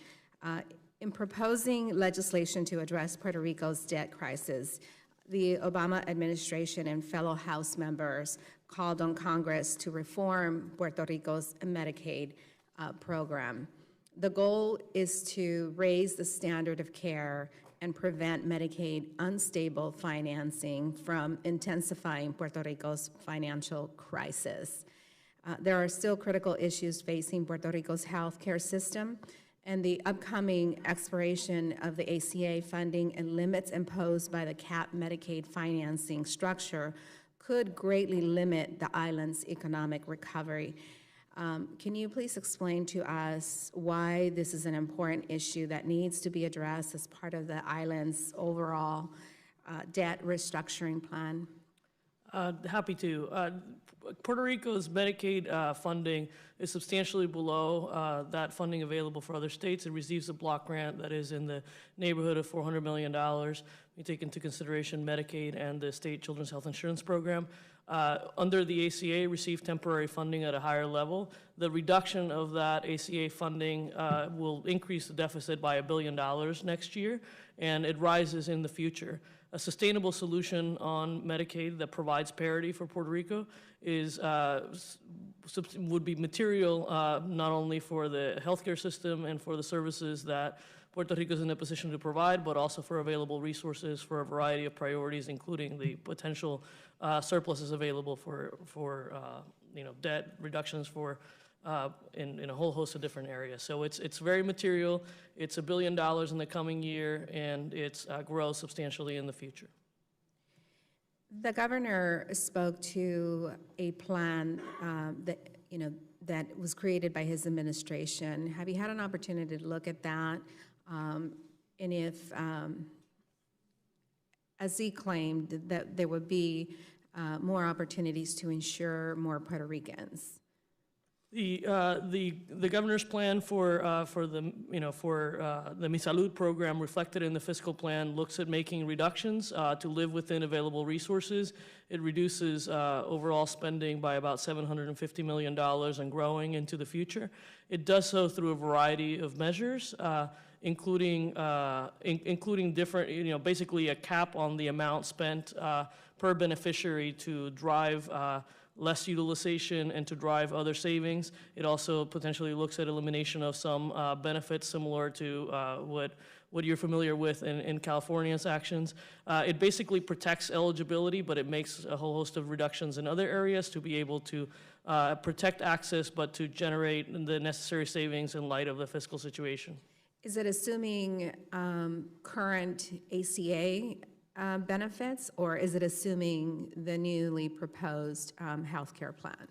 In proposing legislation to address Puerto Rico's debt crisis, the Obama administration and fellow House members called on Congress to reform Puerto Rico's Medicaid program. The goal is to raise the standard of care and prevent Medicaid unstable financing from intensifying Puerto Rico's financial crisis. There are still critical issues facing Puerto Rico's healthcare system, and the upcoming expiration of the ACA funding and limits imposed by the capped Medicaid financing structure could greatly limit the island's economic recovery. Can you please explain to us why this is an important issue that needs to be addressed as part of the island's overall debt restructuring plan? Happy to. Puerto Rico's Medicaid funding is substantially below that funding available for other states. It receives a block grant that is in the neighborhood of $400 million. We take into consideration Medicaid and the state children's health insurance program. Under the ACA, received temporary funding at a higher level. The reduction of that ACA funding will increase the deficit by $1 billion next year, and it rises in the future. A sustainable solution on Medicaid that provides parity for Puerto Rico would be material not only for the healthcare system and for the services that Puerto Rico is in a position to provide, but also for available resources for a variety of priorities, including the potential surpluses available for debt reductions for in a whole host of different areas. So it's very material. It's $1 billion in the coming year, and it's grows substantially in the future. The governor spoke to a plan that that was created by his administration. Have you had an opportunity to look at that? And if, as he claimed, that there would be more opportunities to insure more Puerto Ricans? The governor's plan for the Mi Salud program reflected in the fiscal plan looks at making reductions to live within available resources. It reduces overall spending by about $750 million and growing into the future. It does so through a variety of measures, including different, basically a cap on the amount spent per beneficiary to drive less utilization and to drive other savings. It also potentially looks at elimination of some benefits similar to what you're familiar with in California's actions. It basically protects eligibility, but it makes a whole host of reductions in other areas to be able to protect access, but to generate the necessary savings in light of the fiscal situation. Is it assuming current ACA benefits, or is it assuming the newly proposed health care plan?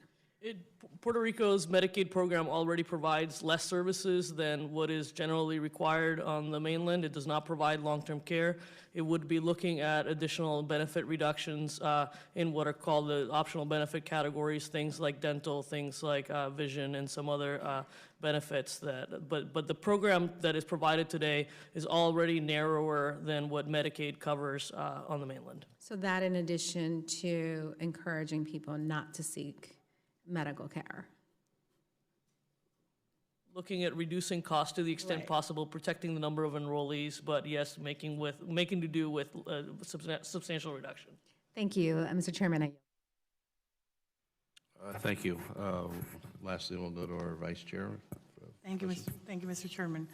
Puerto Rico's Medicaid program already provides less services than what is generally required on the mainland. It does not provide long-term care. It would be looking at additional benefit reductions in what are called the optional benefit categories, things like dental, things like vision, and some other benefits. But the program that is provided today is already narrower than what Medicaid covers on the mainland. So that in addition to encouraging people not to seek medical care. Looking at reducing costs to the extent possible, protecting the number of enrollees, but yes, making to do with substantial reduction. Thank you, Mr. Chairman. Thank you. Lastly, we'll go to our Vice Chair. Thank you, Mr. Chairman.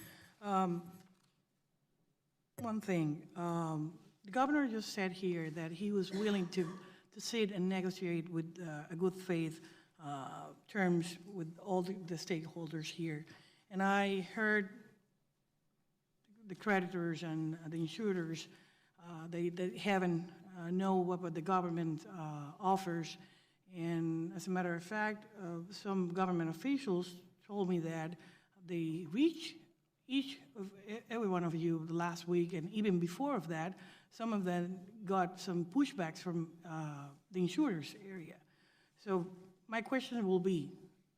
One thing, the governor just said here that he was willing to sit and negotiate with a good faith terms with all the stakeholders here. And I heard the creditors and the insurers, they haven't know what the government offers. And as a matter of fact, some government officials told me that they reached every one of you last week, and even before of that, some of them got some pushbacks from the insurers area. So my question will be,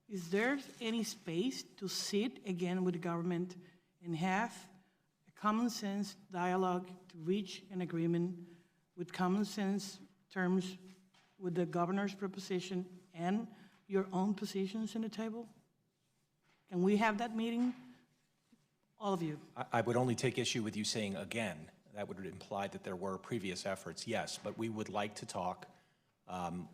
is there any space to sit again with the government and have a common sense dialogue to reach an agreement with common sense terms with the governor's proposition and your own positions in the table? Can we have that meeting? All of you. I would only take issue with you saying again. That would imply that there were previous efforts, yes, but we would like to talk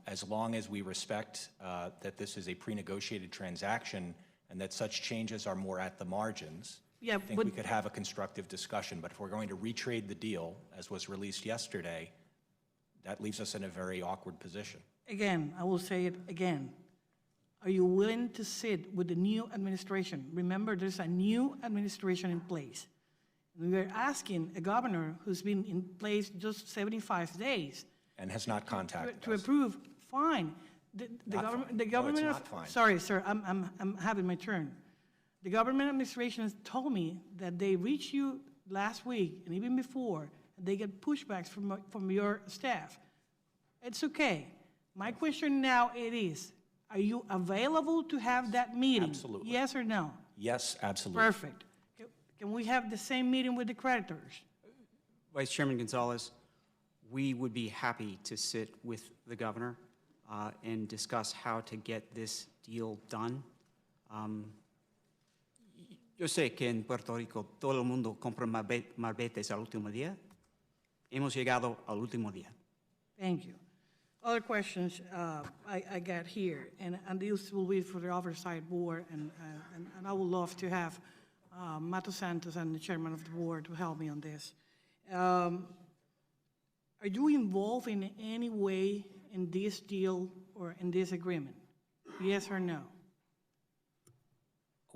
as long as we respect that this is a pre-negotiated transaction and that such changes are more at the margins. Yeah, I think we could have a constructive discussion, but if we're going to retrade the deal, as was released yesterday, that leaves us in a very awkward position. Again, I will say it again. Are you willing to sit with the new administration? Remember, there's a new administration in place. We are asking a governor who's been in place just 75 days. And has not contacted to us. approve, fine. The government, No, it's not fine. Sorry, sir, I'm having my turn. The government administration has told me that they reached you last week and even before, and they get pushbacks from your staff. It's okay. My question now it is, are you available to have that meeting? Absolutely. Yes or no? Yes, absolutely. Perfect. Can we have the same meeting with the creditors? Vice Chairman Gonzalez, we would be happy to sit with the governor and discuss how to get this deal done. Yo sé que en Puerto Rico todo el mundo compra malbetes al último día. Hemos llegado al último día. Thank you. Other questions I got here, and these will be for the Oversight Board, and I would love to have Mato Santos and the chairman of the board to help me on this. Are you involved in any way in this deal or in this agreement? Yes or no?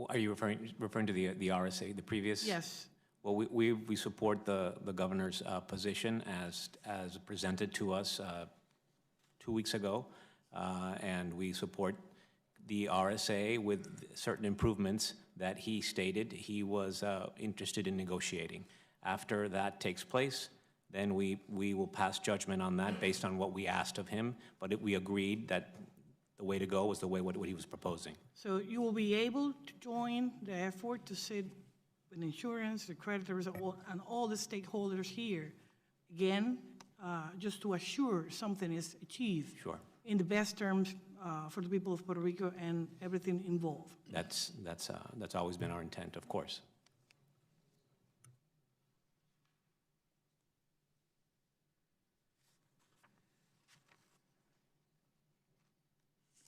Are you referring to the RSA, the previous? Yes. Well, we support the governor's position as presented to us 2 weeks ago, and we support the RSA with certain improvements that he stated he was interested in negotiating. After that takes place, then we will pass judgment on that based on what we asked of him, but we agreed that the way to go was the way what he was proposing. So you will be able to join the effort to sit with insurance, the creditors, and all the stakeholders here, again, just to assure something is achieved. Sure. In the best terms for the people of Puerto Rico and everything involved. That's always been our intent, of course.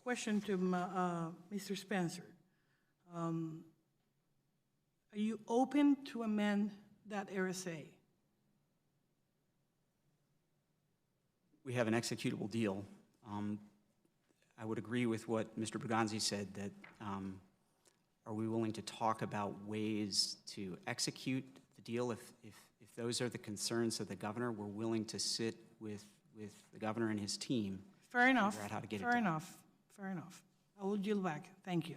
Question to Mr. Spencer. Are you open to amend that RSA? We have an executable deal. I would agree with what Mr. Berganzi said, that are we willing to talk about ways to execute the deal? If those are the concerns of the governor, we're willing to sit with the governor and his team. Fair enough. Figure out how to get it Fair done. enough. Fair enough. I will yield back. Thank you.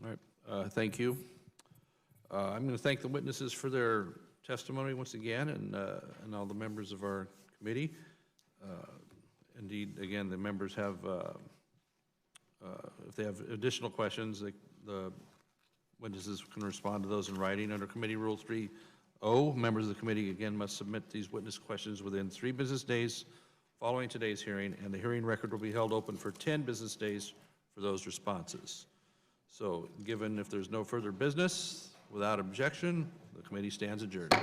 All right, thank you. I'm going to thank the witnesses for their testimony once again, and all the members of our committee. Indeed, again, the members have, if they have additional questions, the witnesses can respond to those in writing. Under Committee Rule 3.0, members of the committee, again, must submit these witness questions within 3 business days following today's hearing, and the hearing record will be held open for 10 business days for those responses. So, given if there's no further business, without objection, the committee stands adjourned.